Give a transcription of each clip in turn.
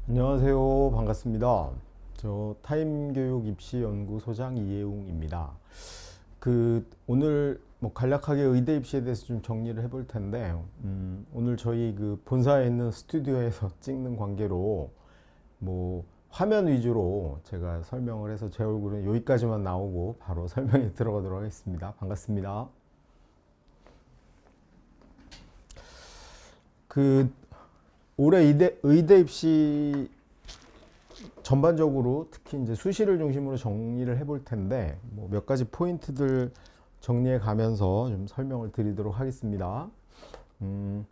안녕하세요. 반갑습니다. 저 타임교육 입시연구소장 이혜웅입니다. 오늘 간략하게 의대 입시에 대해서 좀 정리를 해볼 텐데, 오늘 저희 본사에 있는 스튜디오에서 찍는 관계로 화면 위주로 제가 설명을 해서 제 얼굴은 여기까지만 나오고 바로 설명에 들어가도록 하겠습니다. 반갑습니다. 그 올해 의대 입시 전반적으로 특히 이제 수시를 중심으로 정리를 해볼 텐데 몇 가지 포인트들 정리해 가면서 좀 설명을 드리도록 하겠습니다. 맨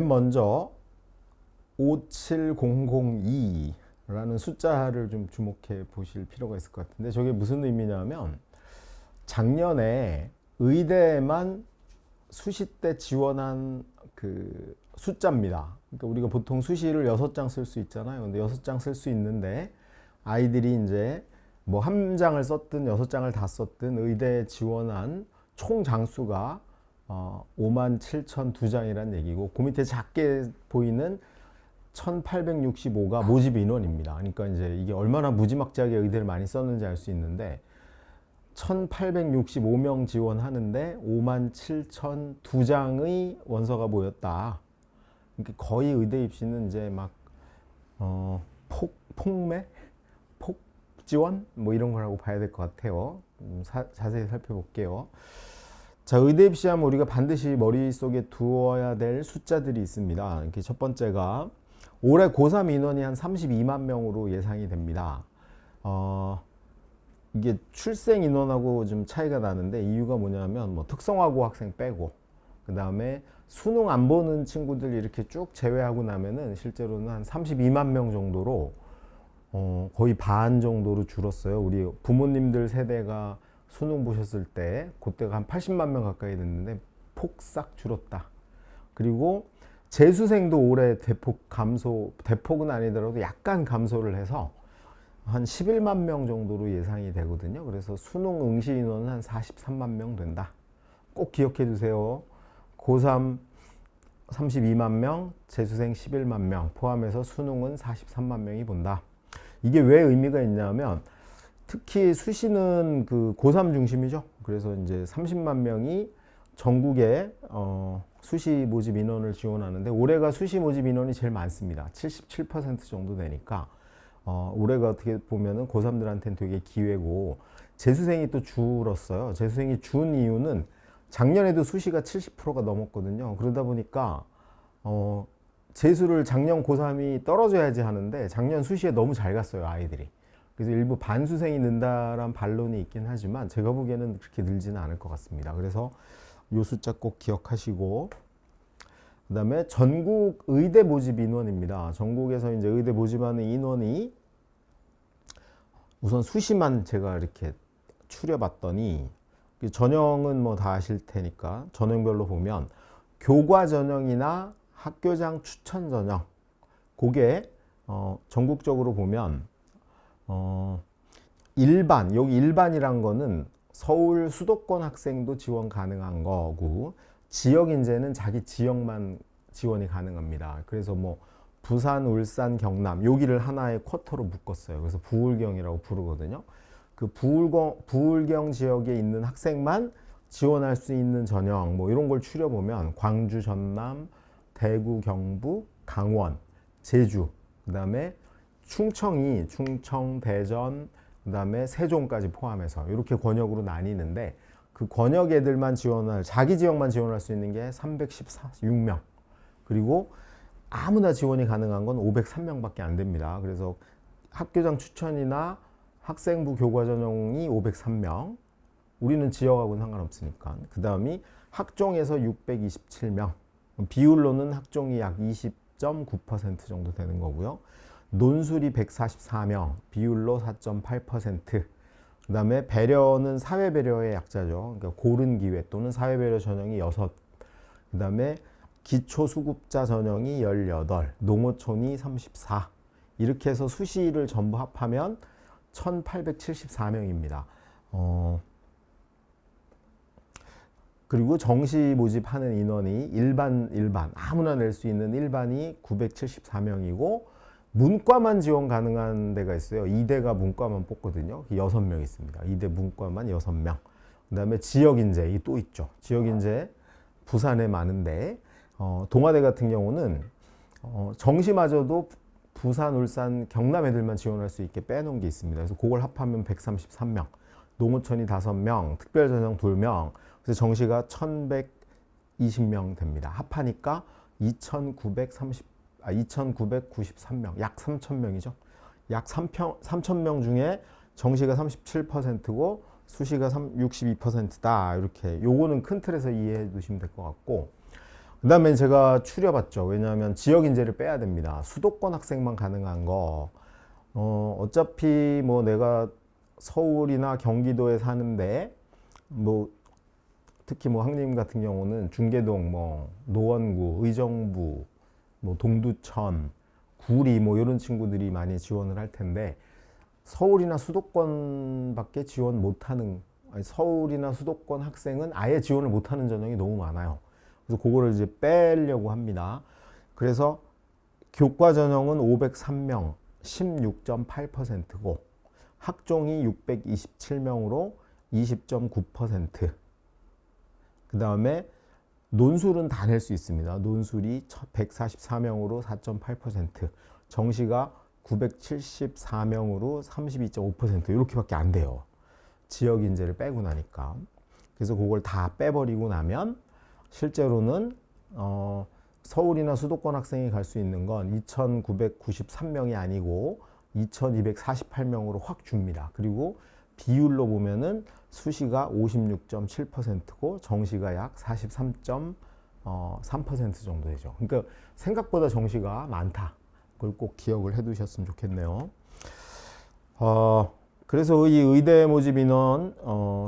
먼저 57002라는 숫자를 좀 주목해 보실 필요가 있을 것 같은데 저게 무슨 의미냐면 작년에 의대만 수시 때 지원한 숫자입니다. 그러니까 우리가 보통 수시를 6장 쓸 수 있잖아요. 근데 6장 쓸 수 있는데 아이들이 이제 한 장을 썼든 6장을 다 썼든 의대에 지원한 총 장수가 57,002장이라는 얘기고 그 밑에 작게 보이는 1865가 모집 인원입니다. 그러니까 이제 이게 얼마나 무지막지하게 의대를 많이 썼는지 알 수 있는데 1865명 지원하는데 57,002장의 원서가 모였다. 그러니까 거의 의대 입시는 이제 폭매? 폭지원? 이런 거라고 봐야 될 것 같아요. 자세히 살펴볼게요. 자, 의대 입시하면 우리가 반드시 머릿속에 두어야 될 숫자들이 있습니다. 이렇게 첫 번째가 올해 고3 인원이 한 32만 명으로 예상이 됩니다. 이게 출생 인원하고 좀 차이가 나는데 이유가 뭐냐면 특성화고 학생 빼고 그 다음에 수능 안 보는 친구들 이렇게 쭉 제외하고 나면은 실제로는 한 32만 명 정도로 거의 반 정도로 줄었어요. 우리 부모님들 세대가 수능 보셨을 때 그때가 한 80만 명 가까이 됐는데 폭삭 줄었다. 그리고 재수생도 올해 대폭은 아니더라도 약간 감소를 해서 한 11만 명 정도로 예상이 되거든요. 그래서 수능 응시 인원은 한 43만 명 된다. 꼭 기억해 두세요. 고3 32만 명, 재수생 11만 명 포함해서 수능은 43만 명이 본다. 이게 왜 의미가 있냐면 특히 수시는 고3 중심이죠. 그래서 이제 30만 명이 전국에 수시 모집 인원을 지원하는데 올해가 수시 모집 인원이 제일 많습니다. 77% 정도 되니까 올해가 어떻게 보면은 고3들한테는 되게 기회고 재수생이 또 줄었어요. 재수생이 준 이유는 작년에도 수시가 70%가 넘었거든요. 그러다 보니까 재수를 작년 고3이 떨어져야지 하는데 작년 수시에 너무 잘 갔어요, 아이들이. 그래서 일부 반수생이 는다란 반론이 있긴 하지만 제가 보기에는 그렇게 늘지는 않을 것 같습니다. 그래서 이 숫자 꼭 기억하시고 그 다음에 전국 의대 모집 인원입니다. 전국에서 이제 의대 모집하는 인원이 우선 수시만 제가 이렇게 추려봤더니 전형은 다 아실 테니까 전형별로 보면 교과 전형이나 학교장 추천 전형 그게 전국적으로 보면 여기 일반이란 거는 서울 수도권 학생도 지원 가능한 거고 지역 인재는 자기 지역만 지원이 가능합니다. 그래서 부산, 울산, 경남 여기를 하나의 쿼터로 묶었어요. 그래서 부울경이라고 부르거든요. 그 부울경 지역에 있는 학생만 지원할 수 있는 전형 이런 걸 추려보면 광주, 전남, 대구, 경북, 강원, 제주 그다음에 충청, 대전 그다음에 세종까지 포함해서 이렇게 권역으로 나뉘는데 그 권역 애들만 자기 지역만 지원할 수 있는 게 316명. 그리고 아무나 지원이 가능한 건 503명밖에 안 됩니다. 그래서 학교장 추천이나 학생부 교과 전형이 503명. 우리는 지역하고는 상관없으니까. 그 다음이 학종에서 627명. 비율로는 학종이 약 20.9% 정도 되는 거고요. 논술이 144명. 비율로 4.8%. 그 다음에 배려는 사회배려의 약자죠. 그러니까 고른 기회 또는 사회배려 전형이 6. 그 다음에 기초수급자 전형이 18, 농어촌이 34. 이렇게 해서 수시를 전부 합하면 1874명입니다. 그리고 정시 모집하는 인원이 일반 아무나 낼 수 있는 일반이 974명이고 문과만 지원 가능한 데가 있어요. 이대가 문과만 뽑거든요. 6명 있습니다. 이대 문과만 6명. 그다음에 지역 인재 또 있죠. 지역 인재 부산에 많은데 동아대 같은 경우는 정시마저도 부산, 울산, 경남 애들만 지원할 수 있게 빼놓은 게 있습니다. 그래서 그걸 합하면 133명, 농어촌이 5명, 특별전형 2명, 그래서 정시가 1120명 됩니다. 합하니까 2,993명, 약 3,000명이죠. 약 3,000명 중에 정시가 37%고 수시가 62%다. 이렇게 요거는 큰 틀에서 이해해 두시면 될 것 같고, 그 다음에 제가 추려봤죠. 왜냐하면 지역 인재를 빼야 됩니다. 수도권 학생만 가능한 거. 어차피 뭐 내가 서울이나 경기도에 사는데 뭐 특히 뭐 항님 같은 경우는 중계동, 뭐 노원구, 의정부, 뭐 동두천, 구리 뭐 이런 친구들이 많이 지원을 할 텐데 서울이나 수도권밖에 지원 못하는, 서울이나 수도권 학생은 아예 지원을 못하는 전형이 너무 많아요. 그래서 그거를 이제 빼려고 합니다. 그래서 교과 전형은 503명, 16.8%고 학종이 627명으로 20.9%. 그 다음에 논술은 다 낼 수 있습니다. 논술이 144명으로 4.8%, 정시가 974명으로 32.5% 이렇게밖에 안 돼요. 지역 인재를 빼고 나니까. 그래서 그걸 다 빼버리고 나면 실제로는 서울이나 수도권 학생이 갈 수 있는 건 2,993명이 아니고 2,248명으로 확 줍니다. 그리고 비율로 보면은 수시가 56.7%고 정시가 약 43.3% 정도 되죠. 그러니까 생각보다 정시가 많다. 그걸 꼭 기억을 해 두셨으면 좋겠네요. 그래서 이 의대 모집 인원,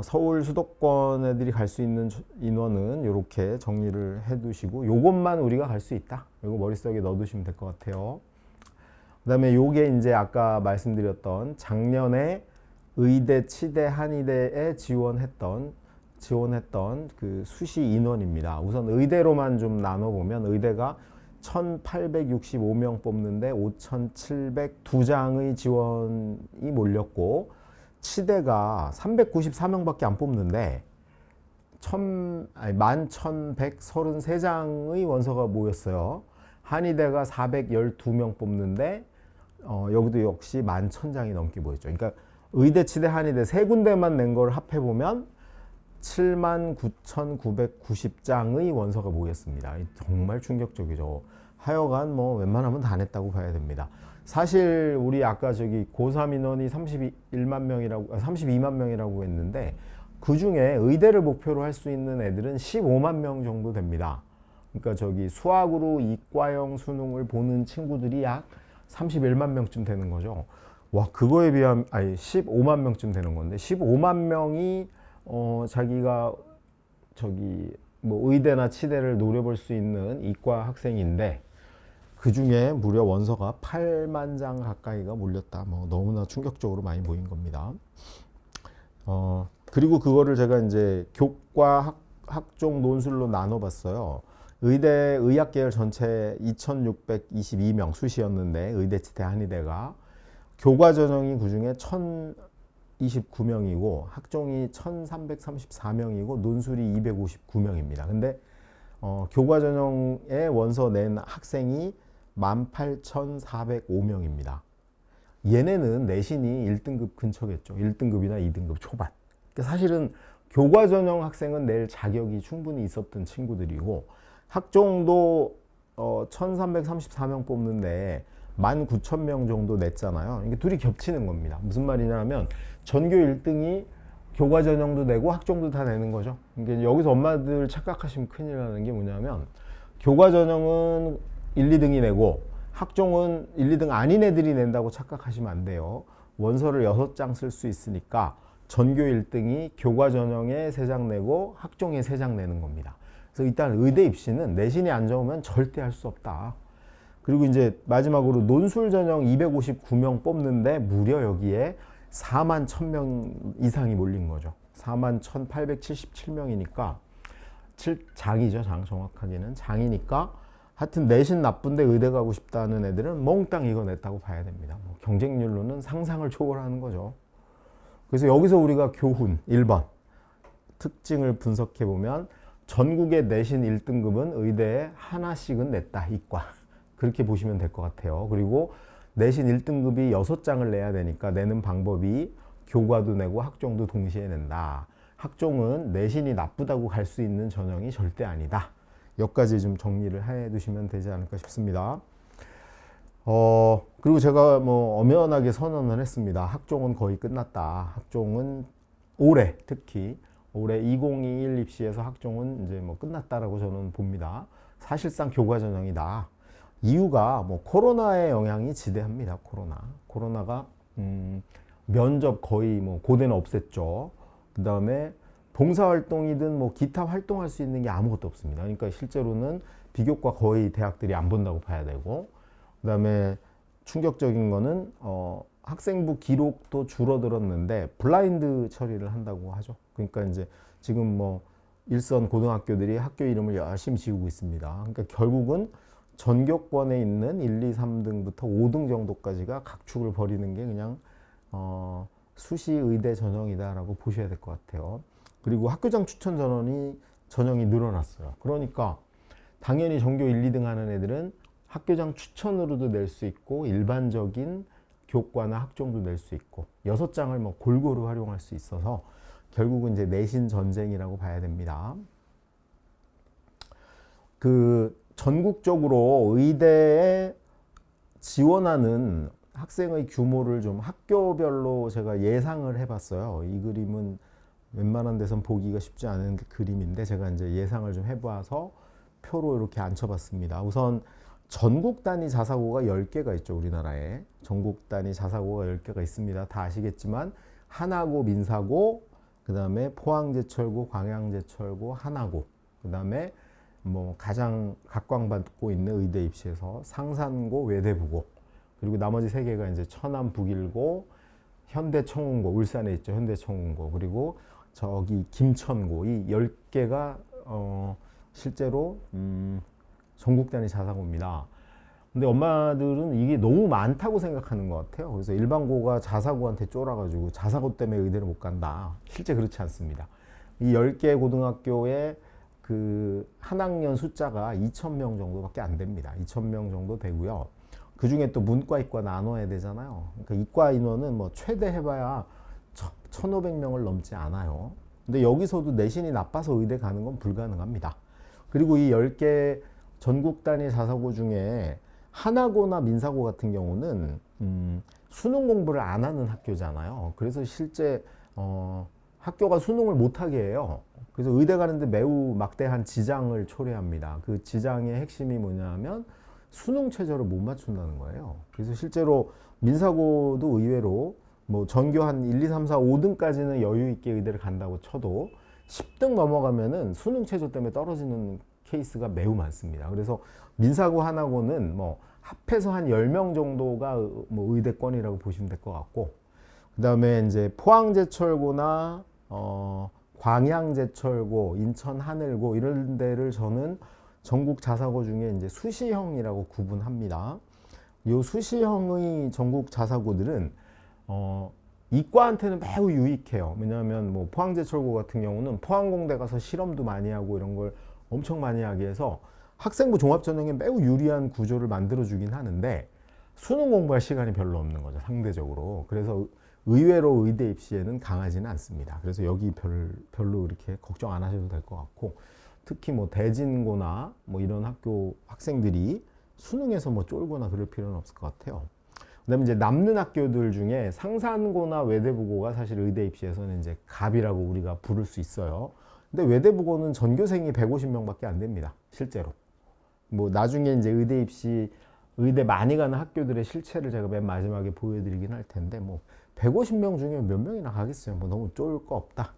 서울 수도권 애들이 갈 수 있는 인원은 이렇게 정리를 해 두시고, 요것만 우리가 갈 수 있다. 요거 머릿속에 넣어 두시면 될 것 같아요. 그 다음에 요게 이제 아까 말씀드렸던 작년에 의대, 치대, 한의대에 지원했던 그 수시 인원입니다. 우선 의대로만 좀 나눠보면 의대가 1,865명 뽑는데 5,702장의 지원이 몰렸고, 치대가 394명밖에 안 뽑는데 11,133장의 원서가 모였어요. 한의대가 412명 뽑는데 여기도 역시 11,000장이 넘게 모였죠. 그러니까 의대, 치대, 한의대 세 군데만 낸 걸 합해보면 79,990장의 원서가 모였습니다. 정말 충격적이죠. 하여간 뭐 웬만하면 다 냈다고 봐야 됩니다. 사실 우리 아까 저기 고3 인원이 32만 명이라고 했는데 그 중에 의대를 목표로 할 수 있는 애들은 15만 명 정도 됩니다. 그러니까 저기 수학으로 이과형 수능을 보는 친구들이 약 31만 명쯤 되는 거죠. 와, 그거에 비하면 15만 명쯤 되는 건데 15만 명이 자기가 저기 뭐 의대나 치대를 노려볼 수 있는 이과 학생인데 그 중에 무려 원서가 8만 장 가까이가 몰렸다. 뭐 너무나 충격적으로 많이 모인 겁니다. 그리고 그거를 제가 이제 교과 학종 논술로 나눠봤어요. 의대 의학계열 전체 2,622명 수시였는데 의대, 치대, 한의대가 교과 전형이 그 중에 1,029명이고 학종이 1,334명이고 논술이 259명입니다. 근데 교과 전형에 원서 낸 학생이 18,405명입니다. 얘네는 내신이 1등급 근처겠죠. 1등급이나 2등급 초반. 그러니까 사실은 교과 전형 학생은 낼 자격이 충분히 있었던 친구들이고 학종도 1,334명 뽑는데 19,000명 정도 냈잖아요. 이게 둘이 겹치는 겁니다. 무슨 말이냐면 전교 1등이 교과 전형도 내고 학종도 다 내는 거죠. 그러니까 여기서 엄마들 착각하시면 큰일 나는 게 뭐냐면 교과 전형은 1, 2등이 내고 학종은 1, 2등 아닌 애들이 낸다고 착각하시면 안 돼요. 원서를 6장 쓸 수 있으니까 전교 1등이 교과 전형에 3장 내고 학종에 3장 내는 겁니다. 그래서 일단 의대 입시는 내신이 안 좋으면 절대 할 수 없다. 그리고 이제 마지막으로 논술 전형 259명 뽑는데 무려 여기에 4만 1,000명 이상이 몰린 거죠. 4만 1,877명이니까 장이죠. 장 정확하게는 장이니까 하여튼 내신 나쁜데 의대 가고 싶다는 애들은 몽땅 이거 냈다고 봐야 됩니다. 뭐 경쟁률로는 상상을 초월하는 거죠. 그래서 여기서 우리가 교훈 1번 특징을 분석해 보면 전국의 내신 1등급은 의대에 하나씩은 냈다. 이과. 그렇게 보시면 될 것 같아요. 그리고 내신 1등급이 6장을 내야 되니까 내는 방법이 교과도 내고 학종도 동시에 낸다. 학종은 내신이 나쁘다고 갈 수 있는 전형이 절대 아니다. 여기까지 좀 정리를 해 두시면 되지 않을까 싶습니다. 그리고 제가 뭐 엄연하게 선언을 했습니다. 학종은 거의 끝났다. 학종은 올해 특히 올해 2021 입시에서 학종은 이제 뭐 끝났다라고 저는 봅니다. 사실상 교과 전형이다. 이유가 뭐 코로나의 영향이 지대합니다. 코로나가 면접 거의 뭐 고대는 없앴죠. 그 다음에 봉사활동이든 뭐 기타 활동할 수 있는 게 아무것도 없습니다. 그러니까 실제로는 비교과 거의 대학들이 안 본다고 봐야 되고, 그 다음에 충격적인 거는 학생부 기록도 줄어들었는데 블라인드 처리를 한다고 하죠. 그러니까 이제 지금 뭐 일선 고등학교들이 학교 이름을 열심히 지우고 있습니다. 그러니까 결국은 전교권에 있는 1, 2, 3등부터 5등 정도까지가 각축을 벌이는 게 그냥 수시 의대 전형이다라고 보셔야 될 것 같아요. 그리고 학교장 추천 전형이 늘어났어요. 그러니까 당연히 전교 1, 2등 하는 애들은 학교장 추천으로도 낼 수 있고 일반적인 교과나 학종도 낼 수 있고 6장을 뭐 골고루 활용할 수 있어서 결국은 이제 내신 전쟁이라고 봐야 됩니다. 그 전국적으로 의대에 지원하는 학생의 규모를 좀 학교별로 제가 예상을 해봤어요. 이 그림은 웬만한 데선 보기가 쉽지 않은 그림인데 제가 이제 예상을 좀 해봐서 표로 이렇게 앉혀봤습니다. 우선 전국 단위 자사고가 10개가 있죠. 우리나라에 전국 단위 자사고가 10개가 있습니다. 다 아시겠지만 하나고, 민사고, 그 다음에 포항제철고, 광양제철고, 하나고, 그 다음에 뭐 가장 각광받고 있는 의대 입시에서 상산고, 외대부고, 그리고 나머지 3개가 이제 천안, 북일고, 현대청운고, 울산에 있죠. 현대청운고, 그리고 저기 김천고, 이 10개가 실제로 전국 단위 자사고입니다. 근데 엄마들은 이게 너무 많다고 생각하는 것 같아요. 그래서 일반고가 자사고한테 쫄아가지고 자사고 때문에 의대를 못 간다. 실제 그렇지 않습니다. 이 10개 고등학교의 그 한 학년 숫자가 2,000명 정도밖에 안 됩니다. 2,000명 정도 되고요. 그 중에 또 문과, 이과 나눠야 되잖아요. 그러니까 이과 인원은 뭐 최대 해봐야 1,500명을 넘지 않아요. 근데 여기서도 내신이 나빠서 의대 가는 건 불가능합니다. 그리고 이 10개 전국 단위 자사고 중에 하나고나 민사고 같은 경우는 수능 공부를 안 하는 학교잖아요. 그래서 실제 학교가 수능을 못하게 해요. 그래서 의대 가는데 매우 막대한 지장을 초래합니다. 그 지장의 핵심이 뭐냐면 수능 최저를 못 맞춘다는 거예요. 그래서 실제로 민사고도 의외로 뭐 전교 한 1, 2, 3, 4, 5등까지는 여유 있게 의대를 간다고 쳐도 10등 넘어가면은 수능 최저 때문에 떨어지는 케이스가 매우 많습니다. 그래서 민사고 하나고는 뭐 합해서 한 10명 정도가 뭐 의대권이라고 보시면 될 것 같고, 그 다음에 이제 포항제철고나 광양제철고, 인천 하늘고 이런 데를 저는 전국 자사고 중에 이제 수시형이라고 구분합니다. 이 수시형의 전국 자사고들은 이과한테는 매우 유익해요. 왜냐하면 뭐 포항제철고 같은 경우는 포항공대 가서 실험도 많이 하고 이런 걸 엄청 많이 하게 해서 학생부 종합전형에 매우 유리한 구조를 만들어주긴 하는데 수능 공부할 시간이 별로 없는 거죠, 상대적으로. 그래서 의외로 의대 입시에는 강하지는 않습니다. 그래서 여기 별로 이렇게 걱정 안 하셔도 될 것 같고, 특히 뭐 대진고나 뭐 이런 학교 학생들이 수능에서 뭐 쫄거나 그럴 필요는 없을 것 같아요. 그다음에 이제 남는 학교들 중에 상산고나 외대부고가 사실 의대 입시에서는 이제 갑이라고 우리가 부를 수 있어요. 근데 외대부고는 전교생이 150명밖에 안 됩니다. 실제로. 뭐 나중에 이제 의대 입시, 의대 많이 가는 학교들의 실체를 제가 맨 마지막에 보여드리긴 할 텐데 뭐 150명 중에 몇 명이나 가겠어요. 뭐 너무 쫄 거 없다.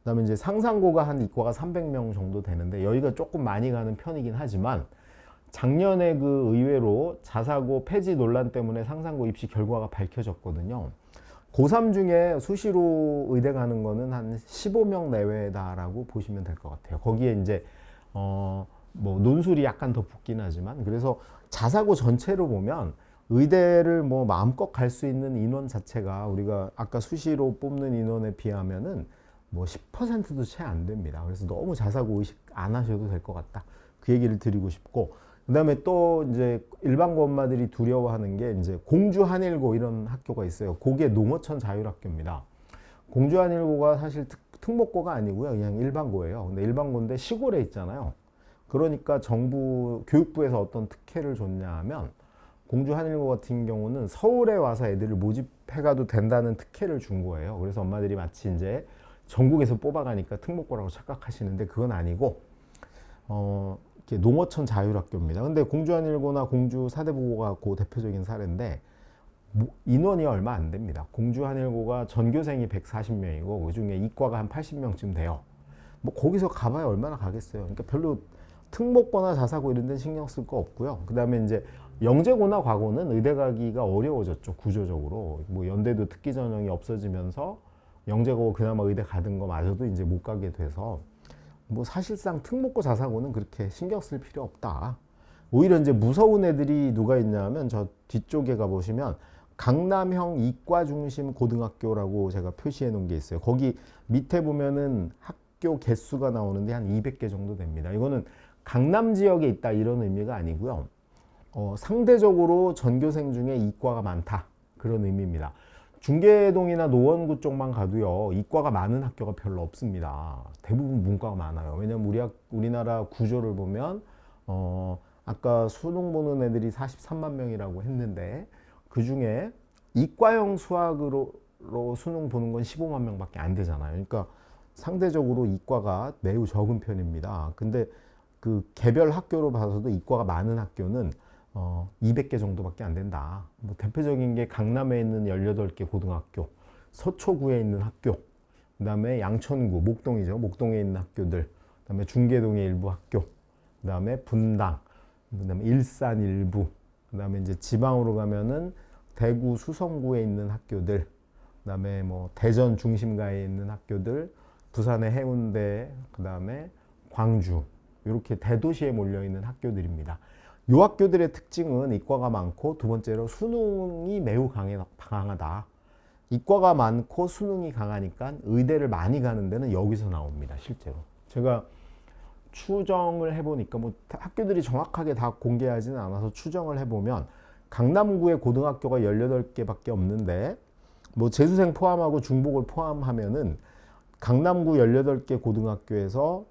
그다음에 이제 상산고가 한 이과가 300명 정도 되는데 여기가 조금 많이 가는 편이긴 하지만 작년에 그 의외로 자사고 폐지 논란 때문에 상산고 입시 결과가 밝혀졌거든요. 고3 중에 수시로 의대 가는 거는 한 15명 내외다라고 보시면 될 것 같아요. 거기에 이제 뭐 논술이 약간 더 붙긴 하지만, 그래서 자사고 전체로 보면 의대를 뭐 마음껏 갈 수 있는 인원 자체가 우리가 아까 수시로 뽑는 인원에 비하면은 뭐 10%도 채 안 됩니다. 그래서 너무 자사고 의식 안 하셔도 될 것 같다. 그 얘기를 드리고 싶고, 그다음에 또 이제 일반고 엄마들이 두려워하는 게 이제 공주 한일고 이런 학교가 있어요. 그게 농어촌 자율학교입니다. 공주 한일고가 사실 특목고가 아니고요. 그냥 일반고예요. 근데 일반고인데 시골에 있잖아요. 그러니까 정부 교육부에서 어떤 특혜를 줬냐 하면, 공주 한일고 같은 경우는 서울에 와서 애들을 모집해가도 된다는 특혜를 준 거예요. 그래서 엄마들이 마치 이제 전국에서 뽑아가니까 특목고라고 착각하시는데 그건 아니고, 이렇게 농어촌 자율학교입니다. 근데 공주 한일고나 공주 사대부고가 그 대표적인 사례인데, 인원이 얼마 안 됩니다. 공주 한일고가 전교생이 140명이고 그중에 이과가 한 80명쯤 돼요. 뭐 거기서 가봐야 얼마나 가겠어요. 그러니까 별로 특목고나 자사고 이런 데는 신경 쓸 거 없고요. 그 다음에 이제 영재고나 과고는 의대 가기가 어려워졌죠. 구조적으로. 뭐 연대도 특기 전형이 없어지면서 영재고 그나마 의대 가던 거 마저도 이제 못 가게 돼서, 뭐 사실상 특목고 자사고는 그렇게 신경 쓸 필요 없다. 오히려 이제 무서운 애들이 누가 있냐면 저 뒤쪽에 가보시면 강남형 이과 중심 고등학교라고 제가 표시해 놓은 게 있어요. 거기 밑에 보면은 학교 개수가 나오는데 한 200개 정도 됩니다. 이거는 강남 지역에 있다 이런 의미가 아니고요. 상대적으로 전교생 중에 이과가 많다 그런 의미입니다. 중계동이나 노원구 쪽만 가도요, 이과가 많은 학교가 별로 없습니다. 대부분 문과가 많아요. 왜냐면 우리나라 구조를 보면 아까 수능 보는 애들이 43만 명이라고 했는데 그 중에 이과형 수학으로 수능 보는 건 15만 명밖에 안 되잖아요. 그러니까 상대적으로 이과가 매우 적은 편입니다. 근데 그 개별 학교로 봐서도 이과가 많은 학교는 200개 정도밖에 안 된다. 뭐 대표적인 게 강남에 있는 18개 고등학교, 서초구에 있는 학교, 그 다음에 양천구, 목동이죠. 목동에 있는 학교들, 그 다음에 중계동의 일부 학교, 그 다음에 분당, 그 다음에 일산 일부, 그 다음에 이제 지방으로 가면은 대구 수성구에 있는 학교들, 그 다음에 뭐 대전 중심가에 있는 학교들, 부산의 해운대, 그 다음에 광주, 이렇게 대도시에 몰려있는 학교들입니다. 이 학교들의 특징은 이과가 많고, 두 번째로 수능이 매우 강하다. 이과가 많고 수능이 강하니까 의대를 많이 가는 데는 여기서 나옵니다. 실제로 제가 추정을 해보니까, 뭐 학교들이 정확하게 다 공개하지는 않아서 추정을 해보면 강남구에 고등학교가 18개밖에 없는데, 뭐 재수생 포함하고 중복을 포함하면은 강남구 18개 고등학교에서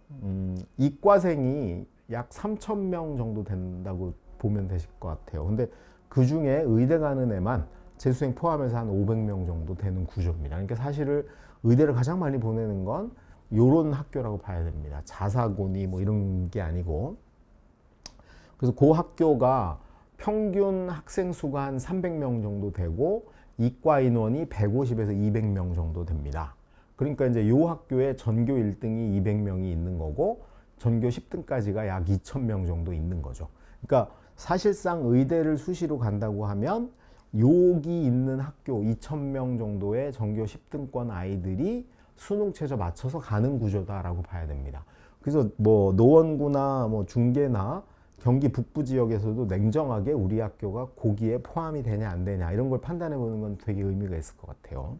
이과생이 약 3,000명 정도 된다고 보면 되실 것 같아요. 근데 그 중에 의대 가는 애만 재수생 포함해서 한 500명 정도 되는 구조입니다. 그러니까 사실은 의대를 가장 많이 보내는 건 요런 학교라고 봐야 됩니다. 자사고니 뭐 이런 게 아니고. 그래서 그 학교가 평균 학생 수가 한 300명 정도 되고 이과 인원이 150에서 200명 정도 됩니다. 그러니까 이제 요 학교에 전교 1등이 200명이 있는 거고 전교 10등까지가 약 2,000명 정도 있는 거죠. 그러니까 사실상 의대를 수시로 간다고 하면 여기 있는 학교 2,000명 정도의 전교 10등권 아이들이 수능 최저 맞춰서 가는 구조다라고 봐야 됩니다. 그래서 뭐 노원구나 뭐 중계나 경기 북부 지역에서도 냉정하게 우리 학교가 거기에 포함이 되냐 안 되냐 이런 걸 판단해 보는 건 되게 의미가 있을 것 같아요.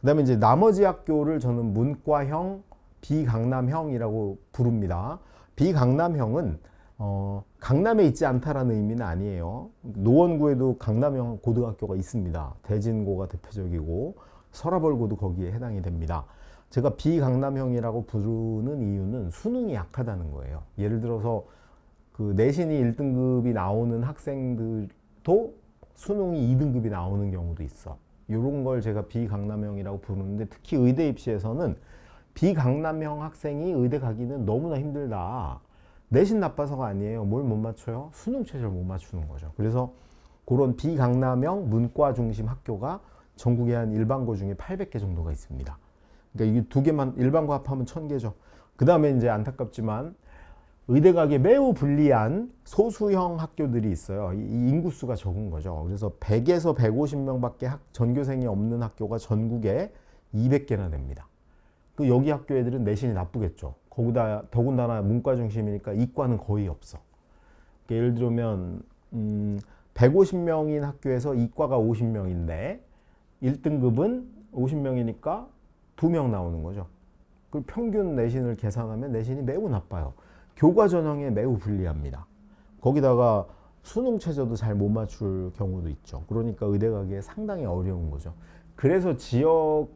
그다음에 이제 나머지 학교를 저는 문과형, 비강남형이라고 부릅니다. 비강남형은 강남에 있지 않다라는 의미는 아니에요. 노원구에도 강남형 고등학교가 있습니다. 대진고가 대표적이고 서라벌고도 거기에 해당이 됩니다. 제가 비강남형이라고 부르는 이유는 수능이 약하다는 거예요. 예를 들어서 그 내신이 1등급이 나오는 학생들도 수능이 2등급이 나오는 경우도 있어. 이런 걸 제가 비강남형이라고 부르는데, 특히 의대 입시에서는 비강남형 학생이 의대 가기는 너무나 힘들다. 내신 나빠서가 아니에요. 뭘 못 맞춰요? 수능 최저를 못 맞추는 거죠. 그래서 그런 비강남형 문과 중심 학교가 전국에 한 일반고 중에 800개 정도가 있습니다. 그러니까 이 두 개만 일반고 합하면 1000개죠. 그 다음에 이제 안타깝지만 의대 가기에 매우 불리한 소수형 학교들이 있어요. 이 인구수가 적은 거죠. 그래서 100에서 150명밖에 전교생이 없는 학교가 전국에 200개나 됩니다. 그 여기 학교 애들은 내신이 나쁘겠죠. 거기다 더군다나 문과 중심이니까 이과는 거의 없어. 그러니까 예를 들면 150명인 학교에서 이과가 50명인데 1등급은 50명이니까 2명 나오는 거죠. 그 평균 내신을 계산하면 내신이 매우 나빠요. 교과 전형에 매우 불리합니다. 거기다가 수능 최저도 잘 못 맞출 경우도 있죠. 그러니까 의대 가기에 상당히 어려운 거죠. 그래서 지역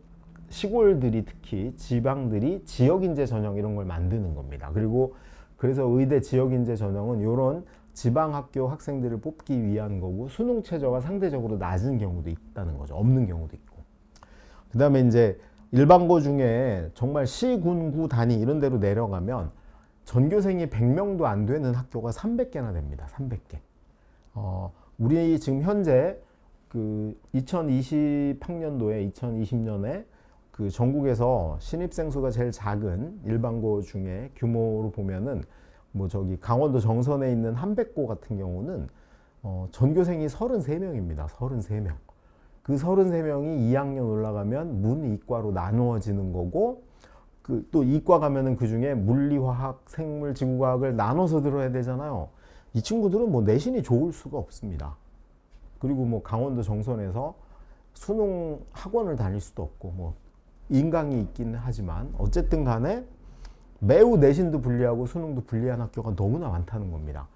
시골들이 특히 지방들이 지역인재 전형 이런 걸 만드는 겁니다. 그리고 그래서 의대 지역인재 전형은 이런 지방 학교 학생들을 뽑기 위한 거고 수능 최저가 상대적으로 낮은 경우도 있다는 거죠. 없는 경우도 있고. 그 다음에 이제 일반고 중에 정말 시, 군, 구, 단위 이런 데로 내려가면 전교생이 100명도 안 되는 학교가 300개나 됩니다. 300개. 우리 지금 현재 그 2020학년도에 2020년에 그 전국에서 신입생 수가 제일 작은 일반고 중에 규모로 보면은 뭐 저기 강원도 정선에 있는 한백고 같은 경우는 전교생이 33명입니다. 33명. 그 33명이 2학년 올라가면 문이과로 나누어지는 거고 그 또 이과 가면은 그 중에 물리, 화학, 생물, 지구과학을 나눠서 들어야 되잖아요. 이 친구들은 뭐 내신이 좋을 수가 없습니다. 그리고 뭐 강원도 정선에서 수능 학원을 다닐 수도 없고 뭐 인강이 있긴 하지만 어쨌든 간에 매우 내신도 불리하고 수능도 불리한 학교가 너무나 많다는 겁니다.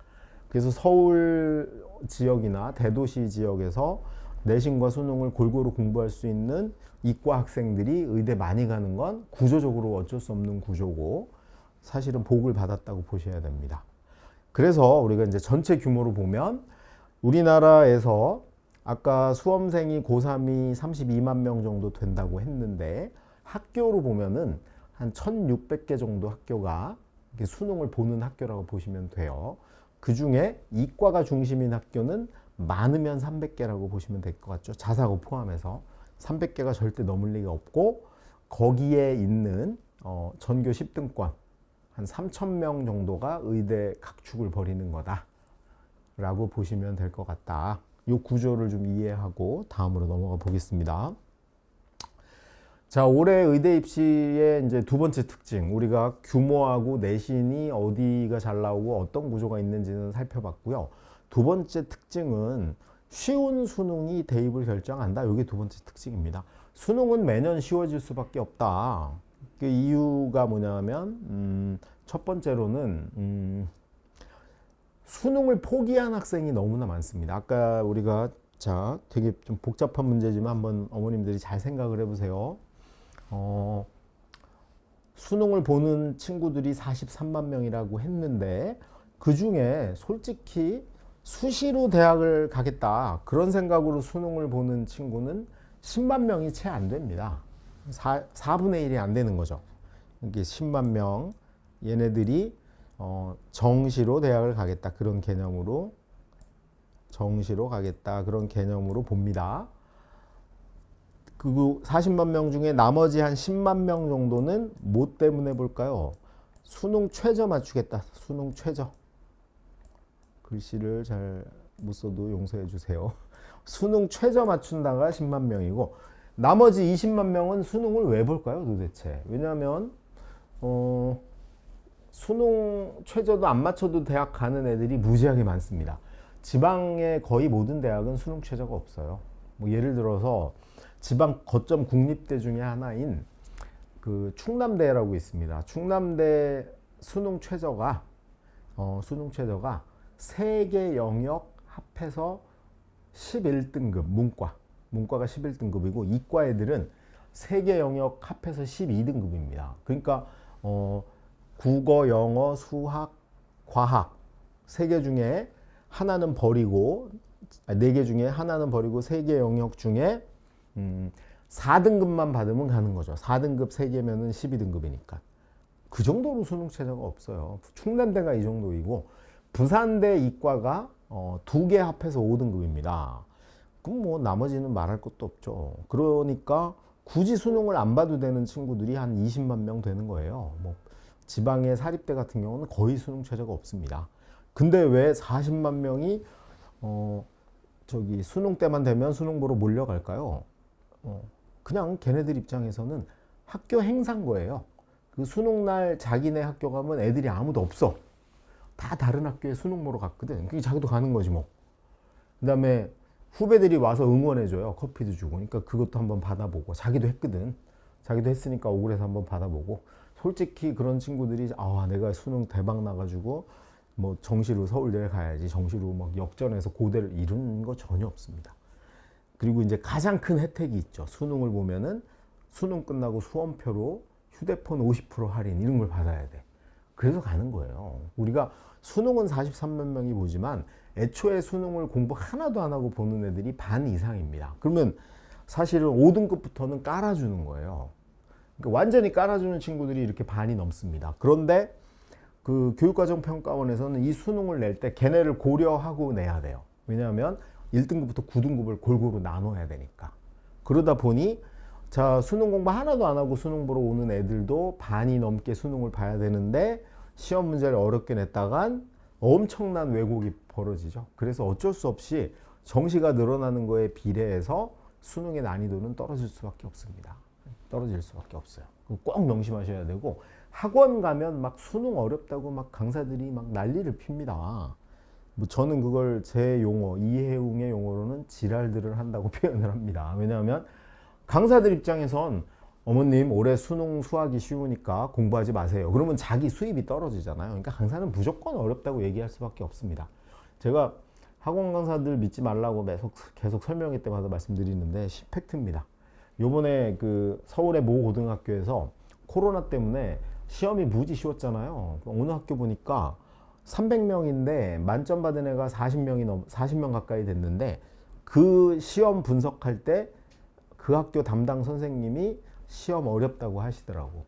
그래서 서울 지역이나 대도시 지역에서 내신과 수능을 골고루 공부할 수 있는 이과 학생들이 의대 많이 가는 건 구조적으로 어쩔 수 없는 구조고 사실은 복을 받았다고 보셔야 됩니다. 그래서 우리가 이제 전체 규모로 보면 우리나라에서 아까 수험생이 고3이 32만 명 정도 된다고 했는데 학교로 보면은 한 1600개 정도 학교가 수능을 보는 학교라고 보시면 돼요. 그 중에 이과가 중심인 학교는 많으면 300개라고 보시면 될 것 같죠. 자사고 포함해서 300개가 절대 넘을 리가 없고 거기에 있는 전교 10등권 한 3,000명 정도가 의대 각축을 벌이는 거다 라고 보시면 될 것 같다. 이 구조를 좀 이해하고 다음으로 넘어가 보겠습니다. 자, 올해 의대 입시의 이제 두 번째 특징, 우리가 규모하고 내신이 어디가 잘 나오고 어떤 구조가 있는지는 살펴봤고요. 두 번째 특징은 쉬운 수능이 대입을 결정한다. 이게 두 번째 특징입니다. 수능은 매년 쉬워질 수밖에 없다. 그 이유가 뭐냐면 첫 번째로는 수능을 포기한 학생이 너무나 많습니다. 아까 우리가 자 되게 좀 복잡한 문제지만 한번 어머님들이 잘 생각을 해보세요. 수능을 보는 친구들이 43만 명이라고 했는데 그 중에 솔직히 수시로 대학을 가겠다 그런 생각으로 수능을 보는 친구는 10만 명이 채 안 됩니다. 4분의 1이 안 되는 거죠. 이게 10만 명 얘네들이 정시로 대학을 가겠다 그런 개념으로 정시로 가겠다 그런 개념으로 봅니다. 그 40만 명 중에 나머지 한 10만 명 정도는 뭐 때문에 볼까요? 수능 최저 맞추겠다. 수능 최저. 글씨를 잘 못 써도 용서해 주세요. 수능 최저 맞춘다가 10만 명이고 나머지 20만 명은 수능을 왜 볼까요 도대체? 왜냐하면 수능 최저도 안 맞춰도 대학 가는 애들이 무지하게 많습니다. 지방의 거의 모든 대학은 수능 최저가 없어요. 뭐 예를 들어서 지방 거점 국립대 중에 하나인 그 충남대라고 있습니다. 충남대 수능 최저가 3개 영역 합해서 11등급 문과가 11등급이고 이과 애들은 3개 영역 합해서 12등급입니다. 그러니까 국어, 영어, 수학, 과학 3개 중에 하나는 버리고 4개 중에 하나는 버리고 3개 영역 중에 4등급만 받으면 가는 거죠. 4등급 3개면은 12등급이니까. 그 정도로 수능 최저가 없어요. 충남대가 이 정도이고 부산대 이과가 2개 합해서 5등급입니다. 그럼 뭐 나머지는 말할 것도 없죠. 그러니까 굳이 수능을 안 봐도 되는 친구들이 한 20만 명 되는 거예요. 뭐 지방의 사립대 같은 경우는 거의 수능 최저가 없습니다. 근데 왜 40만 명이 저기 수능 때만 되면 수능 보러 몰려갈까요? 그냥 걔네들 입장에서는 학교 행사인 거예요. 그 수능날 자기네 학교 가면 애들이 아무도 없어. 다 다른 학교에 수능 보러 갔거든. 그게 자기도 가는 거지 뭐. 그 다음에 후배들이 와서 응원해줘요. 커피도 주고. 그러니까 그것도 한번 받아보고. 자기도 했거든. 자기도 했으니까 억울해서 한번 받아보고. 솔직히 그런 친구들이 내가 수능 대박 나가지고 뭐 정시로 서울대에 가야지, 정시로 막 역전해서 고대를, 이런 거 전혀 없습니다. 그리고 이제 가장 큰 혜택이 있죠. 수능을 보면은 수능 끝나고 수험표로 휴대폰 50% 할인 이런 걸 받아야 돼. 그래서 가는 거예요. 우리가 수능은 43만 명이 보지만 애초에 수능을 공부 하나도 안 하고 보는 애들이 반 이상입니다. 그러면 사실은 5등급부터는 깔아주는 거예요. 그러니까 완전히 깔아주는 친구들이 이렇게 반이 넘습니다. 그런데 그 교육과정평가원에서는 이 수능을 낼 때 걔네를 고려하고 내야 돼요. 왜냐하면 1등급부터 9등급을 골고루 나눠야 되니까. 그러다 보니 자, 수능 공부 하나도 안 하고 수능 보러 오는 애들도 반이 넘게 수능을 봐야 되는데 시험 문제를 어렵게 냈다간 엄청난 왜곡이 벌어지죠. 그래서 어쩔 수 없이 정시가 늘어나는 거에 비례해서 수능의 난이도는 떨어질 수밖에 없습니다. 떨어질 수밖에 없어요. 꼭 명심하셔야 되고, 학원 가면 막 수능 어렵다고 막 강사들이 막 난리를 핍니다. 뭐 저는 그걸 제 용어, 이해웅의 용어로는 지랄들을 한다고 표현을 합니다. 왜냐하면 강사들 입장에선 어머님 올해 수능 수학이 쉬우니까 공부하지 마세요. 그러면 자기 수입이 떨어지잖아요. 그러니까 강사는 무조건 어렵다고 얘기할 수밖에 없습니다. 제가 학원 강사들 믿지 말라고 계속 설명회 때마다 말씀드리는데 팩트입니다. 요번에 그 서울의 모 고등학교에서 코로나 때문에 시험이 무지 쉬웠잖아요. 어느 학교 보니까 300명인데 만점 받은 애가 40명 가까이 됐는데, 그 시험 분석할 때 그 학교 담당 선생님이 시험 어렵다고 하시더라고.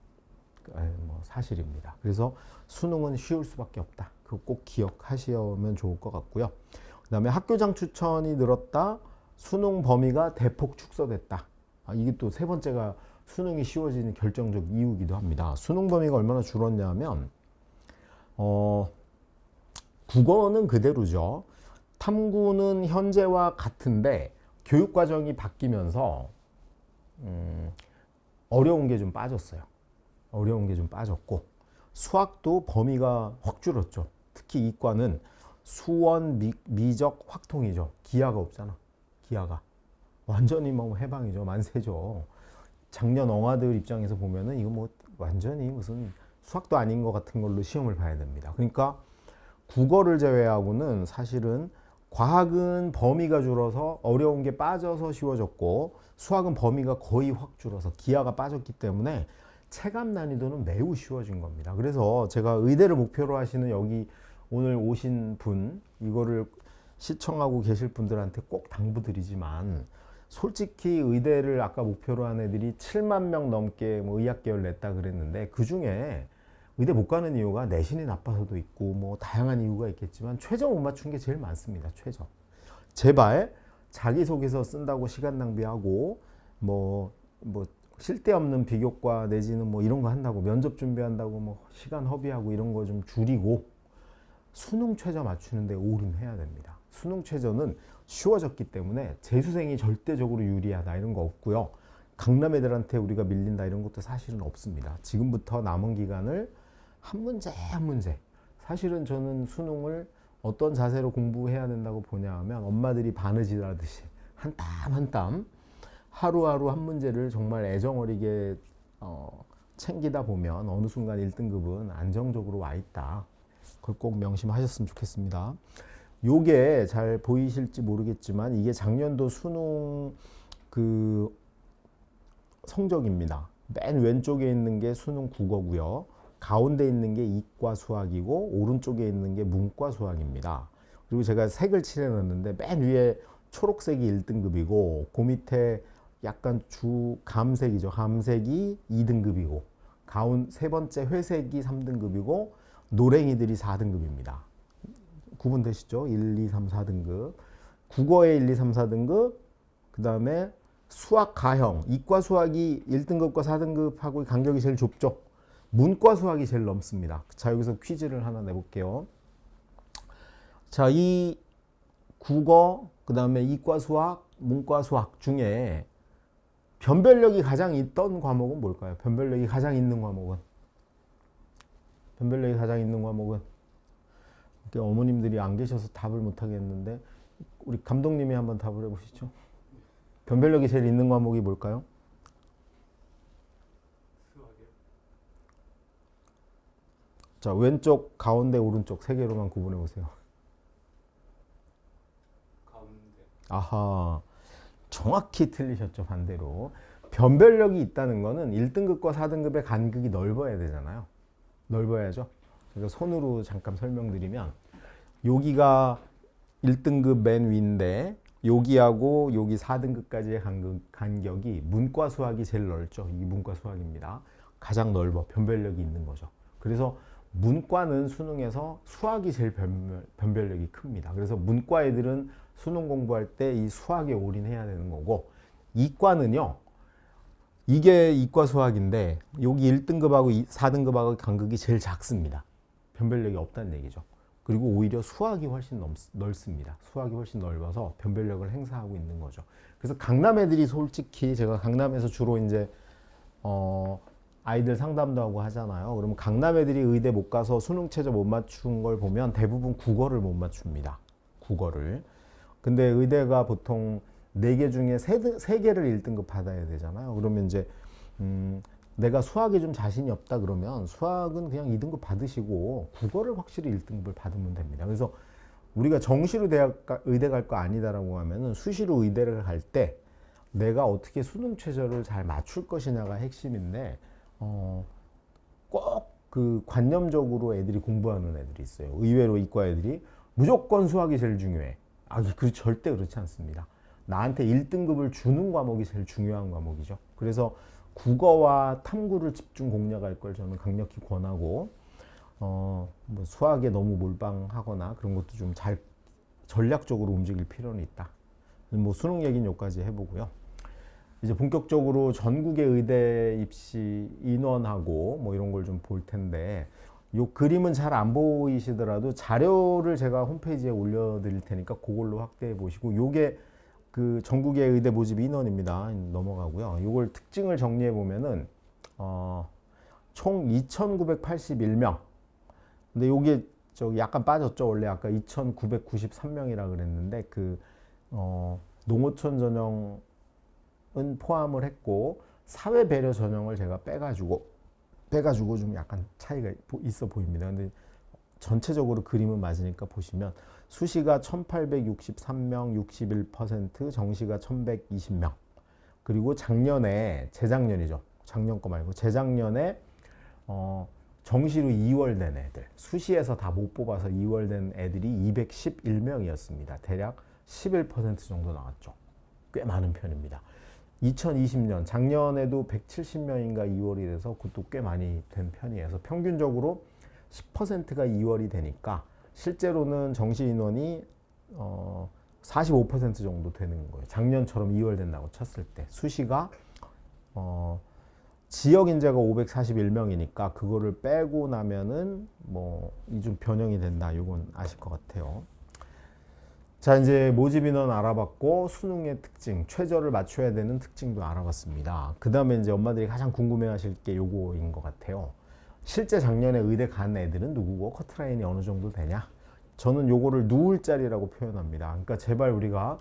뭐 사실입니다. 그래서 수능은 쉬울 수밖에 없다. 그거 꼭 기억하시면 좋을 것 같고요. 그 다음에 학교장 추천이 늘었다. 수능 범위가 대폭 축소됐다. 이게 또 세 번째가 수능이 쉬워지는 결정적 이유이기도 합니다. 수능 범위가 얼마나 줄었냐면 국어는 그대로죠. 탐구는 현재와 같은데 교육과정이 바뀌면서 어려운 게 좀 빠졌어요. 어려운 게 좀 빠졌고, 수학도 범위가 확 줄었죠. 특히 이과는 수원, 미적, 확통이죠. 기하가 없잖아. 기하가 완전히 뭐 해방이죠. 만세죠. 작년 엉아들 입장에서 보면은 이거 뭐 완전히 무슨 수학도 아닌 것 같은 걸로 시험을 봐야 됩니다. 그러니까 국어를 제외하고는 사실은 과학은 범위가 줄어서 어려운 게 빠져서 쉬워졌고, 수학은 범위가 거의 확 줄어서 기하가 빠졌기 때문에 체감 난이도는 매우 쉬워진 겁니다. 그래서 제가 의대를 목표로 하시는 여기 오늘 오신 분, 이거를 시청하고 계실 분들한테 꼭 당부드리지만, 솔직히 의대를 아까 목표로 한 애들이 7만 명 넘게 뭐 의학계열 냈다 그랬는데, 그 중에 의대 못 가는 이유가 내신이 나빠서도 있고 뭐 다양한 이유가 있겠지만 최저 못 맞춘 게 제일 많습니다. 최저. 제발 자기소개서 쓴다고 시간 낭비하고 뭐 쓸데없는 비교과 내지는 뭐 이런 거 한다고, 면접 준비한다고 뭐 시간 허비하고 이런 거 좀 줄이고 수능 최저 맞추는데 올인해야 됩니다. 수능 최저는 쉬워졌기 때문에 재수생이 절대적으로 유리하다 이런 거 없고요. 강남 애들한테 우리가 밀린다 이런 것도 사실은 없습니다. 지금부터 남은 기간을 한 문제 한 문제, 사실은 저는 수능을 어떤 자세로 공부해야 된다고 보냐 하면 엄마들이 바느질 하듯이 한 땀 한 땀 하루하루 한 문제를 정말 애정어리게 챙기다 보면 어느 순간 1등급은 안정적으로 와 있다. 그걸 꼭 명심하셨으면 좋겠습니다. 요게 잘 보이실지 모르겠지만 이게 작년도 수능 그 성적입니다. 맨 왼쪽에 있는 게 수능 국어고요. 가운데 있는 게 이과 수학이고 오른쪽에 있는 게 문과 수학입니다. 그리고 제가 색을 칠해놨는데 맨 위에 초록색이 1등급이고 그 밑에 약간 감색이죠. 감색이 2등급이고 세 번째 회색이 3등급이고 노랭이들이 4등급입니다. 구분되시죠? 1, 2, 3, 4등급. 국어에 1, 2, 3, 4등급. 그 다음에 수학 가형. 이과 수학이 1등급과 4등급하고 간격이 제일 좁죠. 문과 수학이 제일 넘습니다. 자, 여기서 퀴즈를 하나 내볼게요. 자, 이 국어, 그 다음에 이과 수학, 문과 수학 중에 변별력이 가장 있던 과목은 뭘까요? 변별력이 가장 있는 과목은? 변별력이 가장 있는 과목은 어머님들이 안 계셔서 답을 못 하겠는데 우리 감독님이 한번 답을 해보시죠. 변별력이 제일 있는 과목이 뭘까요? 수학이요? 자, 왼쪽, 가운데, 오른쪽 세 개로만 구분해 보세요. 가운데. 아하, 정확히 틀리셨죠. 반대로 변별력이 있다는 거는 1등급과 4등급의 간극이 넓어야 되잖아요. 넓어야죠. 그러니까 손으로 잠깐 설명드리면 여기가 1등급 맨 위인데 여기하고 여기 4등급까지의 간격이 문과 수학이 제일 넓죠. 이게 문과 수학입니다. 가장 넓어. 변별력이 있는 거죠. 그래서 문과는 수능에서 수학이 제일 변별력이 큽니다. 그래서 문과 애들은 수능 공부할 때 이 수학에 올인해야 되는 거고, 이과는요, 이게 이과 수학인데 여기 1등급하고 4등급하고 간극이 제일 작습니다. 변별력이 없다는 얘기죠. 그리고 오히려 수학이 훨씬 넓습니다. 수학이 훨씬 넓어서 변별력을 행사하고 있는 거죠. 그래서 강남 애들이 솔직히 제가 강남에서 주로 이제 아이들 상담도 하고 하잖아요. 그러면 강남 애들이 의대 못 가서 수능 최저 못 맞춘 걸 보면 대부분 국어를 못 맞춥니다. 국어를. 근데 의대가 보통 4개 중에 3개를 1등급 받아야 되잖아요. 그러면 이제 내가 수학에 좀 자신이 없다 그러면 수학은 그냥 2등급 받으시고 국어를 확실히 1등급을 받으면 됩니다. 그래서 우리가 정시로 의대 갈 거 아니다라고 하면은 수시로 의대를 갈 때 내가 어떻게 수능 최저를 잘 맞출 것이냐가 핵심인데 꼭 그 관념적으로 애들이 공부하는 애들이 있어요. 의외로 이과 애들이 무조건 수학이 제일 중요해. 절대 그렇지 않습니다. 나한테 1등급을 주는 과목이 제일 중요한 과목이죠. 그래서 국어와 탐구를 집중 공략할 걸 저는 강력히 권하고 뭐 수학에 너무 몰빵하거나 그런 것도 좀 잘 전략적으로 움직일 필요는 있다. 뭐 수능 얘기는 여기까지 해보고요. 이제 본격적으로 전국의 의대 입시 인원하고 뭐 이런 걸 좀 볼 텐데 요 그림은 잘 안 보이시더라도 자료를 제가 홈페이지에 올려드릴 테니까 그걸로 확대해 보시고 요게 그 전국의 의대 모집 인원입니다. 넘어가고요. 요걸 특징을 정리해 보면은 총 2,981명. 근데 요게 저기 약간 빠졌죠. 원래 아까 2,993명이라 그랬는데 그 농어촌 전형은 포함을 했고 사회 배려 전형을 제가 빼가지고 좀 약간 차이가 있어 보입니다. 근데 전체적으로 그림은 맞으니까 보시면 수시가 1,863명 61%, 정시가 1,120명. 그리고 재작년이죠. 작년 거 말고 재작년에 정시로 2월 된 애들, 수시에서 다 못 뽑아서 2월 된 애들이 211명이었습니다. 대략 11% 정도 나왔죠. 꽤 많은 편입니다. 2020년 작년에도 170명인가 2월이 돼서 그것도 꽤 많이 된 편이어서 평균적으로 10%가 2월이 되니까 실제로는 정시 인원이 45% 정도 되는 거예요. 작년처럼 2월 된다고 쳤을 때 수시가 지역 인재가 541명이니까 그거를 빼고 나면은 뭐 이중 변형이 된다. 이건 아실 것 같아요. 자, 이제 모집 인원 알아봤고 수능의 특징, 최저를 맞춰야 되는 특징도 알아봤습니다. 그 다음에 이제 엄마들이 가장 궁금해하실 게 요거인 것 같아요. 실제 작년에 의대 간 애들은 누구고 커트라인이 어느 정도 되냐? 저는 요거를 누울자리라고 표현합니다. 그러니까 제발 우리가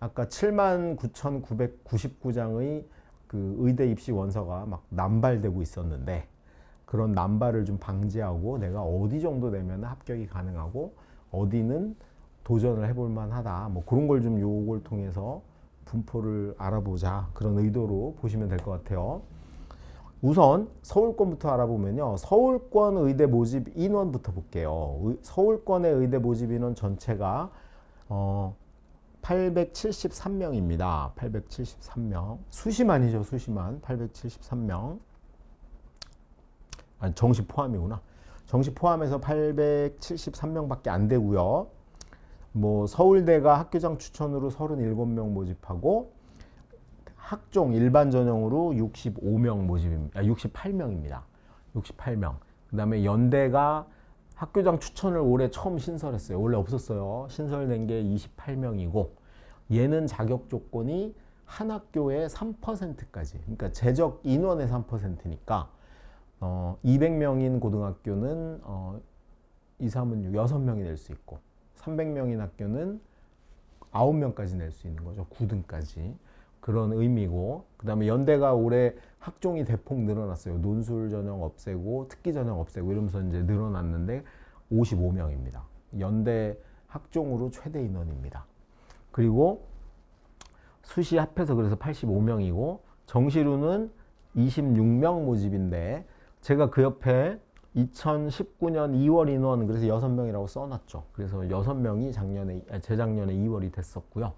아까 79,999장의 그 의대 입시 원서가 막 남발되고 있었는데 그런 남발을 좀 방지하고 내가 어디 정도 되면 합격이 가능하고 어디는 도전을 해볼 만하다. 뭐 그런 걸 좀 요걸 통해서 분포를 알아보자. 그런 의도로 보시면 될 것 같아요. 우선 서울권부터 알아보면요. 서울권 의대 모집 인원부터 볼게요. 서울권의 의대 모집 인원 전체가 873명입니다. 873명. 수시만이죠. 수시만. 873명. 아니, 정시 포함이구나. 정시 포함해서 873명밖에 안 되고요. 뭐 서울대가 학교장 추천으로 37명 모집하고 학종 일반 전형으로 65명 모집입니다. 68명입니다. 68명. 그다음에 연대가 학교장 추천을 올해 처음 신설했어요. 원래 없었어요. 신설된 게 28명이고 얘는 자격 조건이 한 학교의 3%까지. 그러니까 재적 인원의 3%니까 200명인 고등학교는 2, 3은 6, 6명이 낼 수 있고 300명인 학교는 9명까지 낼 수 있는 거죠. 9등까지. 그런 의미고 그 다음에 연대가 올해 학종이 대폭 늘어났어요. 논술 전형 없애고 특기 전형 없애고 이러면서 이제 늘어났는데 55명입니다. 연대 학종으로 최대 인원입니다. 그리고 수시 합해서 그래서 85명이고 정시로는 26명 모집인데 제가 그 옆에 2019년 2월 인원 그래서 6명이라고 써놨죠. 그래서 6명이 재작년에 2월이 됐었고요.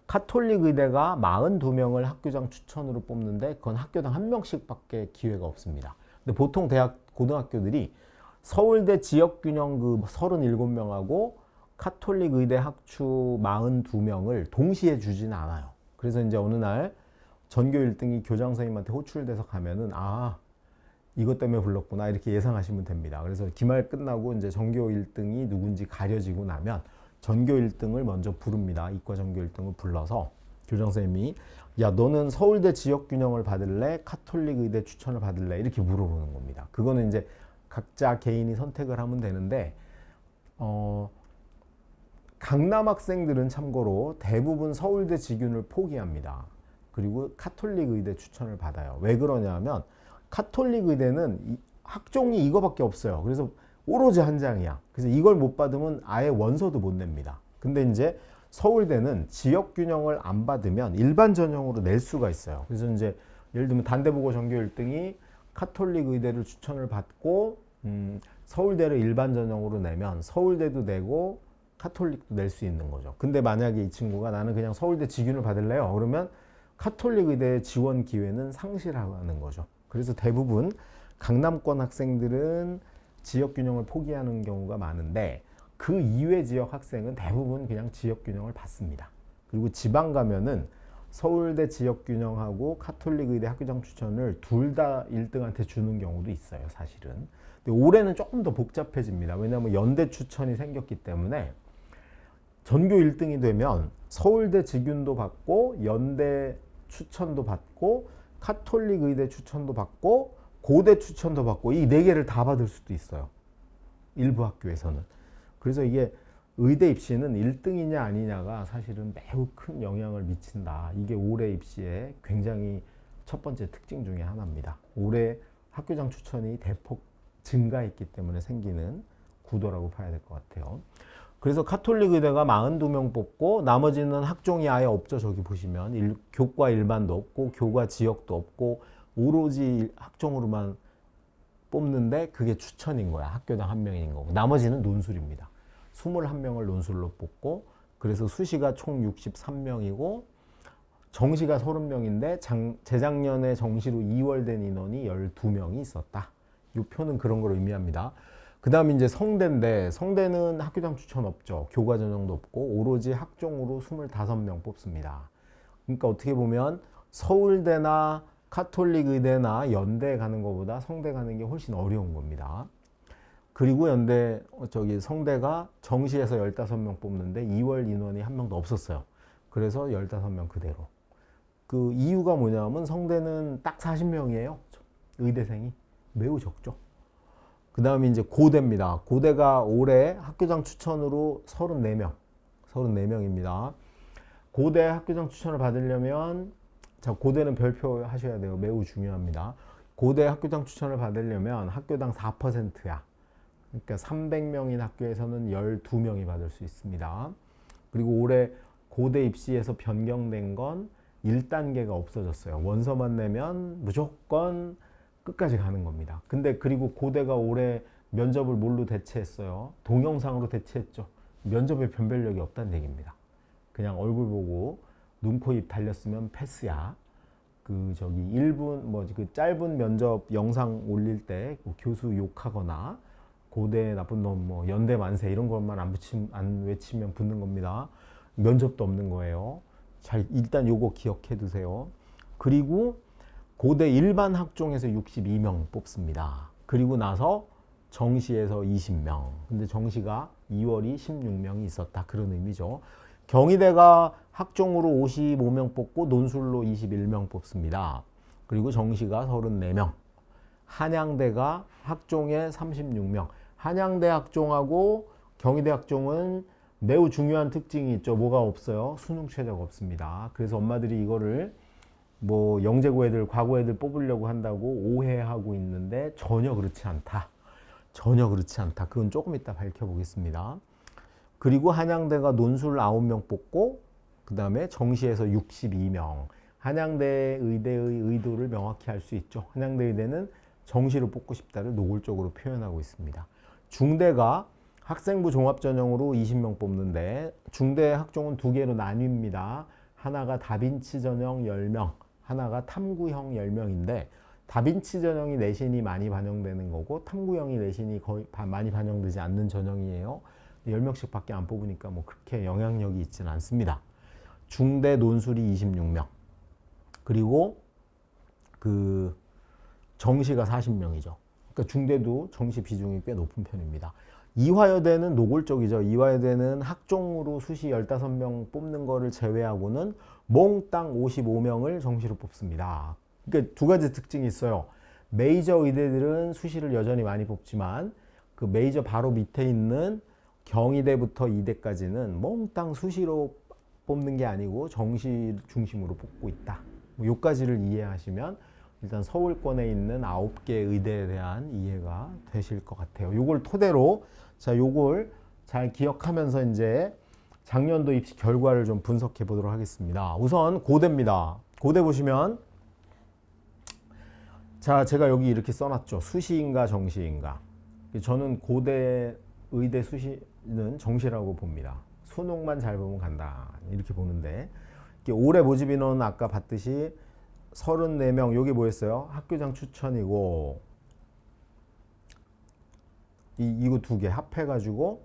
카톨릭 의대가 42명을 학교장 추천으로 뽑는데 그건 학교당 1명씩밖에 기회가 없습니다. 근데 보통 고등학교들이 서울대 지역균형 그 37명하고 카톨릭 의대 학추 42명을 동시에 주지는 않아요. 그래서 이제 어느 날 전교 1등이 교장 선생님한테 호출돼서 가면은 이것 때문에 불렀구나 이렇게 예상하시면 됩니다. 그래서 기말 끝나고 이제 전교 1등이 누군지 가려지고 나면 전교 1등을 먼저 부릅니다. 이과 전교 1등을 불러서 교장 선생님이 야 너는 서울대 지역균형을 받을래? 카톨릭 의대 추천을 받을래? 이렇게 물어보는 겁니다. 그거는 이제 각자 개인이 선택을 하면 되는데 강남 학생들은 참고로 대부분 서울대 지균을 포기합니다. 그리고 카톨릭 의대 추천을 받아요. 왜 그러냐면 카톨릭 의대는 학종이 이거밖에 없어요. 그래서 오로지 한 장이야. 그래서 이걸 못 받으면 아예 원서도 못 냅니다. 근데 이제 서울대는 지역 균형을 안 받으면 일반 전형으로 낼 수가 있어요. 그래서 이제 예를 들면 단대보고 전교 1등이 카톨릭 의대를 추천을 받고 서울대를 일반 전형으로 내면 서울대도 내고 카톨릭도 낼 수 있는 거죠. 근데 만약에 이 친구가 나는 그냥 서울대 지균을 받을래요. 그러면 카톨릭 의대 지원 기회는 상실하는 거죠. 그래서 대부분 강남권 학생들은 지역 균형을 포기하는 경우가 많은데 그 이외 지역 학생은 대부분 그냥 지역 균형을 받습니다. 그리고 지방 가면은 서울대 지역 균형하고 카톨릭 의대 학교장 추천을 둘 다 1등한테 주는 경우도 있어요, 사실은. 근데 올해는 조금 더 복잡해집니다. 왜냐하면 연대 추천이 생겼기 때문에 전교 1등이 되면 서울대 지균도 받고 연대 추천도 받고 카톨릭 의대 추천도 받고 고대 추천도 받고 이 4개를 다 받을 수도 있어요. 일부 학교에서는. 그래서 이게 의대 입시는 1등이냐 아니냐가 사실은 매우 큰 영향을 미친다. 이게 올해 입시의 굉장히 첫 번째 특징 중에 하나입니다. 올해 학교장 추천이 대폭 증가했기 때문에 생기는 구도라고 봐야 될 것 같아요. 그래서 카톨릭 의대가 42명 뽑고 나머지는 학종이 아예 없죠. 저기 보시면 교과 일반도 없고 교과 지역도 없고 오로지 학종으로만 뽑는데 그게 추천인 거야. 학교당 1명인 거고. 나머지는 논술입니다. 21명을 논술로 뽑고 그래서 수시가 총 63명이고 정시가 30명인데 재작년에 정시로 2월 된 인원이 12명이 있었다. 이 표는 그런 걸 의미합니다. 그 다음에 이제 성대인데 성대는 학교장 추천 없죠. 교과 전형도 없고 오로지 학종으로 25명 뽑습니다. 그러니까 어떻게 보면 서울대나 카톨릭 의대나 연대 가는 것보다 성대 가는 게 훨씬 어려운 겁니다. 그리고 성대가 정시에서 15명 뽑는데 2월 인원이 한 명도 없었어요. 그래서 15명 그대로. 그 이유가 뭐냐면 성대는 딱 40명이에요. 의대생이. 매우 적죠. 그 다음에 이제 고대입니다. 고대가 올해 학교장 추천으로 34명입니다. 고대 학교장 추천을 받으려면 고대는 별표 하셔야 돼요. 매우 중요합니다. 고대 학교장 추천을 받으려면 학교당 4%야. 그러니까 300명인 학교에서는 12명이 받을 수 있습니다. 그리고 올해 고대 입시에서 변경된 건 1단계가 없어졌어요. 원서만 내면 무조건 끝까지 가는 겁니다. 근데 그리고 고대가 올해 면접을 뭘로 대체했어요? 동영상으로 대체했죠. 면접에 변별력이 없다는 얘기입니다. 그냥 얼굴 보고 눈, 코, 입 달렸으면 패스야. 그 짧은 면접 영상 올릴 때 교수 욕하거나 고대 나쁜 놈, 연대 만세 이런 것만 안 외치면 붙는 겁니다. 면접도 없는 거예요. 일단 요거 기억해 두세요. 그리고 고대 일반 학종에서 62명 뽑습니다. 그리고 나서 정시에서 20명. 근데 정시가 2월이 16명이 있었다. 그런 의미죠. 경희대가 학종으로 55명 뽑고 논술로 21명 뽑습니다. 그리고 정시가 34명. 한양대가 학종에 36명. 한양대 학종하고 경희대 학종은 매우 중요한 특징이 있죠. 뭐가 없어요? 수능 최저가 없습니다. 그래서 엄마들이 이거를 뭐 영재고 애들, 과고 애들 뽑으려고 한다고 오해하고 있는데 전혀 그렇지 않다. 전혀 그렇지 않다. 그건 조금 이따 밝혀보겠습니다. 그리고 한양대가 논술 9명 뽑고 그 다음에 정시에서 62명. 한양대 의대의 의도를 명확히 알 수 있죠. 한양대 의대는 정시로 뽑고 싶다를 노골적으로 표현하고 있습니다. 중대가 학생부 종합전형으로 20명 뽑는데 중대 학종은 두 개로 나뉩니다. 하나가 다빈치 전형 10명, 하나가 탐구형 10명인데 다빈치 전형이 내신이 많이 반영되는 거고 탐구형이 내신이 거의 많이 반영되지 않는 전형이에요. 10명씩 밖에 안 뽑으니까 뭐 그렇게 영향력이 있지는 않습니다. 중대 논술이 26명. 그리고 그 정시가 40명이죠. 그러니까 중대도 정시 비중이 꽤 높은 편입니다. 이화여대는 노골적이죠. 이화여대는 학종으로 수시 15명 뽑는 거를 제외하고는 몽땅 55명을 정시로 뽑습니다. 그러니까 두 가지 특징이 있어요. 메이저 의대들은 수시를 여전히 많이 뽑지만 그 메이저 바로 밑에 있는 경희대부터 이대까지는 몽땅 수시로 뽑는 게 아니고 정시 중심으로 뽑고 있다. 요까지를 이해하시면 일단 서울권에 있는 9개 의대에 대한 이해가 되실 것 같아요. 요걸 토대로 자, 요걸 잘 기억하면서 이제 작년도 입시 결과를 좀 분석해 보도록 하겠습니다. 우선 고대입니다. 고대 보시면 자, 제가 여기 이렇게 써놨죠. 수시인가 정시인가. 저는 고대 의대 수시는 정시라고 봅니다. 수능만 잘 보면 간다. 이렇게 보는데 올해 모집 인원은 아까 봤듯이 34명. 여기 뭐였어요? 학교장 추천이고 이거 두 개 합해가지고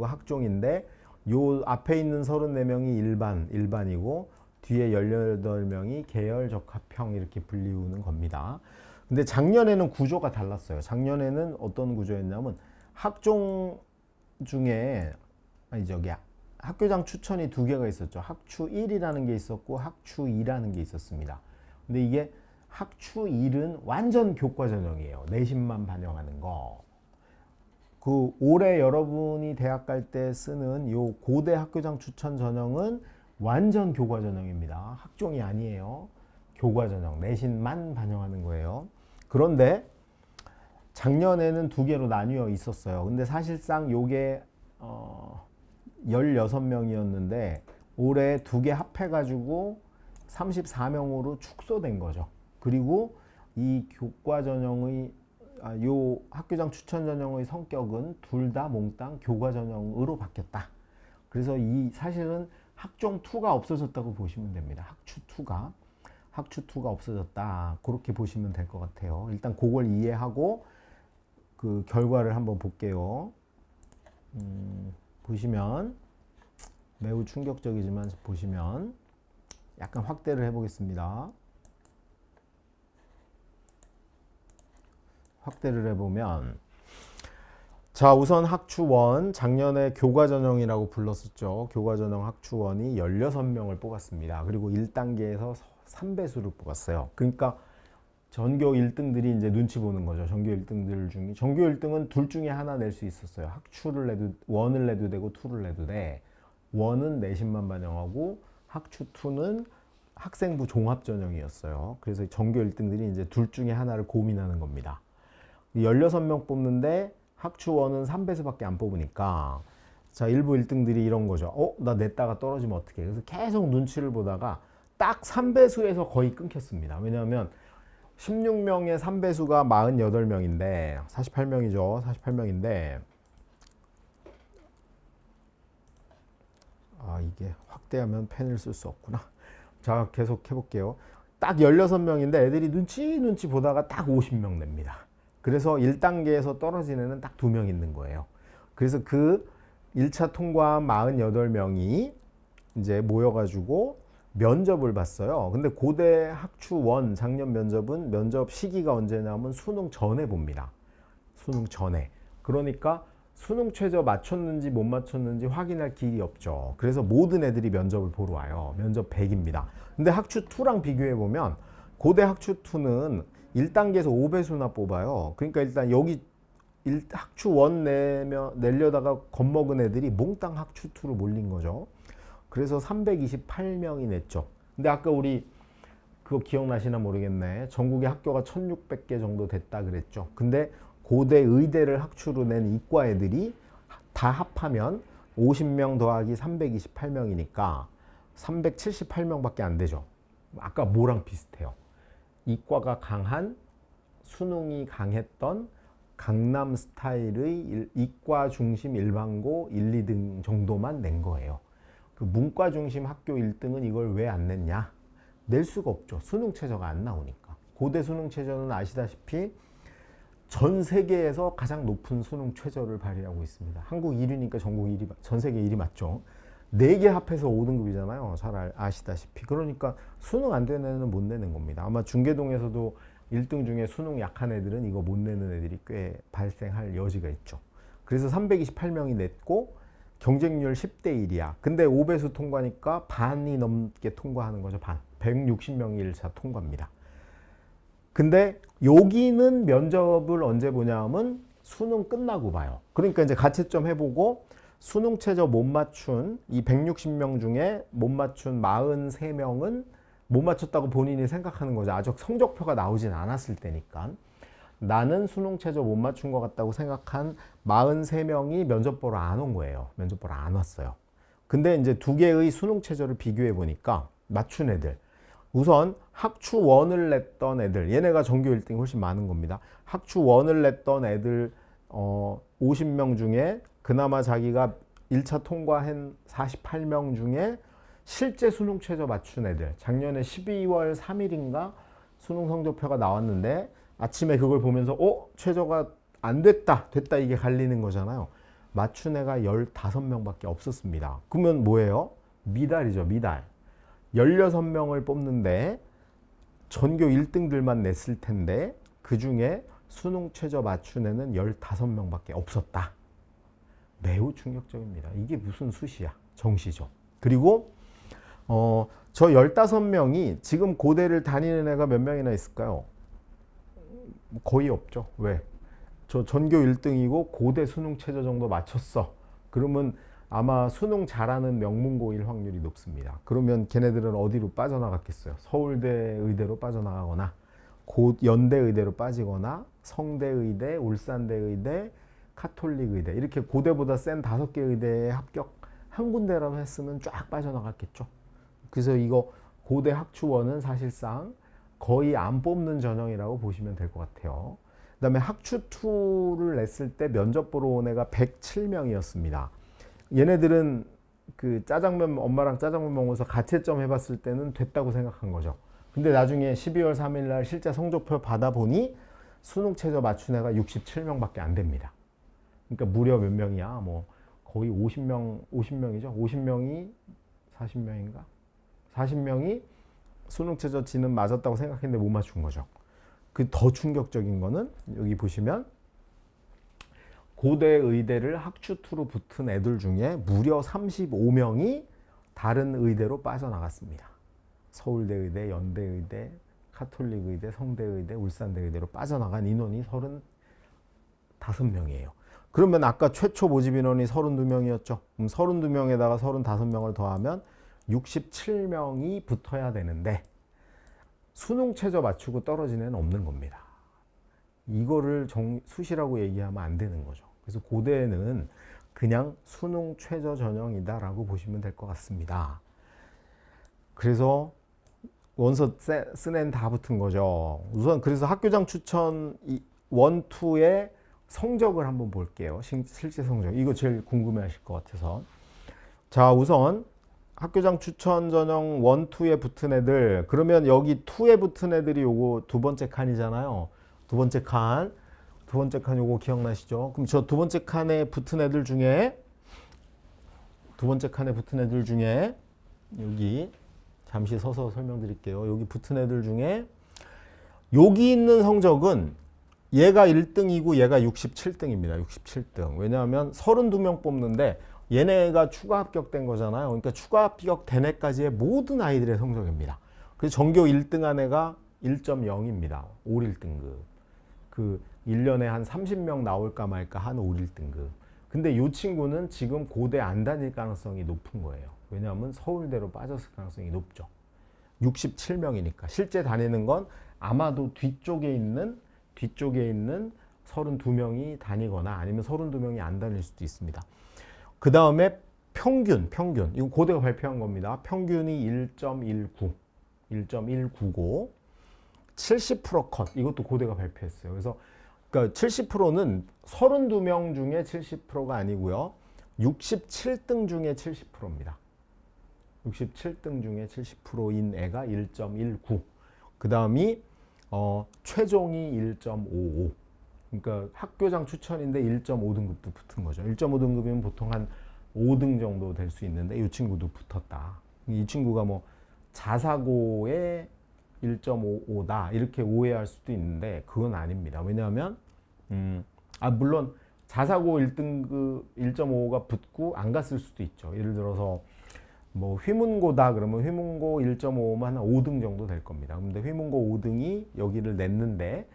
학종인데 요 앞에 있는 34명이 일반이고 뒤에 18명이 계열 적합형 이렇게 불리우는 겁니다. 근데 작년에는 구조가 달랐어요. 작년에는 어떤 구조였냐면 학종 중에 학교장 추천이 두 개가 있었죠. 학추 1이라는 게 있었고 학추 2라는 게 있었습니다. 근데 이게 학추 1은 완전 교과 전형이에요. 내신만 반영하는 거. 그 올해 여러분이 대학 갈 때 쓰는 요 고대 학교장 추천 전형은 완전 교과 전형입니다. 학종이 아니에요. 교과 전형, 내신만 반영하는 거예요. 그런데 작년에는 두 개로 나뉘어 있었어요. 근데 사실상 요게 16명이었는데 올해 두 개 합해가지고 34명으로 축소된 거죠. 그리고 이 교과 전형의 요 학교장 추천 전형의 성격은 둘 다 몽땅 교과 전형으로 바뀌었다. 그래서 이 사실은 학종 2가 없어졌다고 보시면 됩니다. 학추 2가 없어졌다. 그렇게 보시면 될 것 같아요. 일단 그걸 이해하고 그 결과를 한번 볼게요. 보시면 매우 충격적이지만 보시면 약간 확대를 해보겠습니다. 확대를 해보면 자, 우선 학추1 작년에 교과전형이라고 불렀었죠. 교과전형 학추1이 16명을 뽑았습니다. 그리고 1단계에서 3배수를 뽑았어요. 그러니까 전교 1등들이 이제 눈치 보는 거죠. 전교 1등들 중에 전교 1등은 둘 중에 하나 낼 수 있었어요. 학추를 내도 1을 내도 되고 2를 내도 돼. 1은 내신만 반영하고 학추 2는 학생부 종합 전형이었어요. 그래서 전교 1등들이 이제 둘 중에 하나를 고민하는 겁니다. 16명 뽑는데 학추 1은 3배수밖에 안 뽑으니까 자, 일부 1등들이 이런 거죠. 나 냈다가 떨어지면 어떡해. 그래서 계속 눈치를 보다가 딱 3배수에서 거의 끊겼습니다. 왜냐하면 16명의 3배수가 48명인데 48명이죠. 48명인데 이게 확대하면 펜을 쓸 수 없구나. 자, 계속 해볼게요. 딱 16명인데 애들이 눈치 보다가 딱 50명 냅니다. 그래서 1단계에서 떨어지는 애는 딱 2명 있는 거예요. 그래서 그 1차 통과한 48명이 이제 모여가지고 면접을 봤어요. 근데 고대 학추 1 작년 면접은 면접 시기가 언제냐면 수능 전에 봅니다. 수능 전에. 그러니까 수능 최저 맞췄는지 못 맞췄는지 확인할 길이 없죠. 그래서 모든 애들이 면접을 보러 와요. 면접 100입니다. 근데 학추 2랑 비교해 보면 고대 학추 2는 1단계에서 5배수나 뽑아요. 그러니까 일단 여기 학추 1 내려다가 겁먹은 애들이 몽땅 학추 2로 몰린 거죠. 그래서 328명이 냈죠. 근데 아까 우리 그거 기억나시나 모르겠네. 전국의 학교가 1600개 정도 됐다 그랬죠. 근데 고대 의대를 학추로 낸 이과 애들이 다 합하면 50명 더하기 328명이니까 378명밖에 안 되죠. 아까 뭐랑 비슷해요. 이과가 강한, 수능이 강했던 강남 스타일의 이과 중심 일반고 1, 2등 정도만 낸 거예요. 그 문과 중심 학교 1등은 이걸 왜 안 냈냐? 낼 수가 없죠. 수능 최저가 안 나오니까. 고대 수능 최저는 아시다시피 전 세계에서 가장 높은 수능 최저를 발휘하고 있습니다. 한국 1위니까 전국 1위, 전 세계 1위 맞죠? 4개 합해서 5등급이잖아요. 잘 아시다시피. 그러니까 수능 안 되는 애는 못 내는 겁니다. 아마 중계동에서도 1등 중에 수능 약한 애들은 이거 못 내는 애들이 꽤 발생할 여지가 있죠. 그래서 328명이 냈고 경쟁률 10대 1이야. 근데 5배수 통과니까 반이 넘게 통과하는 거죠. 반. 160명이 1차 통과입니다. 근데 여기는 면접을 언제 보냐면 수능 끝나고 봐요. 그러니까 이제 가채점 해보고 수능 최저 못 맞춘 이 160명 중에 못 맞춘 43명은 못 맞췄다고 본인이 생각하는 거죠. 아직 성적표가 나오진 않았을 때니까. 나는 수능 최저 못 맞춘 것 같다고 생각한 43명이 면접 보러 안 온 거예요. 면접 보러 안 왔어요. 근데 이제 두 개의 수능 최저를 비교해 보니까 맞춘 애들. 우선 학추 1을 냈던 애들. 얘네가 전교 1등이 훨씬 많은 겁니다. 학추 1을 냈던 애들 50명 중에 그나마 자기가 1차 통과한 48명 중에 실제 수능 최저 맞춘 애들. 작년에 12월 3일인가 수능 성적표가 나왔는데 아침에 그걸 보면서 최저가 안 됐다 이게 갈리는 거잖아요. 맞춘 애가 15명밖에 없었습니다. 그러면 뭐예요? 미달이죠. 미달. 16명을 뽑는데 전교 1등들만 냈을 텐데 그 중에 수능 최저 맞춘 애는 15명밖에 없었다. 매우 충격적입니다. 이게 무슨 수시야? 정시죠. 그리고 저 15명이 지금 고대를 다니는 애가 몇 명이나 있을까요? 거의 없죠. 왜? 저 전교 1등이고 고대 수능 최저 정도 맞췄어. 그러면 아마 수능 잘하는 명문고일 확률이 높습니다. 그러면 걔네들은 어디로 빠져나갔겠어요? 서울대 의대로 빠져나가거나 연대 의대로 빠지거나 성대 의대, 울산대 의대, 카톨릭 의대 이렇게 고대보다 센 5개 의대에 합격 한 군데라도 했으면 쫙 빠져나갔겠죠. 그래서 이거 고대 학추원은 사실상 거의 안 뽑는 전형이라고 보시면 될 것 같아요. 그 다음에 학추2를 냈을 때 면접 보러 온 애가 107명이었습니다. 얘네들은 그 짜장면 엄마랑 짜장면 먹으면서 가채점 해봤을 때는 됐다고 생각한 거죠. 근데 나중에 12월 3일 날 실제 성적표 받아보니 수능 최저 맞춘 애가 67명밖에 안 됩니다. 그러니까 무려 몇 명이야? 뭐 거의 50명이죠. 50명이 40명인가? 40명이 수능 최저 지는 맞았다고 생각했는데 못 맞춘 거죠. 그 더 충격적인 거는 여기 보시면 고대 의대를 학추2로 붙은 애들 중에 무려 35명이 다른 의대로 빠져나갔습니다. 서울대 의대, 연대 의대, 카톨릭 의대, 성대 의대, 울산대 의대로 빠져나간 인원이 35명이에요. 그러면 아까 최초 모집 인원이 32명이었죠. 그럼 32명에다가 35명을 더하면 67명이 붙어야 되는데 수능 최저 맞추고 떨어진 애는 없는 겁니다. 이거를 수시라고 얘기하면 안 되는 거죠. 그래서 고대는 그냥 수능 최저 전형이다라고 보시면 될 것 같습니다. 그래서 원서 쓴 애는 다 붙은 거죠. 우선 그래서 학교장 추천 1, 2의 성적을 한번 볼게요. 실제 성적. 이거 제일 궁금해 하실 것 같아서. 자, 우선 학교장 추천 전형 1, 2에 붙은 애들. 그러면 여기 2에 붙은 애들이 요거 두 번째 칸이잖아요. 두 번째 칸 요거 기억나시죠? 그럼 저 두 번째 칸에 붙은 애들 중에 여기 잠시 서서 설명드릴게요. 여기 붙은 애들 중에 여기 있는 성적은 얘가 1등이고 얘가 67등입니다. 67등. 왜냐하면 32명 뽑는데 얘네가 추가 합격된 거잖아요. 그러니까 추가 합격된 애까지의 모든 아이들의 성적입니다. 그래서 전교 1등한 애가 1.0입니다. 오릴 등급. 그 1년에 한 30명 나올까 말까 한 오릴 등급. 근데 이 친구는 지금 고대 안 다닐 가능성이 높은 거예요. 왜냐하면 서울대로 빠졌을 가능성이 높죠. 67명이니까. 실제 다니는 건 아마도 뒤쪽에 있는 32명이 다니거나 아니면 32명이 안 다닐 수도 있습니다. 그 다음에 평균. 이거 고대가 발표한 겁니다. 평균이 1.19고 70% 컷. 이것도 고대가 발표했어요. 그래서 그러니까 70%는 32명 중에 70%가 아니고요. 67등 중에 70%입니다. 67등 중에 70%인 애가 1.19. 그 다음이 최종이 1.55. 그러니까 학교장 추천인데 1.5등급도 붙은 거죠. 1.5등급이면 보통 한 5등 정도 될 수 있는데 이 친구도 붙었다. 이 친구가 뭐 자사고의 1.55다 이렇게 오해할 수도 있는데 그건 아닙니다. 왜냐하면 물론 자사고 1등급 1.55가 붙고 안 갔을 수도 있죠. 예를 들어서 뭐 휘문고다 그러면 휘문고 1.5면 한 5등 정도 될 겁니다. 근데 휘문고 5등이 여기를 냈는데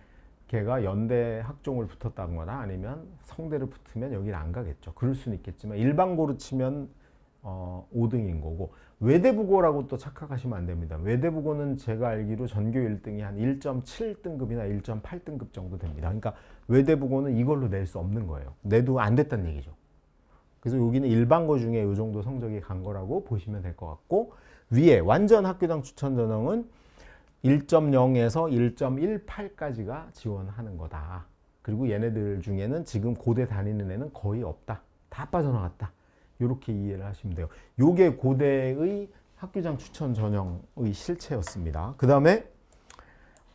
걔가 연대 학종을 붙었다거나 아니면 성대를 붙으면 여기를 안 가겠죠. 그럴 수는 있겠지만 일반고로 치면 5등인 거고 외대부고라고 또 착각하시면 안 됩니다. 외대부고는 제가 알기로 전교 1등이 한 1.7등급이나 1.8등급 정도 됩니다. 그러니까 외대부고는 이걸로 낼 수 없는 거예요. 내도 안 됐다는 얘기죠. 그래서 여기는 일반고 중에 이 정도 성적이 간 거라고 보시면 될 것 같고 위에 완전 학교장 추천 전형은 1.0에서 1.18까지가 지원하는 거다. 그리고 얘네들 중에는 지금 고대 다니는 애는 거의 없다. 다 빠져나갔다. 이렇게 이해를 하시면 돼요. 요게 고대의 학교장 추천 전형의 실체였습니다. 그 다음에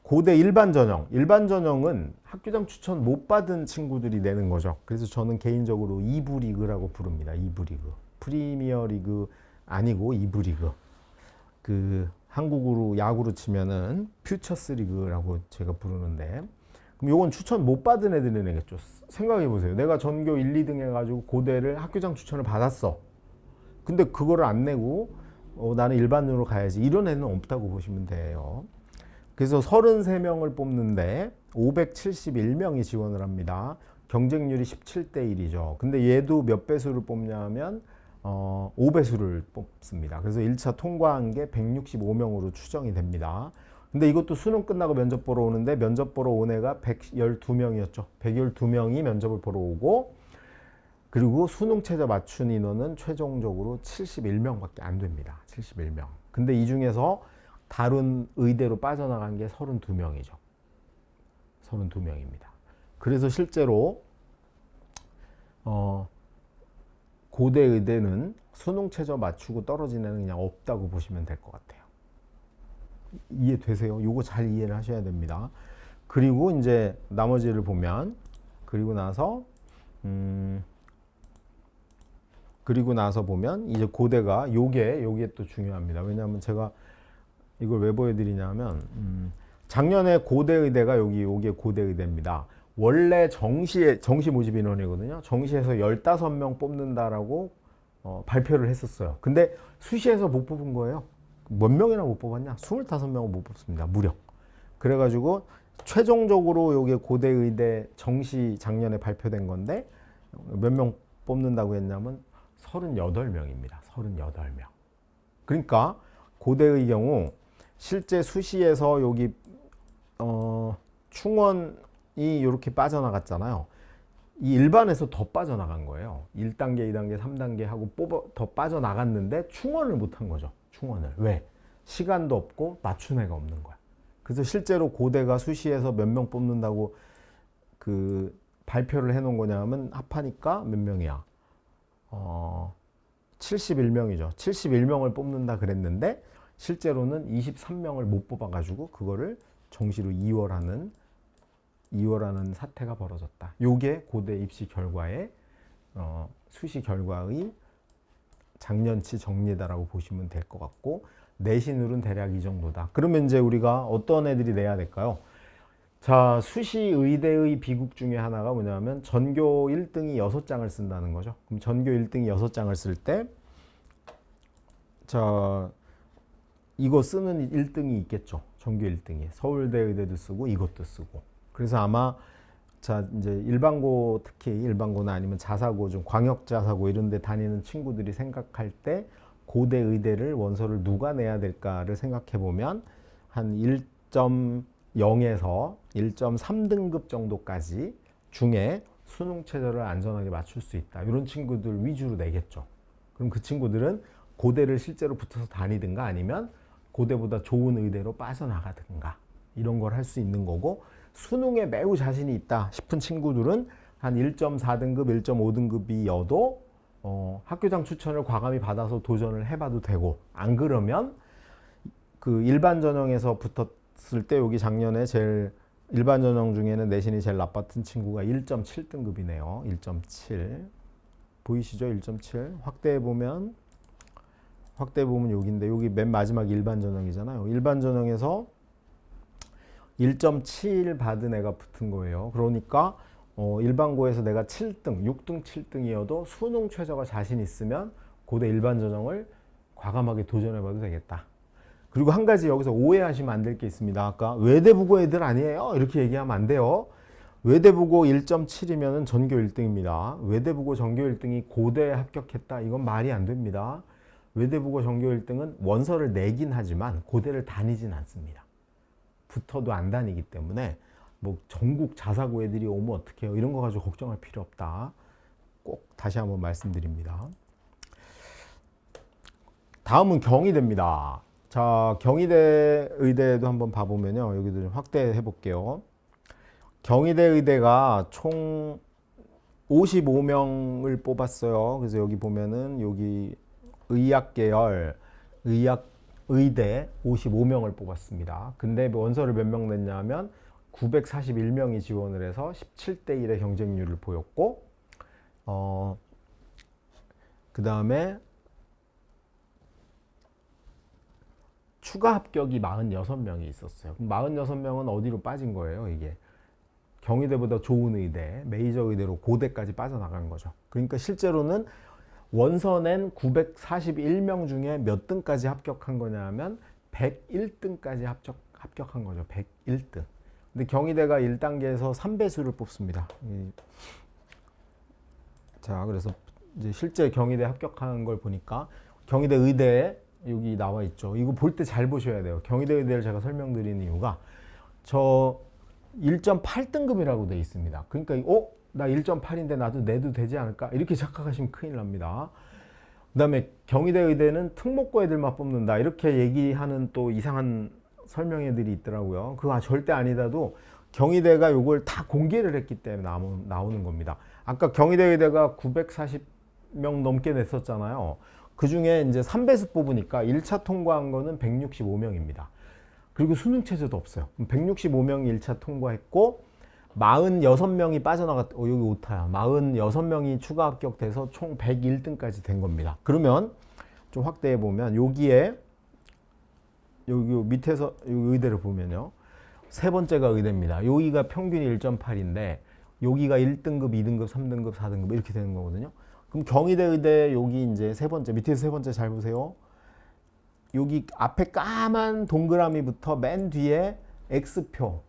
고대 일반 전형. 일반 전형은 학교장 추천 못 받은 친구들이 내는 거죠. 그래서 저는 개인적으로 2부 리그라고 부릅니다. 2부 리그. 프리미어 리그 아니고 2부 리그. 그 한국으로 야구로 치면은 퓨처스 리그라고 제가 부르는데 그럼 요건 추천 못 받은 애들이 내겠죠. 생각해 보세요. 내가 전교 1, 2등 해가지고 고대를 학교장 추천을 받았어. 근데 그거를 안 내고 나는 일반으로 가야지. 이런 애는 없다고 보시면 돼요. 그래서 33명을 뽑는데 571명이 지원을 합니다. 경쟁률이 17대 1이죠. 근데 얘도 몇 배수를 뽑냐면 5배수를 뽑습니다. 그래서 1차 통과한 게 165명으로 추정이 됩니다. 근데 이것도 수능 끝나고 면접 보러 오는데 면접 보러 온 애가 112명이었죠. 112명이 면접을 보러 오고 그리고 수능 최저 맞춘 인원은 최종적으로 71명밖에 안 됩니다. 71명. 근데 이 중에서 다른 의대로 빠져나간 게 32명이죠. 32명입니다. 그래서 실제로 고대 의대는 수능 최저 맞추고 떨어진 애는 그냥 없다고 보시면 될 것 같아요. 이해되세요? 요거 잘 이해를 하셔야 됩니다. 그리고 이제 나머지를 보면 그리고 나서 보면 이제 고대가 요게 또 중요합니다. 왜냐하면 제가 이걸 왜 보여드리냐면 작년에 고대 의대가 요게 고대 의대입니다. 원래 정시 모집 인원이거든요. 정시에서 15명 뽑는다라고 발표를 했었어요. 근데 수시에서 못 뽑은 거예요. 몇 명이나 못 뽑았냐? 25명을 못 뽑습니다. 무려. 그래가지고 최종적으로 요게 고대 의대 정시 작년에 발표된 건데 몇 명 뽑는다고 했냐면 38명입니다. 38명. 그러니까 고대의 경우 실제 수시에서 여기 충원이 이렇게 빠져나갔잖아요. 이 일반에서 더 빠져나간 거예요. 1단계, 2단계, 3단계 하고 더 빠져나갔는데 충원을 못한 거죠. 충원을. 왜? 시간도 없고 맞춘 애가 없는 거야. 그래서 실제로 고대가 수시에서 몇 명 뽑는다고 그 발표를 해놓은 거냐면 합하니까 몇 명이야? 71명이죠. 71명을 뽑는다 그랬는데 실제로는 23명을 못 뽑아가지고 그거를 정시로 이월하는 사태가 벌어졌다. 요게 고대 입시 결과의 수시 결과의 작년치 정리다라고 보시면 될 것 같고 내신율은 대략 이 정도다. 그러면 이제 우리가 어떤 애들이 내야 될까요? 자, 수시 의대의 비극 중에 하나가 뭐냐면 전교 1등이 6장을 쓴다는 거죠. 그럼 전교 1등이 6장을 쓸 때 자, 이거 쓰는 1등이 있겠죠. 전교 1등이. 서울대 의대도 쓰고 이것도 쓰고. 그래서 아마 자 이제 일반고, 특히 일반고나 아니면 자사고, 좀 광역 자사고 이런 데 다니는 친구들이 생각할 때 고대 의대를 원서를 누가 내야 될까를 생각해 보면 한 1.0에서 1.3등급 정도까지 중에 수능 최저를 안전하게 맞출 수 있다. 이런 친구들 위주로 내겠죠. 그럼 그 친구들은 고대를 실제로 붙어서 다니든가 아니면 고대보다 좋은 의대로 빠져나가든가 이런 걸 할 수 있는 거고, 수능에 매우 자신이 있다 싶은 친구들은 한 1.4등급, 1.5등급이어도 학교장 추천을 과감히 받아서 도전을 해봐도 되고, 안 그러면 그 일반 전형에서 붙었을 때 여기 작년에 제일 일반 전형 중에는 내신이 제일 나빴던 친구가 1.7등급이네요. 1.7 보이시죠? 1.7 확대해 보면 여기인데, 여기 맨 마지막 일반 전형이잖아요. 일반 전형에서 1.7 받은 애가 붙은 거예요. 그러니까 일반고에서 내가 7등, 6등, 7등이어도 수능 최저가 자신 있으면 고대 일반 전형을 과감하게 도전해봐도 되겠다. 그리고 한 가지 여기서 오해하시면 안 될 게 있습니다. 아까 외대부고 애들 아니에요? 이렇게 얘기하면 안 돼요. 외대부고 1.7이면 전교 1등입니다. 외대부고 전교 1등이 고대에 합격했다. 이건 말이 안 됩니다. 외대부고 전교 1등은 원서를 내긴 하지만 고대를 다니진 않습니다. 붙어도 안 다니기 때문에 뭐 전국 자사고 애들이 오면 어떡해요? 이런 거 가지고 걱정할 필요 없다. 꼭 다시 한번 말씀드립니다. 다음은 경희대입니다. 자, 경희대 의대도 한번 봐보면요. 여기도 좀 확대해 볼게요. 경희대 의대가 총 55명을 뽑았어요. 그래서 여기 보면은 여기 의학계열, 의대 55명을 뽑았습니다. 근데 원서를 몇 명 냈냐면 941명이 지원을 해서 17대 1의 경쟁률을 보였고, 그 다음에 추가 합격이 46명이 있었어요. 그럼 46명은 어디로 빠진 거예요, 이게? 경희대보다 좋은 의대, 메이저 의대로 고대까지 빠져나간 거죠. 그러니까 실제로는 원서 낸 941명 중에 몇 등까지 합격한 거냐 하면 101등까지 합격한 거죠. 101등. 근데 경희대가 1단계에서 3배수를 뽑습니다. 자, 그래서 이제 실제 경희대 합격한 걸 보니까 경희대 의대에 여기 나와 있죠. 이거 볼 때 잘 보셔야 돼요. 경희대 의대를 제가 설명드리는 이유가 저 1.8등급이라고 돼 있습니다. 그러니까 나 1.8인데 나도 내도 되지 않을까? 이렇게 착각하시면 큰일 납니다. 그 다음에 경희대 의대는 특목고 애들만 뽑는다. 이렇게 얘기하는 또 이상한 설명회들이 있더라고요. 그거 절대 아니다도 경희대가 이걸 다 공개를 했기 때문에 나오는 겁니다. 아까 경희대 의대가 940명 넘게 냈었잖아요. 그 중에 이제 3배수 뽑으니까 1차 통과한 거는 165명입니다. 그리고 수능 최저도 없어요. 165명이 1차 통과했고 46명이 빠져나갔, 여기 오타야. 46명이 추가 합격돼서 총 101등까지 된 겁니다. 그러면 좀 확대해 보면 여기에 여기 밑에서 여기 의대를 보면요. 세 번째가 의대입니다. 여기가 평균이 1.8인데 여기가 1등급, 2등급, 3등급, 4등급 이렇게 되는 거거든요. 그럼 경희대 의대 여기 이제 세 번째, 밑에서 세 번째 잘 보세요. 여기 앞에 까만 동그라미부터 맨 뒤에 X표,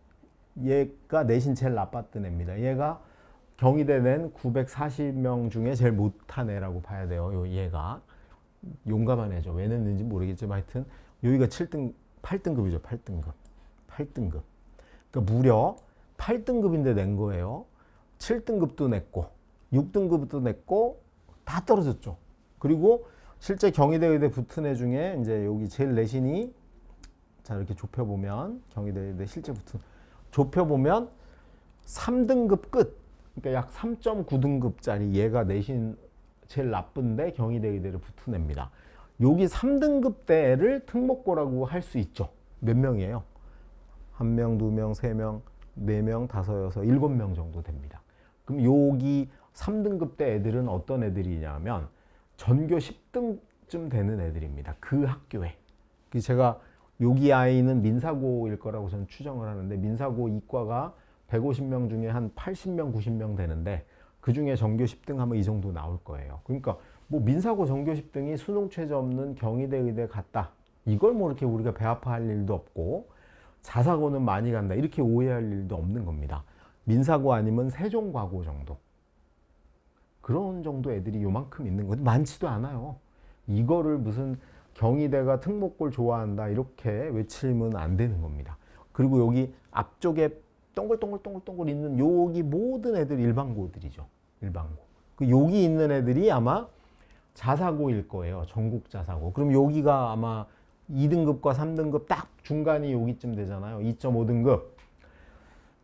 얘가 내신 제일 나빴던 애입니다. 얘가 경희대 낸 940명 중에 제일 못한 애라고 봐야 돼요. 얘가 용감한 애죠. 왜 냈는지 모르겠지만 하여튼 여기가 8등급이죠. 8등급. 그러니까 무려 8등급인데 낸 거예요. 7등급도 냈고 6등급도 냈고 다 떨어졌죠. 그리고 실제 경희대 의대 붙은 애 중에 이제 여기 제일 내신이, 자 이렇게 좁혀보면 경희대 의대 실제 붙은 좁혀보면 3등급 끝, 그러니까 약 3.9등급짜리 얘가 내신 제일 나쁜데 경희대 의대를 붙은 애입니다. 여기 3등급 대 애를 특목고라고 할 수 있죠. 몇 명이에요? 1명, 2명, 3명, 4명, 5, 6, 7명 정도 됩니다. 그럼 여기 3등급 대 애들은 어떤 애들이냐면 전교 10등쯤 되는 애들입니다. 그 학교에. 제가 여기 아이는 민사고일 거라고 저는 추정을 하는데, 민사고 이과가 150명 중에 한 80명, 90명 되는데 그 중에 전교 10등 하면 이 정도 나올 거예요. 그러니까 뭐 민사고 전교 10등이 수능 최저 없는 경희대 의대 같다. 이걸 뭐 이렇게 우리가 배 아파할 일도 없고, 자사고는 많이 간다 이렇게 오해할 일도 없는 겁니다. 민사고 아니면 세종과고 정도, 그런 정도 애들이 요만큼 있는 건데 많지도 않아요. 이거를 무슨 경희대가 특목고를 좋아한다 이렇게 외치면 안 되는 겁니다. 그리고 여기 앞쪽에 동글동글 있는 여기 모든 애들 일반고들이죠. 일반고. 그 여기 있는 애들이 아마 자사고일 거예요. 전국 자사고. 그럼 여기가 아마 2등급과 3등급 딱 중간이 여기쯤 되잖아요. 2.5등급.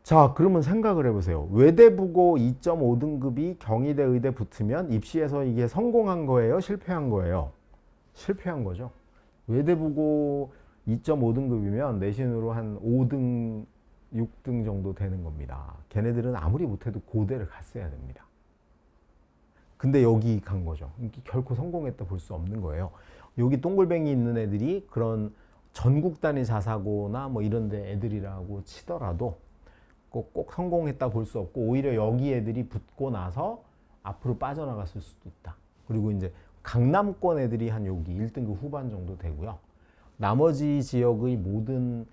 자, 그러면 생각을 해보세요. 외대부고 2.5등급이 경희대 의대 붙으면 입시에서 이게 성공한 거예요? 실패한 거예요? 실패한 거죠. 외대부고 2.5등급이면 내신으로 한 5등, 6등 정도 되는 겁니다. 걔네들은 아무리 못해도 고대를 갔어야 됩니다. 근데 여기 간 거죠. 결코 성공했다 볼 수 없는 거예요. 여기 동글뱅이 있는 애들이 그런 전국 단위 자사고나 뭐 이런 데 애들이라고 치더라도 꼭 성공했다 볼 수 없고 오히려 여기 애들이 붙고 나서 앞으로 빠져나갔을 수도 있다. 그리고 이제 강남권 애들이 한 여기 1등급 후반 정도 되고요. 나머지 지역의 모든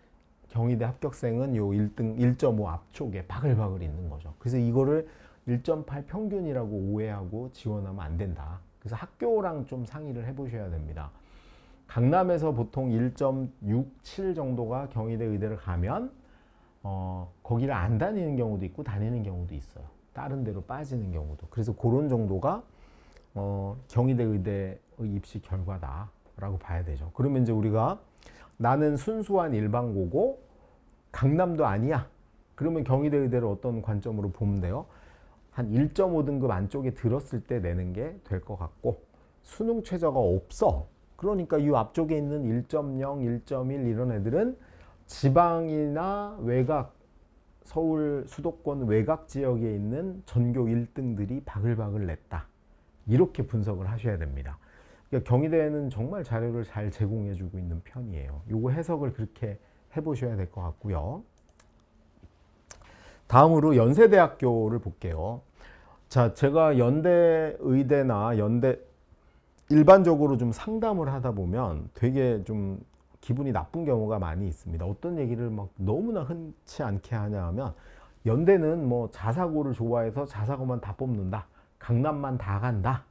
경희대 합격생은 요 1등 1.5 앞쪽에 바글바글 있는 거죠. 그래서 이거를 1.8 평균이라고 오해하고 지원하면 안 된다. 그래서 학교랑 좀 상의를 해보셔야 됩니다. 강남에서 보통 1.67 정도가 경희대 의대를 가면 거기를 안 다니는 경우도 있고 다니는 경우도 있어요. 다른 데로 빠지는 경우도. 그래서 그런 정도가 경희대 의대의 입시 결과다라고 봐야 되죠. 그러면 이제 우리가 나는 순수한 일반고고 강남도 아니야. 그러면 경희대 의대를 어떤 관점으로 보면 돼요? 한 1.5등급 안쪽에 들었을 때 내는 게 될 것 같고 수능 최저가 없어. 그러니까 이 앞쪽에 있는 1.0, 1.1 이런 애들은 지방이나 외곽, 서울 수도권 외곽 지역에 있는 전교 1등들이 바글바글 냈다. 이렇게 분석을 하셔야 됩니다. 그러니까 경희대는 정말 자료를 잘 제공해주고 있는 편이에요. 요거 해석을 그렇게 해보셔야 될 것 같고요. 다음으로 연세대학교를 볼게요. 자, 제가 연대의대나 연대 일반적으로 좀 상담을 하다 보면 되게 좀 기분이 나쁜 경우가 많이 있습니다. 어떤 얘기를 막 너무나 흔치 않게 하냐 하면 연대는 뭐 자사고를 좋아해서 자사고만 다 뽑는다. 강남만 다 간다.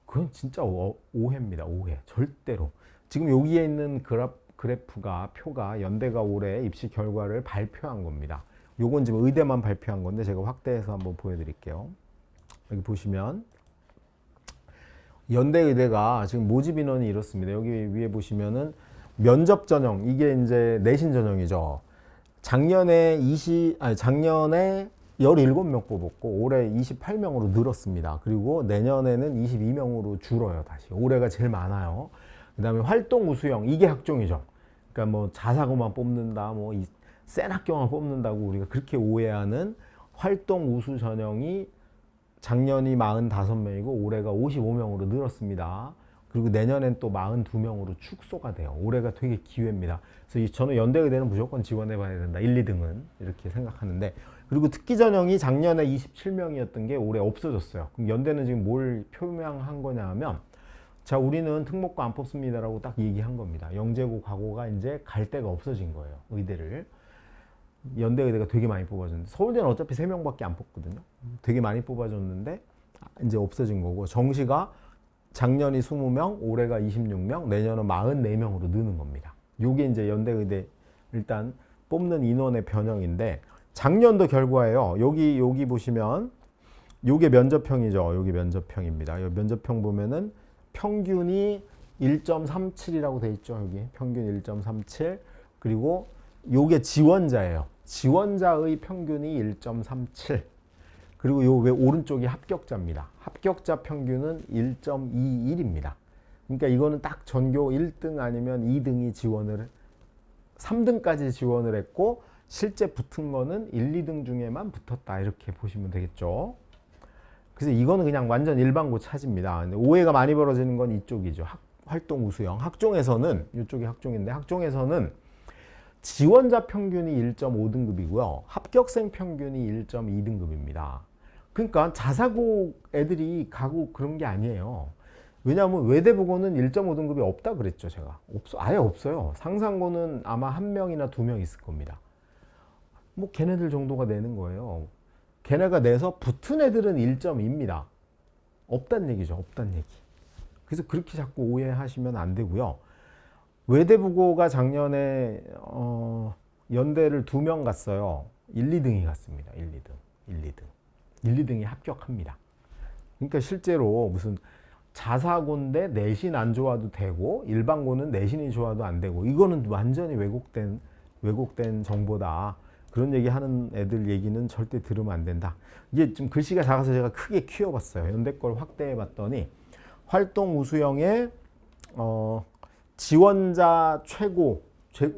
그건 진짜 오해입니다. 오해. 절대로. 지금 여기에 있는 그래프가 표가 연대가 올해 입시 결과를 발표한 겁니다. 요건 지금 의대만 발표한 건데 제가 확대해서 한번 보여드릴게요. 여기 보시면 연대의대가 지금 모집 인원이 이렇습니다. 여기 위에 보시면은 면접 전형, 이게 이제 내신 전형이죠. 작년에 17명 뽑았고 올해 28명으로 늘었습니다. 그리고 내년에는 22명으로 줄어요. 다시 올해가 제일 많아요. 그 다음에 활동 우수형, 이게 학종이죠. 그러니까 뭐 자사고만 뽑는다, 뭐 센 학교만 뽑는다고 우리가 그렇게 오해하는 활동 우수 전형이 작년이 45명이고 올해가 55명으로 늘었습니다. 그리고 내년엔 또 42명으로 축소가 돼요. 올해가 되게 기회입니다. 그래서 저는 연대의대는 무조건 지원해 봐야 된다. 1, 2등은 이렇게 생각하는데, 그리고 특기 전형이 작년에 27명이었던 게 올해 없어졌어요. 그럼 연대는 지금 뭘 표명한 거냐 하면, 자, 우리는 특목고 안 뽑습니다라고 딱 얘기한 겁니다. 영재고 과고가 이제 갈 데가 없어진 거예요. 의대를. 연대의대가 되게 많이 뽑아줬는데, 서울대는 어차피 3명밖에 안 뽑거든요. 되게 많이 뽑아줬는데 이제 없어진 거고, 정시가 작년이 20명, 올해가 26명, 내년은 44명으로 느는 겁니다. 요게 이제 연대의대 일단 뽑는 인원의 변형인데, 작년도 결과예요. 여기 보시면 요게 면접형이죠. 요게 면접형입니다. 요 면접형 보면은 평균이 1.37이라고 돼 있죠. 여기 평균 1.37. 그리고 요게 지원자예요. 지원자의 평균이 1.37. 그리고 요 왜 오른쪽이 합격자입니다. 합격자 평균은 1.21입니다. 그러니까 이거는 딱 전교 1등 아니면 2등이 지원을 3등까지 지원을 했고 실제 붙은 거는 1, 2등 중에만 붙었다. 이렇게 보시면 되겠죠. 그래서 이거는 그냥 완전 일반고 차지입니다. 오해가 많이 벌어지는 건 이쪽이죠. 활동 우수형. 학종에서는 이쪽이 학종인데 학종에서는 지원자 평균이 1.5등급이고요. 합격생 평균이 1.2등급입니다. 그러니까 자사고 애들이 가고 그런 게 아니에요. 왜냐하면 외대부고는 1.5등급이 없다 그랬죠, 제가. 아예 없어요. 상상고는 아마 1명이나 2명 있을 겁니다. 뭐 걔네들 정도가 내는 거예요. 걔네가 내서 붙은 애들은 1.2입니다. 없단 얘기죠. 없단 얘기. 그래서 그렇게 자꾸 오해하시면 안 되고요. 외대부고가 작년에 연대를 2명 갔어요. 1, 2등이 갔습니다. 1, 2등. 1, 2등이 합격합니다. 그러니까 실제로 무슨 자사고인데 내신 안 좋아도 되고 일반고는 내신이 좋아도 안 되고, 이거는 완전히 왜곡된 정보다. 그런 얘기 하는 애들 얘기는 절대 들으면 안 된다. 이게 좀 글씨가 작아서 제가 크게 키워봤어요. 연대 걸 확대해 봤더니 활동 우수형에 지원자 최고,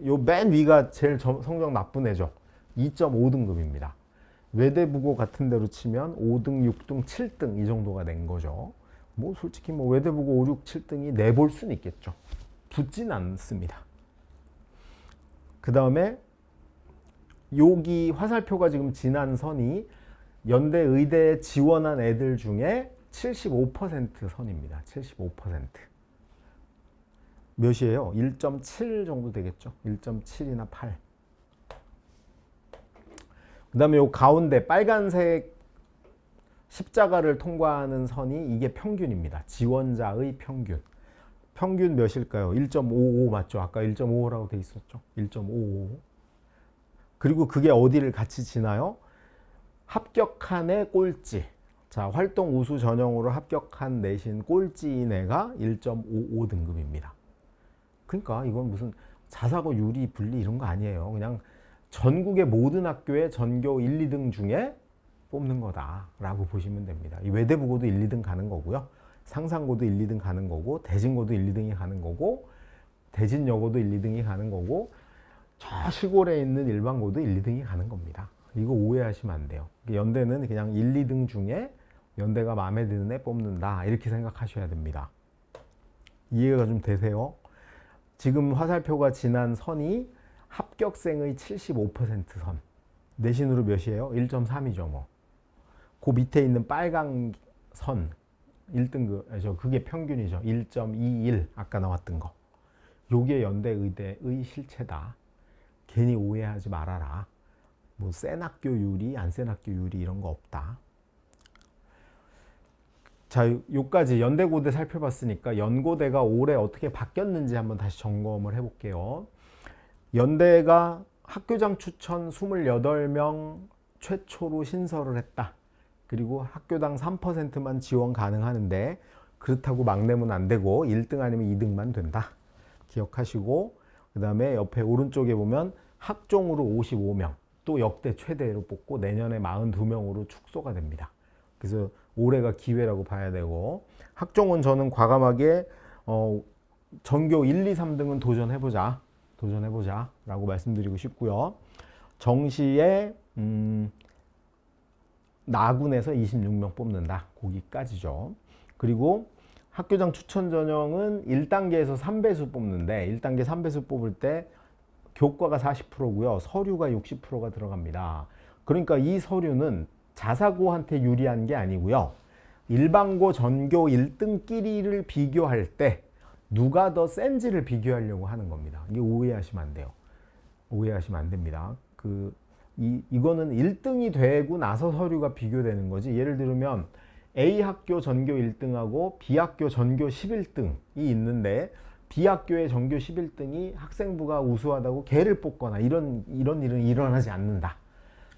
요 맨 위가 제일 성적 나쁜 애죠. 2.5등급입니다. 외대부고 같은 데로 치면 5등, 6등, 7등 이 정도가 된 거죠. 뭐 솔직히 뭐 외대부고 5, 6, 7등이 내볼 수는 있겠죠. 붙진 않습니다. 그 다음에 여기 화살표가 지금 지난 선이 연대 의대에 지원한 애들 중에 75% 선입니다. 75%. 몇이에요? 1.7 정도 되겠죠. 1.7이나 8. 그 다음에 요 가운데 빨간색 십자가를 통과하는 선이 이게 평균입니다. 지원자의 평균. 평균 몇일까요? 1.55 맞죠? 아까 1.55라고 돼 있었죠. 1.55. 그리고 그게 어디를 같이 지나요? 합격한 애 꼴찌. 자, 활동 우수 전형으로 합격한 내신 꼴찌인 애가 1.55등급입니다. 그러니까 이건 무슨 자사고 유리 분리 이런 거 아니에요. 그냥 전국의 모든 학교의 전교 1, 2등 중에 뽑는 거다라고 보시면 됩니다. 이 외대부고도 1, 2등 가는 거고요. 상상고도 1, 2등 가는 거고, 대진고도 1, 2등이 가는 거고, 대진여고도 1, 2등이 가는 거고, 저 시골에 있는 일반고도 1, 2등이 가는 겁니다. 이거 오해하시면 안 돼요. 연대는 그냥 1, 2등 중에 연대가 마음에 드는 애 뽑는다, 이렇게 생각하셔야 됩니다. 이해가 좀 되세요? 지금 화살표가 지난 선이 합격생의 75% 선. 내신으로 몇이에요? 1.3이죠 뭐. 그 밑에 있는 빨간 선 1등급, 그게 평균이죠. 1.21 아까 나왔던 거. 요게 연대 의대의 실체다. 괜히 오해하지 말아라. 뭐 센 학교 유리, 안 센 학교 유리 이런 거 없다. 자, 요까지 연대고대 살펴봤으니까 연고대가 올해 어떻게 바뀌었는지 한번 다시 점검을 해볼게요. 연대가 학교장 추천 28명 최초로 신설을 했다. 그리고 학교당 3%만 지원 가능하는데, 그렇다고 막 내면 안 되고 1등 아니면 2등만 된다. 기억하시고, 그 다음에 옆에 오른쪽에 보면 학종으로 55명, 또 역대 최대로 뽑고 내년에 42명으로 축소가 됩니다. 그래서 올해가 기회라고 봐야 되고, 학종은 저는 과감하게 전교 1, 2, 3등은 도전해보자 라고 말씀드리고 싶고요. 정시에 나군에서 26명 뽑는다. 거기까지죠. 그리고 학교장 추천 전형은 1단계에서 3배수 뽑는데, 1단계 3배수 뽑을 때 교과가 40%고요. 서류가 60%가 들어갑니다. 그러니까 이 서류는 자사고한테 유리한 게 아니고요. 일반고 전교 1등끼리를 비교할 때 누가 더 센지를 비교하려고 하는 겁니다. 이게 오해하시면 안 돼요. 오해하시면 안 됩니다. 이거는 1등이 되고 나서 서류가 비교되는 거지. 예를 들면 A 학교 전교 1등하고 B 학교 전교 11등이 있는데, B 학교의 전교 11등이 학생부가 우수하다고 걔를 뽑거나 이런 일은 일어나지 않는다.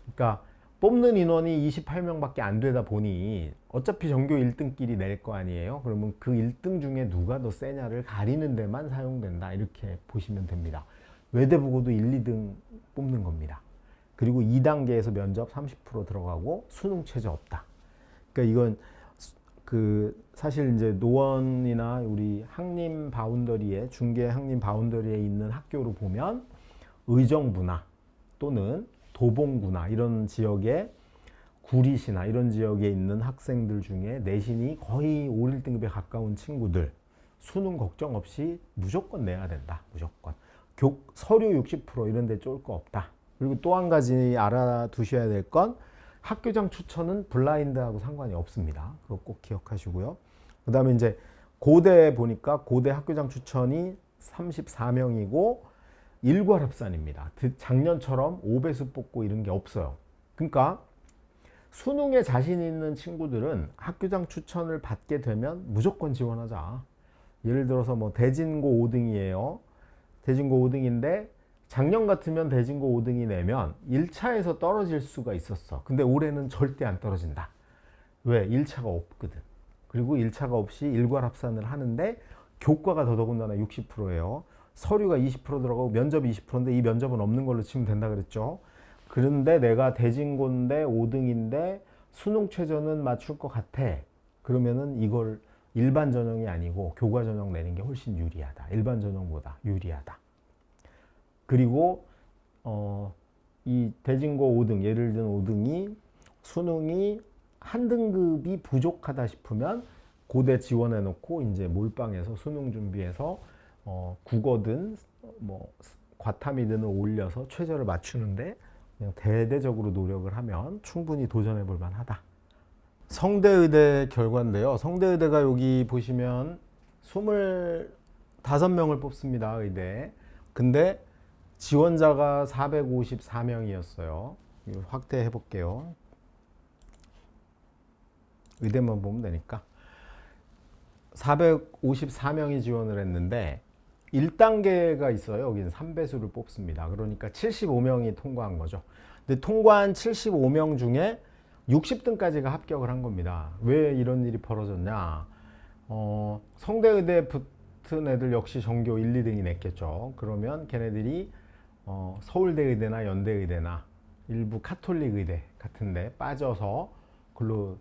그러니까 뽑는 인원이 28명밖에 안 되다 보니 어차피 전교 1등끼리 낼 거 아니에요. 그러면 그 1등 중에 누가 더 세냐를 가리는 데만 사용된다, 이렇게 보시면 됩니다. 외대부고도 1, 2등 뽑는 겁니다. 그리고 2단계에서 면접 30% 들어가고 수능 최저 없다. 그러니까 이건 사실 이제 노원이나 우리 항림 바운더리에, 중계 항림 바운더리에 있는 학교로 보면 의정부나 또는 도봉구나 이런 지역에, 구리시나 이런 지역에 있는 학생들 중에 내신이 거의 5, 1등급에 가까운 친구들, 수능 걱정 없이 무조건 내야 된다. 무조건. 서류 60% 이런 데 쫄 거 없다. 그리고 또 한 가지 알아두셔야 될 건, 학교장 추천은 블라인드하고 상관이 없습니다. 그거 꼭 기억하시고요. 그 다음에 이제 고대 보니까 고대 학교장 추천이 34명이고 일괄합산입니다. 작년처럼 5배수 뽑고 이런 게 없어요. 그러니까 수능에 자신 있는 친구들은 학교장 추천을 받게 되면 무조건 지원하자. 예를 들어서 뭐 대진고 5등이에요. 대진고 5등인데 작년 같으면 대진고 5등이 내면 1차에서 떨어질 수가 있었어. 근데 올해는 절대 안 떨어진다. 왜? 1차가 없거든. 그리고 1차가 없이 일괄합산을 하는데 교과가 더더군다나 60%예요. 서류가 20% 들어가고 면접이 20%인데 이 면접은 없는 걸로 치면 된다 그랬죠. 그런데 내가 대진고인데 5등인데 수능 최저는 맞출 것 같아. 그러면은 이걸 일반 전형이 아니고 교과 전형 내는 게 훨씬 유리하다. 일반 전형보다 유리하다. 그리고 이 대진고 5등, 예를 들면 5등이 수능이 한 등급이 부족하다 싶으면 고대 지원해 놓고 이제 몰빵해서 수능 준비해서 국어든 뭐 과탐이든 올려서 최저를 맞추는데 그냥 대대적으로 노력을 하면 충분히 도전해 볼 만하다. 성대의대 결과인데요. 성대의대가 여기 보시면 25명을 뽑습니다. 의대. 근데 지원자가 454명이었어요. 확대해 볼게요. 의대만 보면 되니까. 454명이 지원을 했는데 1단계가 있어요. 여기는 3배수를 뽑습니다. 그러니까 75명이 통과한 거죠. 근데 통과한 75명 중에 60등까지가 합격을 한 겁니다. 왜 이런 일이 벌어졌냐? 성대의대 붙은 애들 역시 전교 1, 2등이 냈겠죠. 그러면 걔네들이 서울대의대나 연대의대나 일부 카톨릭 의대 같은데 빠져서 글로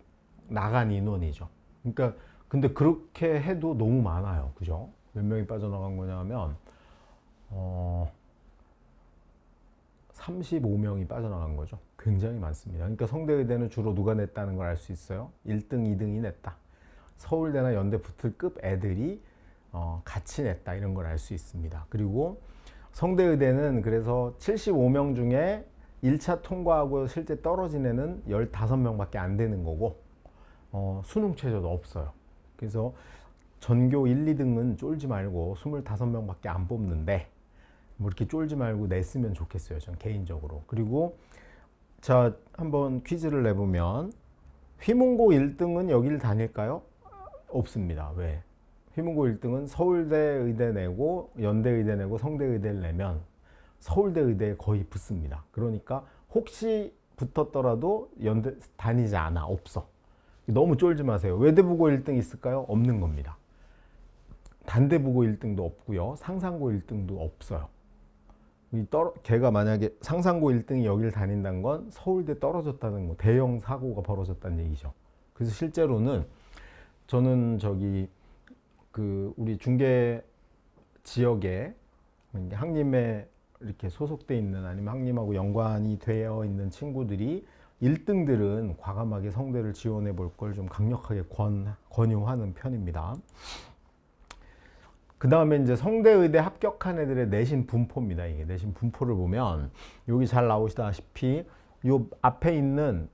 나간 인원이죠. 그러니까 근데 그렇게 해도 너무 많아요. 그죠? 몇 명이 빠져나간 거냐 하면 35명이 빠져나간 거죠. 굉장히 많습니다. 그러니까 성대의대는 주로 누가 냈다는 걸 알 수 있어요. 1등, 2등이 냈다. 서울대나 연대 붙을 급 애들이 같이 냈다. 이런 걸 알 수 있습니다. 그리고 성대의대는 그래서 75명 중에 1차 통과하고 실제 떨어진 애는 15명밖에 안 되는 거고 수능 최저도 없어요. 그래서 전교 1, 2등은 쫄지 말고 25명밖에 안 뽑는데 뭐 이렇게 쫄지 말고 냈으면 좋겠어요. 전 개인적으로. 그리고 자, 한번 퀴즈를 내보면 휘문고 1등은 여기를 다닐까요? 없습니다. 왜? 휘문고 1등은 서울대 의대 내고 연대 의대 내고 성대 의대를 내면 서울대 의대에 거의 붙습니다. 그러니까 혹시 붙었더라도 연대 다니지 않아. 없어. 너무 쫄지 마세요. 외대부고 1등 있을까요? 없는 겁니다. 단대부고 1등도 없고요. 상상고 1등도 없어요. 걔가 만약에 상상고 1등이 여기를 다닌다는 건 서울대 떨어졌다는 거, 대형 사고가 벌어졌다는 얘기죠. 그래서 실제로는 저는 저기 우리 중계 지역에 학림에 이렇게 소속돼 있는 아니면 학림하고 연관이 되어 있는 친구들이 1등들은 과감하게 성대를 지원해 볼 걸 좀 강력하게 권유하는 편입니다. 그 다음에 이제 성대의대 합격한 애들의 내신 분포입니다. 이게 내신 분포를 보면 여기 잘 나오시다시피 요 앞에 있는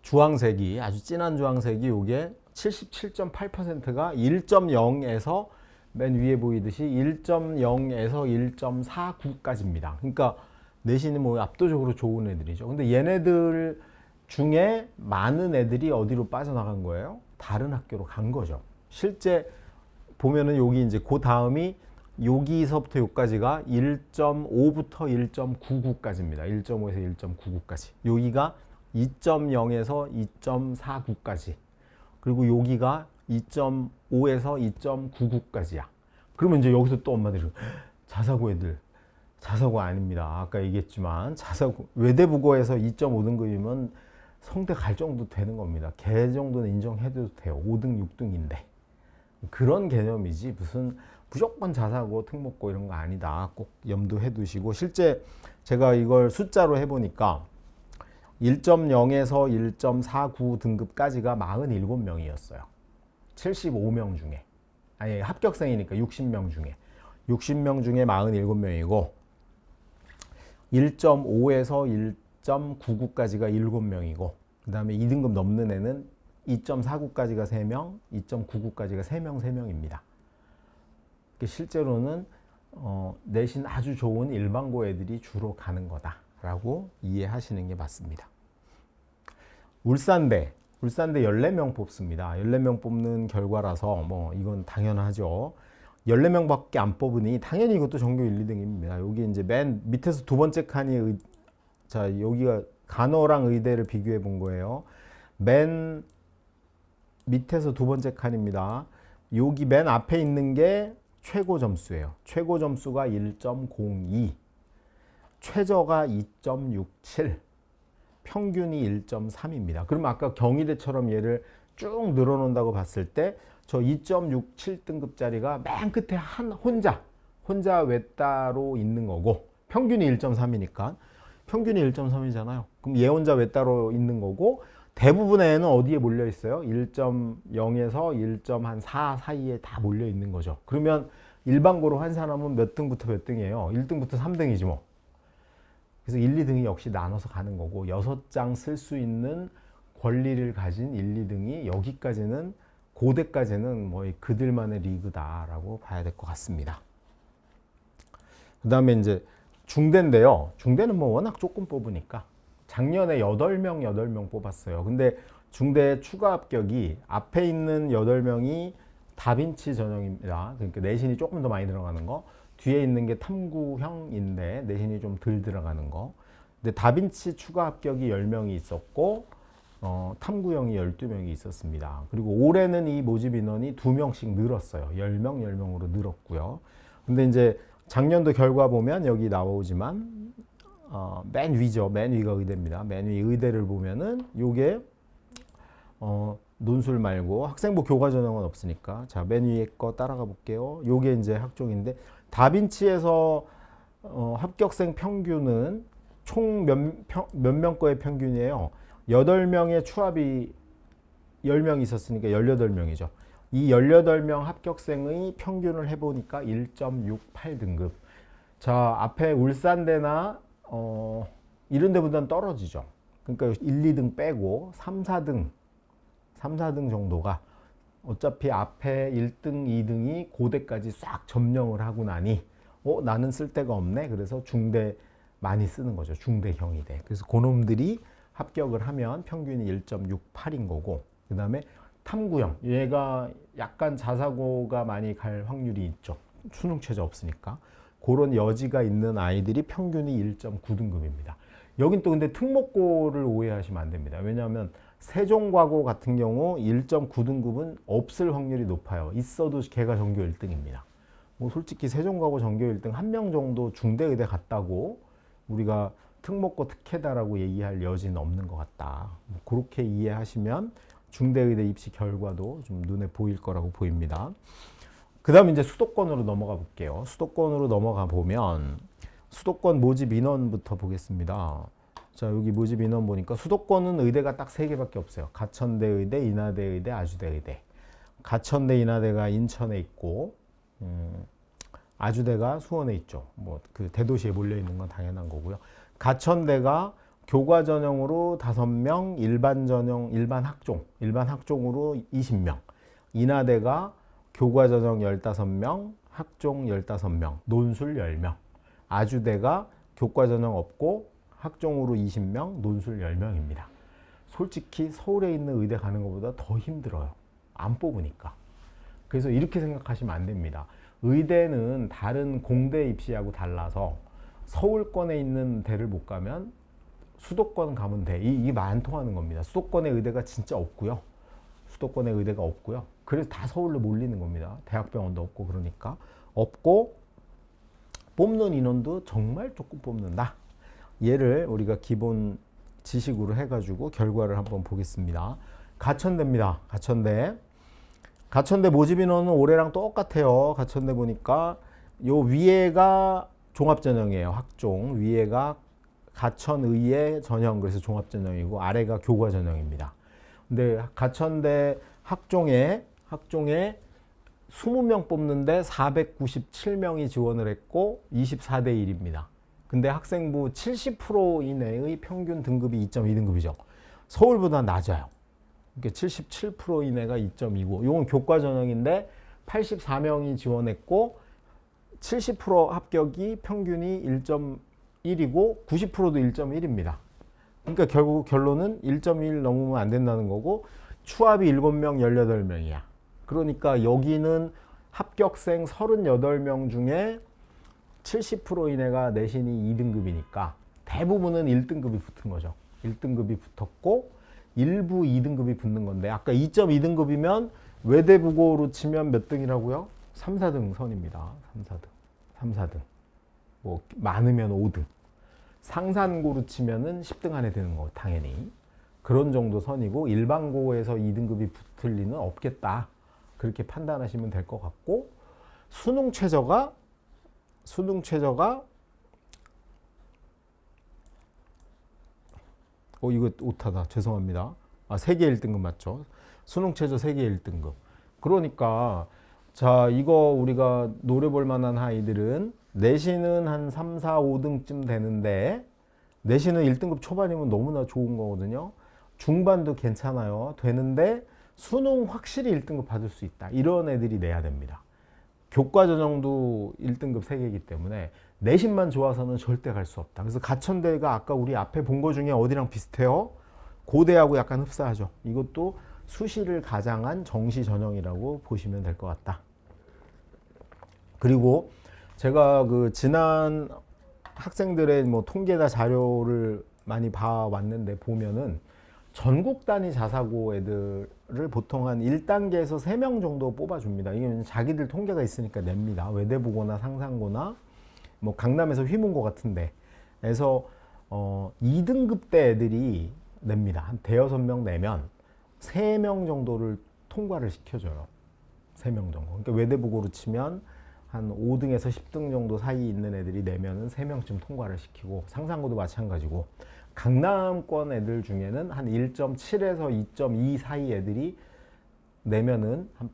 주황색이 아주 진한 주황색이 요게 77.8%가 1.0에서 맨 위에 보이듯이 1.0에서 1.49까지입니다. 그러니까 내신이 뭐 압도적으로 좋은 애들이죠. 근데 얘네들 중에 많은 애들이 어디로 빠져나간 거예요? 다른 학교로 간 거죠. 실제 보면은 여기 이제 그 다음이 여기서부터 여기까지가 1.5부터 1.99까지입니다. 1.5에서 1.99까지. 여기가 2.0에서 2.49까지. 그리고 여기가 2.5에서 2.99까지야. 그러면 이제 여기서 또 엄마들이 자사고 애들 자사고 아닙니다. 아까 얘기했지만 자사고 외대부고에서 2.5등급이면 성대 갈 정도 되는 겁니다. 걔 정도는 인정해도 돼요. 5등, 6등인데. 그런 개념이지 무슨 무조건 자사고, 특목고 이런 거 아니다. 꼭 염두해 두시고 실제 제가 이걸 숫자로 해보니까 1.0에서 1.49 등급까지가 47명이었어요. 75명 중에. 아니 합격생이니까 60명 중에. 60명 중에 47명이고 1.5에서 1.99까지가 7명이고 그 다음에 2등급 넘는 애는 2.49까지가 3명, 2.99까지가 3명, 3명입니다. 실제로는 내신 아주 좋은 일반고 애들이 주로 가는 거다라고 이해하시는 게 맞습니다. 울산대 14명 뽑습니다. 14명 뽑는 결과라서 뭐 이건 당연하죠. 14명밖에 안 뽑으니 당연히 이것도 전교 1, 2등입니다. 여기 이제 맨 밑에서 두 번째 칸이 자, 여기가 간호랑 의대를 비교해 본 거예요. 맨 밑에서 두 번째 칸입니다. 여기 맨 앞에 있는 게 최고 점수예요. 최고 점수가 1.02, 최저가 2.67, 평균이 1.3입니다. 그럼 아까 경희대처럼 얘를 쭉 늘어놓는다고 봤을 때 저 2.67등급짜리가 맨 끝에 혼자 외따로 있는 거고, 평균이 1.3이니까 평균이 1.3이잖아요. 그럼 얘 혼자 외따로 있는 거고, 대부분의 애는 어디에 몰려 있어요? 1.0에서 1.4 사이에 다 몰려 있는 거죠. 그러면 일반고로 한 사람은 몇 등부터 몇 등이에요? 1등부터 3등이지 뭐. 그래서 1, 2등이 역시 나눠서 가는 거고, 6장 쓸 수 있는 권리를 가진 1, 2등이 여기까지는, 고대까지는 뭐 그들만의 리그다라고 봐야 될 것 같습니다. 그 다음에 이제 중대인데요. 중대는 뭐 워낙 조금 뽑으니까 작년에 8명 뽑았어요. 근데 중대 추가 합격이 앞에 있는 8명이 다빈치 전형입니다. 그러니까 내신이 조금 더 많이 들어가는 거. 뒤에 있는 게 탐구형인데 내신이 좀 덜 들어가는 거. 근데 다빈치 추가 합격이 10명이 있었고 탐구형이 12명이 있었습니다. 그리고 올해는 이 모집 인원이 2명씩 늘었어요. 10명으로 늘었고요. 근데 이제 작년도 결과 보면 여기 나오지만 맨 위죠. 맨 위가 의대입니다. 맨 위 의대를 보면은 요게 논술 말고 학생부 교과 전형은 없으니까 자, 맨 위에 거 따라가 볼게요. 요게 이제 학종인데 다빈치에서 합격생 평균은 총 몇 명 거의 평균이에요. 8명의 추합이 10명 있었으니까 18명이죠. 이 18명 합격생의 평균을 해보니까 1.68등급. 자, 앞에 울산대나 이런 데보다는 떨어지죠. 그러니까 1, 2등 빼고 3, 4등 정도가 어차피 앞에 1등, 2등이 고대까지 싹 점령을 하고 나니 나는 쓸 데가 없네. 그래서 중대 많이 쓰는 거죠. 중대 경희대. 그래서 그놈들이 합격을 하면 평균이 1.68인 거고, 그 다음에 탐구형, 얘가 약간 자사고가 많이 갈 확률이 있죠. 수능 최저 없으니까. 그런 여지가 있는 아이들이 평균이 1.9등급입니다. 여긴 또 근데 특목고를 오해하시면 안 됩니다. 왜냐하면 세종과고 같은 경우 1.9등급은 없을 확률이 높아요. 있어도 걔가 전교 1등입니다. 뭐 솔직히 세종과고 전교 1등 1명 정도 중대의대 갔다고 우리가 특목고 특혜다라고 얘기할 여지는 없는 것 같다. 뭐 그렇게 이해하시면 중대의대 입시 결과도 좀 눈에 보일 거라고 보입니다. 그 다음에 이제 수도권으로 넘어가 볼게요. 수도권으로 넘어가 보면 수도권 모집 인원부터 보겠습니다. 자, 여기 모집 인원 보니까 수도권은 의대가 딱 3개밖에 없어요. 가천대 의대, 인하대 의대, 아주대 의대. 가천대, 인하대가 인천에 있고 아주대가 수원에 있죠. 뭐 그 대도시에 몰려 있는 건 당연한 거고요. 가천대가 교과 전형으로 5명, 일반 전형, 일반 학종으로 20명. 인하대가 교과 전형 15명, 학종 15명, 논술 10명. 아주대가 교과 전형 없고 학종으로 20명, 논술 10명입니다. 솔직히 서울에 있는 의대 가는 것보다 더 힘들어요. 안 뽑으니까. 그래서 이렇게 생각하시면 안 됩니다. 의대는 다른 공대 입시하고 달라서 서울권에 있는 대를 못 가면 수도권 가면 돼. 이게 말 안 통하는 겁니다. 수도권에 의대가 진짜 없고요. 수도권에 의대가 없고요. 그래서 다 서울로 몰리는 겁니다. 대학병원도 없고 그러니까. 없고 뽑는 인원도 정말 조금 뽑는다. 얘를 우리가 기본 지식으로 해가지고 결과를 한번 보겠습니다. 가천대입니다. 가천대 모집 인원은 올해랑 똑같아요. 가천대 보니까 요 위에가 종합전형이에요. 학종. 위에가 가천의의 전형, 그래서 종합전형이고 아래가 교과전형입니다. 근데 가천대 학종에 20명 뽑는데 497명이 지원을 했고 24대 1입니다. 근데 학생부 70% 이내의 평균 등급이 2.2등급이죠. 서울보다 낮아요. 그러니까 77% 이내가 2.29. 이건 교과 전형인데 84명이 지원했고 70% 합격이 평균이 1.1이고 90%도 1.1입니다. 그러니까 결국 결론은 1.1 넘으면 안 된다는 거고 추합이 7명, 18명이야. 그러니까 여기는 합격생 38명 중에 70% 이내가 내신이 2등급이니까 대부분은 1등급이 붙은 거죠. 1등급이 붙었고 일부 2등급이 붙는 건데 아까 2.2등급이면 외대국어로 치면 몇 등이라고요? 3, 4등 선입니다. 3, 4등. 뭐 많으면 5등. 상산고로 치면은 10등 안에 드는 거 당연히. 그런 정도 선이고 일반고에서 2등급이 붙을 리는 없겠다. 그렇게 판단하시면 될 것 같고 수능 최저가 이거 오타다. 죄송합니다. 세계 1등급 맞죠? 수능 최저 세계 1등급. 그러니까 자, 이거 우리가 노려볼 만한 아이들은 내신은 한 3, 4, 5등쯤 되는데 내신은 1등급 초반이면 너무나 좋은 거거든요. 중반도 괜찮아요. 되는데 수능 확실히 1등급 받을 수 있다. 이런 애들이 내야 됩니다. 교과 전형도 1등급 3개이기 때문에 내신만 좋아서는 절대 갈 수 없다. 그래서 가천대가 아까 우리 앞에 본 거 중에 어디랑 비슷해요? 고대하고 약간 흡사하죠. 이것도 수시를 가장한 정시 전형이라고 보시면 될 것 같다. 그리고 제가 그 지난 학생들의 뭐 통계나 자료를 많이 봐왔는데 보면은 전국 단위 자사고 애들을 보통 한 1단계에서 3명 정도 뽑아줍니다. 이게 자기들 통계가 있으니까 냅니다. 외대보거나 상산고나 뭐 강남에서 휘문고 같은데. 그래서 2등급 대 애들이 냅니다. 한 대여섯 명 내면 3명 정도를 통과를 시켜줘요. 3명 정도. 그러니까 외대보고로 치면 한 5등에서 10등 정도 사이 있는 애들이 내면은 3명쯤 통과를 시키고 상산고도 마찬가지고 강남권 애들 중에는 한 1.7에서 2.2 사이 애들이 내면은 한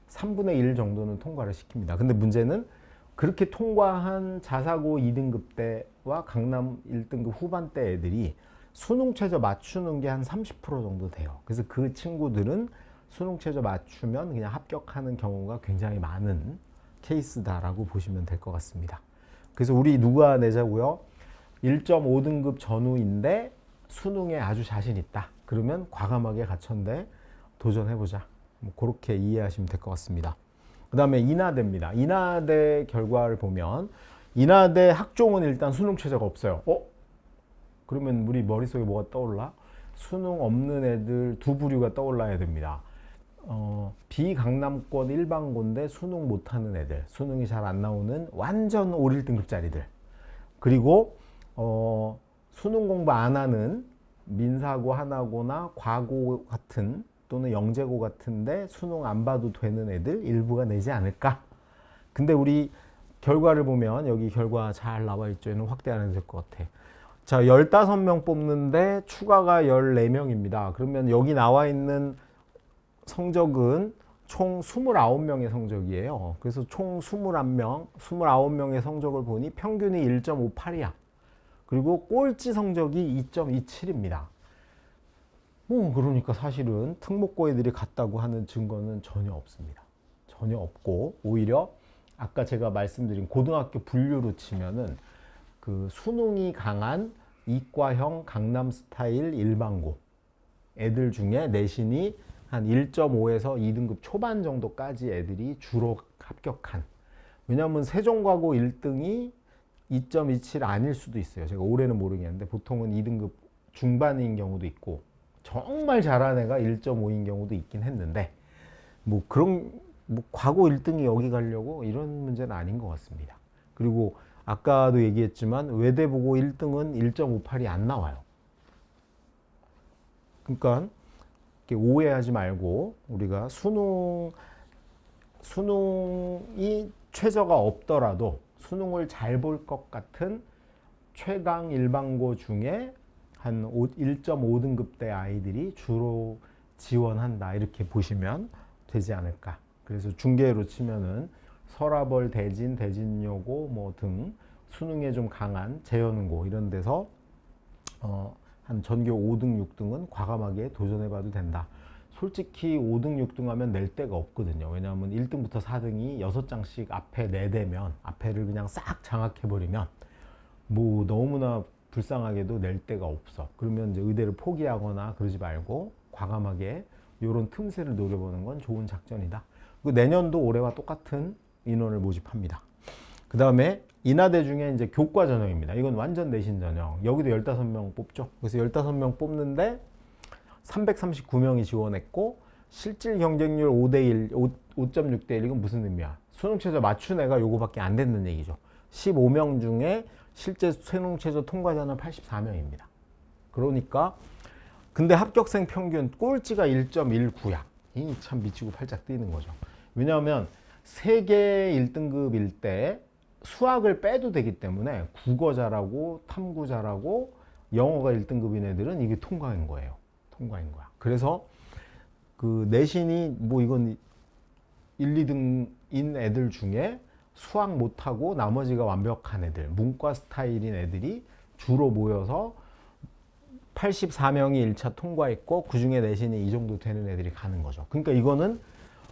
3분의 1 정도는 통과를 시킵니다. 근데 문제는 그렇게 통과한 자사고 2등급 때와 강남 1등급 후반대 애들이 수능 최저 맞추는 게 한 30% 정도 돼요. 그래서 그 친구들은 수능 최저 맞추면 그냥 합격하는 경우가 굉장히 많은 케이스다라고 보시면 될 것 같습니다. 그래서 우리 누가 내자고요? 1.5등급 전후인데 수능에 아주 자신 있다. 그러면 과감하게 가천대 도전해보자. 뭐 그렇게 이해하시면 될 것 같습니다. 그 다음에 인하대입니다. 인하대 결과를 보면 인하대 학종은 일단 수능 최저가 없어요. 그러면 우리 머릿속에 뭐가 떠올라? 수능 없는 애들 두 부류가 떠올라야 됩니다. 비강남권 일반고인데 수능 못하는 애들, 수능이 잘 안 나오는 완전 5, 1등급짜리들, 그리고 수능 공부 안 하는 민사고, 하나고나 과고 같은 또는 영재고 같은데 수능 안 봐도 되는 애들 일부가 내지 않을까. 근데 우리 결과를 보면 여기 결과 잘 나와 있죠. 얘는 확대 안 해도 될 것 같아. 자, 15명 뽑는데 추가가 14명입니다. 그러면 여기 나와 있는 성적은 총 29명의 성적이에요. 그래서 총 29명의 성적을 보니 평균이 1.58이야. 그리고 꼴찌 성적이 2.27입니다. 그러니까 사실은 특목고 애들이 갔다고 하는 증거는 전혀 없습니다. 전혀 없고, 오히려 아까 제가 말씀드린 고등학교 분류로 치면은 그 수능이 강한 이과형 강남 스타일 일반고 애들 중에 내신이 한 1.5에서 2등급 초반 정도까지 애들이 주로 합격한. 왜냐하면 세종과고 1등이 2.27 아닐 수도 있어요. 제가 올해는 모르겠는데 보통은 2등급 중반인 경우도 있고 정말 잘하는 애가 1.5인 경우도 있긴 했는데 뭐 그런 과거 1등이 여기 가려고 이런 문제는 아닌 것 같습니다. 그리고 아까도 얘기했지만 외대보고 1등은 1.58이 안 나와요. 그러니까 오해하지 말고 우리가 수능이 최저가 없더라도 수능을 잘 볼 것 같은 최강 일반고 중에 한 1.5등급대 아이들이 주로 지원한다, 이렇게 보시면 되지 않을까. 그래서 중계로 치면은 서라벌, 대진, 대진여고 뭐 등 수능에 좀 강한 재연고 이런 데서 한 전교 5등, 6등은 과감하게 도전해봐도 된다. 솔직히 5등, 6등 하면 낼 데가 없거든요. 왜냐하면 1등부터 4등이 6장씩 앞에 내대면, 앞에를 그냥 싹 장악해버리면 뭐 너무나 불쌍하게도 낼 데가 없어. 그러면 이제 의대를 포기하거나 그러지 말고 과감하게 이런 틈새를 노려보는 건 좋은 작전이다. 그리고 내년도 올해와 똑같은 인원을 모집합니다. 그 다음에 인하대 중에 이제 교과 전형입니다. 이건 완전 내신 전형. 여기도 15명 뽑죠. 그래서 15명 뽑는데 339명이 지원했고 실질 경쟁률 5대1, 5.6대1. 이건 무슨 의미야? 수능 최저 맞춘 애가 요거밖에 안 됐는 얘기죠. 15명 중에 실제 수능 최저 통과자는 84명입니다. 그러니까 근데 합격생 평균 꼴찌가 1.19야. 이 참 미치고 팔짝 뛰는 거죠. 왜냐하면 세계 1등급일 때 수학을 빼도 되기 때문에 국어 잘하고 탐구 잘하고 영어가 1등급인 애들은 이게 통과인 거예요. 통과인 거야. 그래서 그 내신이 뭐 이건 1, 2등인 애들 중에 수학 못하고 나머지가 완벽한 애들, 문과 스타일인 애들이 주로 모여서 84명이 1차 통과했고 그중에 내신이 이 정도 되는 애들이 가는 거죠. 그러니까 이거는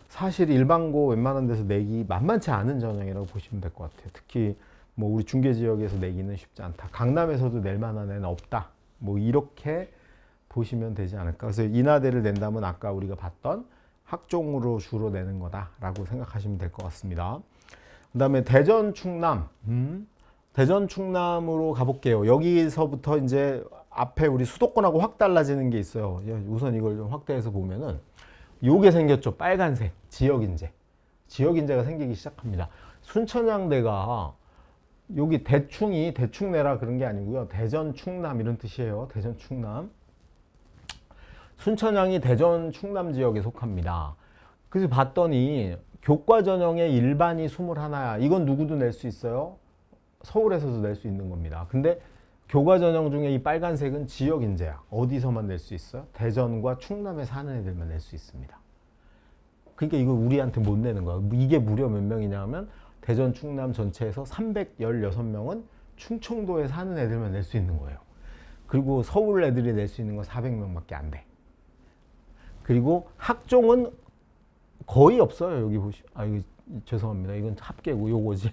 사실 일반고 웬만한 데서 내기 만만치 않은 전형이라고 보시면 될 것 같아요. 특히 뭐 우리 중계 지역에서 내기는 쉽지 않다. 강남에서도 낼 만한 애는 없다. 뭐 이렇게 보시면 되지 않을까. 그래서 인하대를 낸다면 아까 우리가 봤던 학종으로 주로 내는 거다라고 생각하시면 될 것 같습니다. 그 다음에 대전 충남. 대전 충남으로 가볼게요. 여기서부터 이제 앞에 우리 수도권하고 확 달라지는 게 있어요. 우선 이걸 좀 확대해서 보면은 요게 생겼죠. 빨간색 지역인재. 지역인재가 생기기 시작합니다. 순천향대가 여기 대충이 대충내라 그런 게 아니고요. 대전 충남 이런 뜻이에요. 대전 충남. 순천향이 대전 충남 지역에 속합니다. 그래서 봤더니 교과 전형의 일반이 21야. 이건 누구도 낼 수 있어요. 서울에서도 낼 수 있는 겁니다. 근데 교과 전형 중에 이 빨간색은 지역 인재야. 어디서만 낼 수 있어요? 대전과 충남에 사는 애들만 낼 수 있습니다. 그러니까 이거 우리한테 못 내는 거야. 이게 무려 몇 명이냐 하면 대전 충남 전체에서 316명은 충청도에 사는 애들만 낼 수 있는 거예요. 그리고 서울 애들이 낼 수 있는 건 400명밖에 안 돼. 그리고 학종은 거의 없어요. 여기 이거 죄송합니다. 이건 합계고 요거지.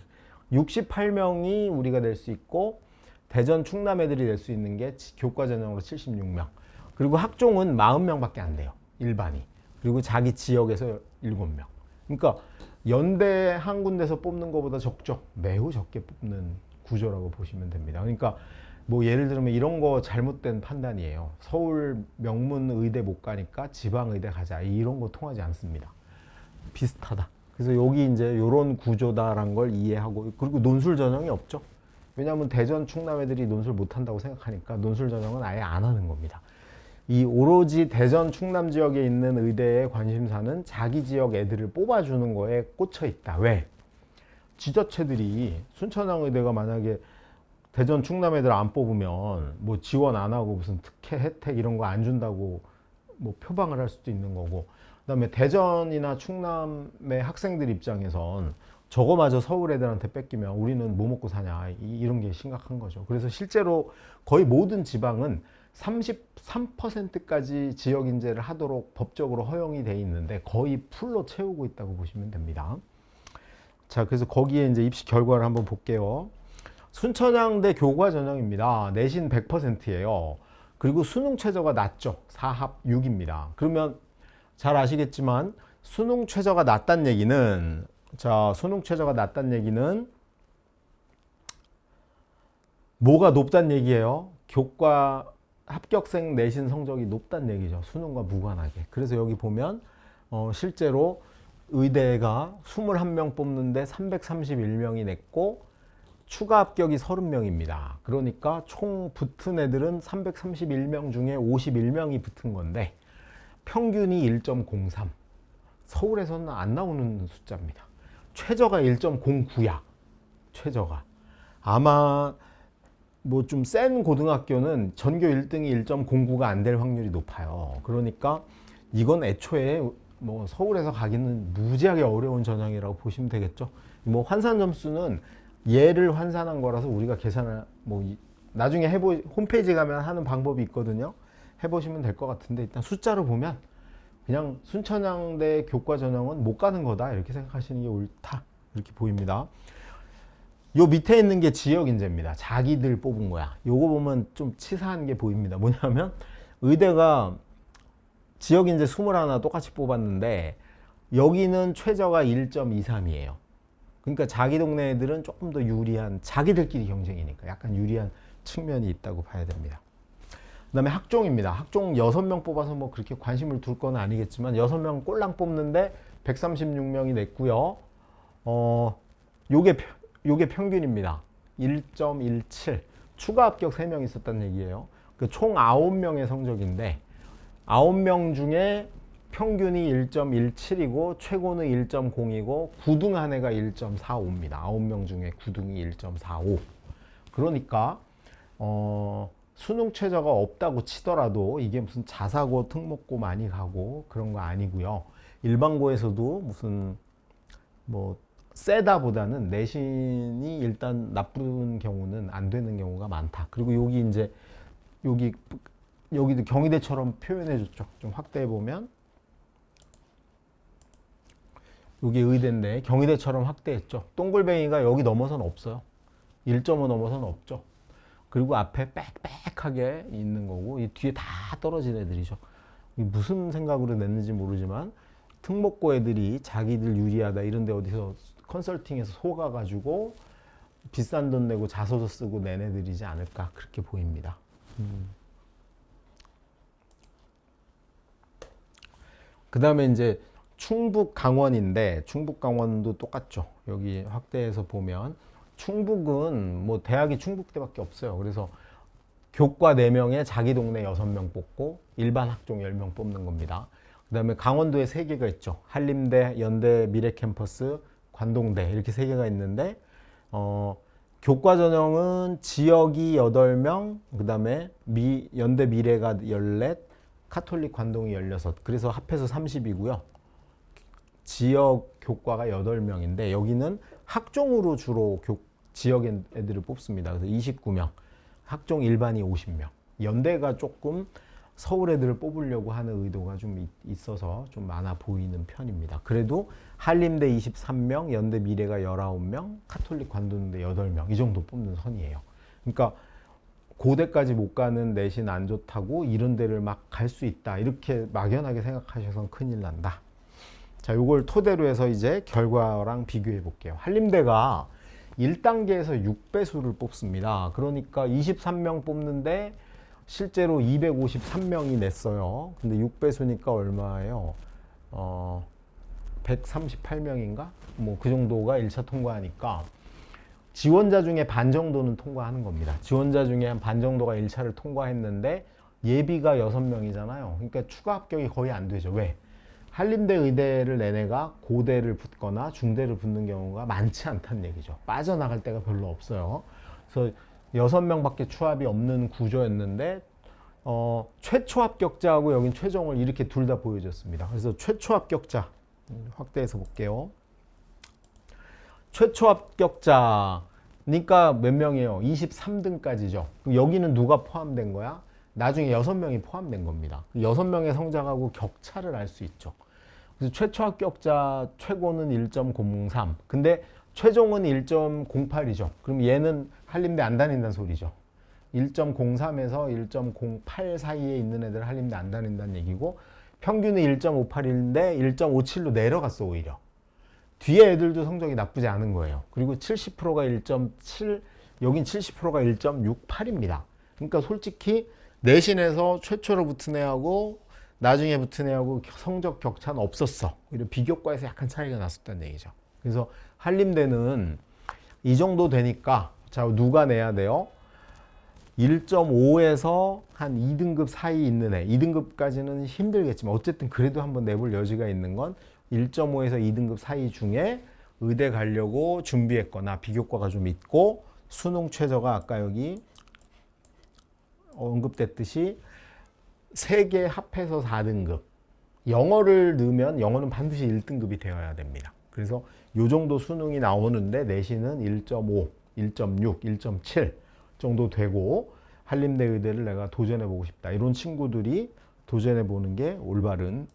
68명이 우리가 낼 수 있고 대전 충남 애들이 낼 수 있는 게 교과 전형으로 76명. 그리고 학종은 40명밖에 안 돼요. 일반이. 그리고 자기 지역에서 7명. 그러니까 연대 한 군데서 뽑는 것보다 적죠. 매우 적게 뽑는 구조라고 보시면 됩니다. 그러니까 뭐 예를 들면 이런 거 잘못된 판단이에요. 서울 명문 의대 못 가니까 지방 의대 가자. 이런 거 통하지 않습니다. 비슷하다. 그래서 여기 이제 이런 구조다라는 걸 이해하고, 그리고 논술 전형이 없죠. 왜냐하면 대전 충남 애들이 논술 못한다고 생각하니까 논술 전형은 아예 안 하는 겁니다. 이 오로지 대전 충남 지역에 있는 의대의 관심사는 자기 지역 애들을 뽑아주는 거에 꽂혀 있다. 왜? 지자체들이 순천향 의대가 만약에 대전 충남 애들 안 뽑으면 뭐 지원 안 하고 무슨 특혜 혜택 이런 거 안 준다고 뭐 표방을 할 수도 있는 거고, 그다음에 대전이나 충남의 학생들 입장에선 저거마저 서울 애들한테 뺏기면 우리는 뭐 먹고 사냐, 이런 게 심각한 거죠. 그래서 실제로 거의 모든 지방은 33%까지 지역 인재를 하도록 법적으로 허용이 돼 있는데 거의 풀로 채우고 있다고 보시면 됩니다. 자, 그래서 거기에 이제 입시 결과를 한번 볼게요. 순천향대 교과 전형입니다. 내신 100%예요. 그리고 수능 최저가 낮죠. 4합 6입니다. 그러면 잘 아시겠지만 수능 최저가 낮다는 얘기는, 자, 수능 최저가 낮다는 얘기는 뭐가 높다는 얘기예요? 교과 합격생 내신 성적이 높다는 얘기죠. 수능과 무관하게. 그래서 여기 보면 실제로 의대가 21명 뽑는데 331명이 냈고 추가 합격이 30명입니다. 그러니까 총 붙은 애들은 331명 중에 51명이 붙은 건데 평균이 1.03. 서울에서는 안 나오는 숫자입니다. 최저가 1.09야. 최저가. 아마 뭐 좀 센 고등학교는 전교 1등이 1.09가 안 될 확률이 높아요. 그러니까 이건 애초에 뭐 서울에서 가기는 무지하게 어려운 전형이라고 보시면 되겠죠. 뭐 환산 점수는 얘를 환산한 거라서 우리가 계산을 뭐 나중에 홈페이지 가면 하는 방법이 있거든요. 해보시면 될 것 같은데 일단 숫자로 보면 그냥 순천향대 교과 전형은 못 가는 거다 이렇게 생각하시는 게 옳다 이렇게 보입니다. 요 밑에 있는 게 지역 인재입니다. 자기들 뽑은 거야. 요거 보면 좀 치사한 게 보입니다. 뭐냐면 의대가 지역 인재 21 똑같이 뽑았는데 여기는 최저가 1.23이에요. 그러니까 자기 동네 애들은 조금 더 유리한, 자기들끼리 경쟁이니까 약간 유리한 측면이 있다고 봐야 됩니다. 그 다음에 학종입니다. 학종 6명 뽑아서 뭐 그렇게 관심을 둘 건 아니겠지만 6명 꼴랑 뽑는데 136명이 냈고요. 요게 평균입니다. 1.17. 추가 합격 3명 있었다는 얘기예요. 그 총 9명의 성적인데 9명 중에 평균이 1.17이고 최고는 1.0이고 9등 한 애가 1.45입니다. 9명 중에 9등이 1.45. 그러니까 수능 최저가 없다고 치더라도 이게 무슨 자사고, 특목고 많이 가고 그런 거 아니고요. 일반고에서도 무슨 뭐 세다 보다는 내신이 일단 나쁜 경우는 안 되는 경우가 많다. 그리고 여기 이제 여기도 경희대처럼 표현해 줬죠. 좀 확대해 보면 여기 의대인데 경희대처럼 확대했죠. 동글뱅이가 여기 넘어서는 없어요. 1.5 넘어서는 없죠. 그리고 앞에 빽빽하게 있는 거고 이 뒤에 다 떨어진 애들이죠. 무슨 생각으로 냈는지 모르지만 특목고 애들이 자기들 유리하다 이런데 어디서 컨설팅에서 속아가지고 비싼 돈 내고 자소서 쓰고 낸 애들이지 않을까 그렇게 보입니다. 그 다음에 이제 충북 강원인데 충북 강원도 똑같죠. 여기 확대해서 보면 충북은 뭐 대학이 충북대밖에 없어요. 그래서 교과 4명에 자기 동네 6명 뽑고 일반 학종 10명 뽑는 겁니다. 그 다음에 강원도에 3개가 있죠. 한림대, 연대, 미래캠퍼스, 관동대 이렇게 3개가 있는데 교과 전형은 지역이 8명, 그 다음에 연대 미래가 14, 카톨릭 관동이 16. 그래서 합해서 30이고요. 지역 교과가 8명인데 여기는 학종으로 주로 지역 애들을 뽑습니다. 그래서 29명, 학종 일반이 50명. 연대가 조금 서울 애들을 뽑으려고 하는 의도가 좀 있어서 좀 많아 보이는 편입니다. 그래도 한림대 23명, 연대 미래가 19명, 카톨릭 관동대 8명 이 정도 뽑는 선이에요. 그러니까 고대까지 못 가는 내신 안 좋다고 이런 데를 막 갈 수 있다 이렇게 막연하게 생각하셔서 큰일 난다. 자, 요걸 토대로 해서 이제 결과랑 비교해 볼게요. 한림대가 1단계에서 6배수를 뽑습니다. 그러니까 23명 뽑는데 실제로 253명이 냈어요. 근데 6배수니까 얼마예요? 138명인가? 뭐 그 정도가 1차 통과하니까 지원자 중에 반 정도는 통과하는 겁니다. 지원자 중에 한 반 정도가 1차를 통과했는데 예비가 6명이잖아요. 그러니까 추가 합격이 거의 안 되죠. 왜? 한림대 의대를 낸 애가 고대를 붙거나 중대를 붙는 경우가 많지 않다는 얘기죠. 빠져나갈 데가 별로 없어요. 그래서 6명밖에 추합이 없는 구조였는데 최초 합격자하고 여긴 최종을 이렇게 둘 다 보여줬습니다. 그래서 최초 합격자 확대해서 볼게요. 최초 합격자니까 몇 명이에요? 23등까지죠. 그럼 여기는 누가 포함된 거야? 나중에 6명이 포함된 겁니다. 6명의 성적하고 격차를 알 수 있죠. 그래서 최초 합격자 최고는 1.03. 근데 최종은 1.08이죠. 그럼 얘는 한림대 안 다닌다는 소리죠. 1.03에서 1.08 사이에 있는 애들 한림대 안 다닌다는 얘기고 평균은 1.58인데 1.57로 내려갔어 오히려. 뒤에 애들도 성적이 나쁘지 않은 거예요. 그리고 70%가 1.7, 여긴 70%가 1.68입니다. 그러니까 솔직히 내신에서 최초로 붙은 애하고 나중에 붙은 애하고 성적 격차는 없었어. 오히려 비교과에서 약간 차이가 났었다는 얘기죠. 그래서 한림대는 이 정도 되니까 자 누가 내야 돼요? 1.5에서 한 2등급 사이 있는 애, 2등급까지는 힘들겠지만 어쨌든 그래도 한번 내볼 여지가 있는 건 1.5에서 2등급 사이 중에 의대 가려고 준비했거나 비교과가 좀 있고 수능 최저가 아까 여기 언급됐듯이 3개 합해서 4등급. 영어를 넣으면 영어는 반드시 1등급이 되어야 됩니다. 그래서 요 정도 수능이 나오는데 내신은 1.5, 1.6, 1.7 정도 되고 한림대 의대를 내가 도전해 보고 싶다. 이런 친구들이 도전해 보는 게 올바른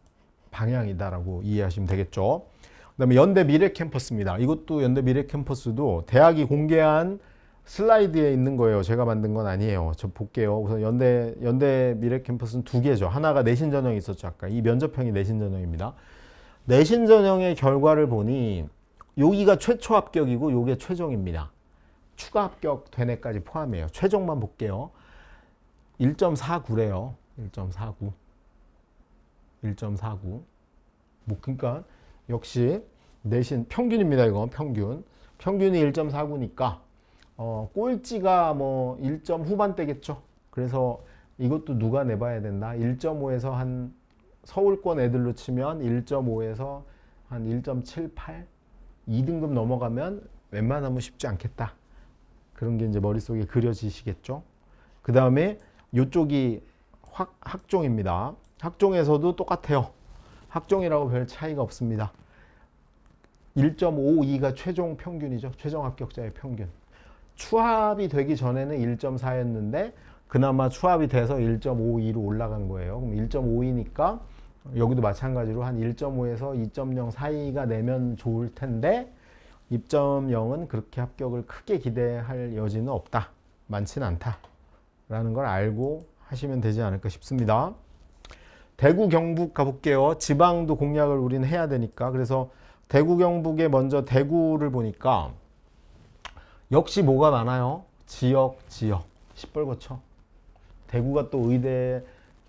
방향이다라고 이해하시면 되겠죠. 그다음에 연대 미래 캠퍼스입니다. 이것도 연대 미래 캠퍼스도 대학이 공개한 슬라이드에 있는 거예요. 제가 만든 건 아니에요. 저 볼게요. 우선 연대 미래 캠퍼스는 두 개죠. 하나가 내신 전형이 있었죠. 아까 이 면접형이 내신 전형입니다. 내신 전형의 결과를 보니 여기가 최초 합격이고 요게 최종입니다. 추가 합격 된 애까지 포함해요. 최종만 볼게요. 1.49래요. 1.49. 1.49. 뭐 그러니까 역시 내신 평균입니다. 이건 평균. 평균이 1.49니까 꼴찌가 뭐 1점 후반대겠죠. 그래서 이것도 누가 내봐야 된다. 1.5에서 한 서울권 애들로 치면 1.5에서 한 1.78, 2등급 넘어가면 웬만하면 쉽지 않겠다. 그런 게 이제 머릿속에 그려지시겠죠. 그 다음에 이쪽이 학종입니다. 학종에서도 똑같아요. 학종이라고 별 차이가 없습니다. 1.52가 최종 평균이죠. 최종 합격자의 평균. 추합이 되기 전에는 1.4였는데 그나마 추합이 돼서 1.52로 올라간 거예요. 그럼 1.52니까 여기도 마찬가지로 한 1.5에서 2.0 사이가 내면 좋을 텐데 2.0은 그렇게 합격을 크게 기대할 여지는 없다. 많지는 않다. 라는 걸 알고 하시면 되지 않을까 싶습니다. 대구 경북 가볼게요. 지방도 공략을 우리는 해야 되니까. 그래서 대구 경북에 먼저 대구를 보니까 역시 뭐가 많아요? 지역. 시뻘겋죠. 대구가 또 의대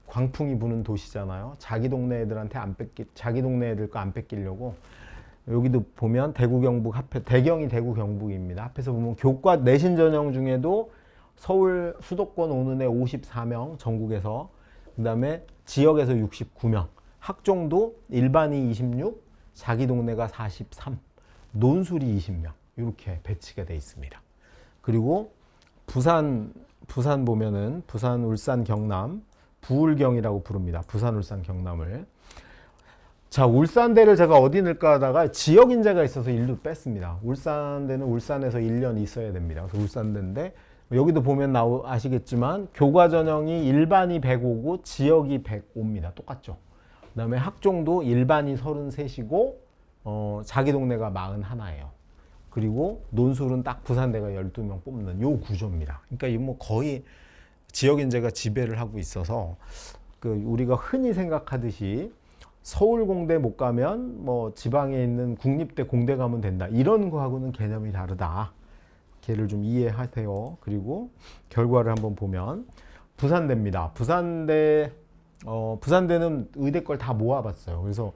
광풍이 부는 도시잖아요. 자기 동네 애들한테 자기 동네 애들 거 안 뺏기려고. 여기도 보면 대구 경북 합해, 대경이 대구 경북입니다. 합해서 보면 교과 내신 전형 중에도 서울 수도권 오는 애 54명 전국에서, 그 다음에 지역에서 69명, 학종도 일반이 26, 자기 동네가 43, 논술이 20명 이렇게 배치가 돼 있습니다. 그리고 부산 보면은 부산, 울산, 경남, 부울경이라고 부릅니다. 부산, 울산, 경남을. 자, 울산대를 제가 어디 넣을까 하다가 지역 인재가 있어서 일도 뺐습니다. 울산대는 울산에서 1년 있어야 됩니다. 그래서 울산대인데 여기도 보면 아시겠지만 교과 전형이 일반이 105고 지역이 105입니다. 똑같죠. 그 다음에 학종도 일반이 33이고 자기 동네가 41예요. 그리고 논술은 딱 부산대가 12명 뽑는 요 구조입니다. 그러니까 이 뭐 거의 지역 인재가 지배를 하고 있어서 우리가 흔히 생각하듯이 서울 공대 못 가면 뭐 지방에 있는 국립대 공대 가면 된다. 이런 거하고는 개념이 다르다. 걔를 좀 이해하세요. 그리고 결과를 한번 보면 부산대입니다. 부산대는 의대 걸 다 모아봤어요. 그래서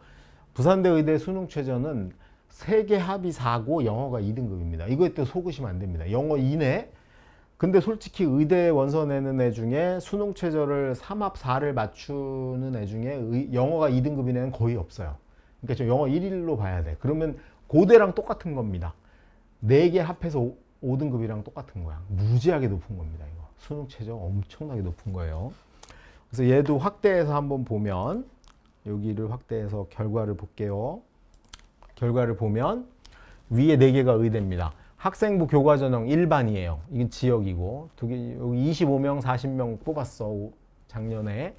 부산대 의대 수능 최저는 세계 합이 4고 영어가 2등급입니다. 이거에 또 속으시면 안 됩니다. 영어 2네. 근데 솔직히 의대 원서 내는 애 중에 수능 최저를 3합 4를 맞추는 애 중에 영어가 2등급인 애는 거의 없어요. 그러니까 저 영어 1일로 봐야 돼. 그러면 고대랑 똑같은 겁니다. 4개 합해서 5등급이랑 똑같은 거야. 무지하게 높은 겁니다. 이거 수능 최저 엄청나게 높은 거예요. 그래서 얘도 확대해서 한번 보면, 여기를 확대해서 결과를 볼게요. 결과를 보면 위에 4개가 의대입니다. 학생부 교과 전형 일반이에요. 이건 지역이고, 여기 25명, 40명 뽑았어 작년에.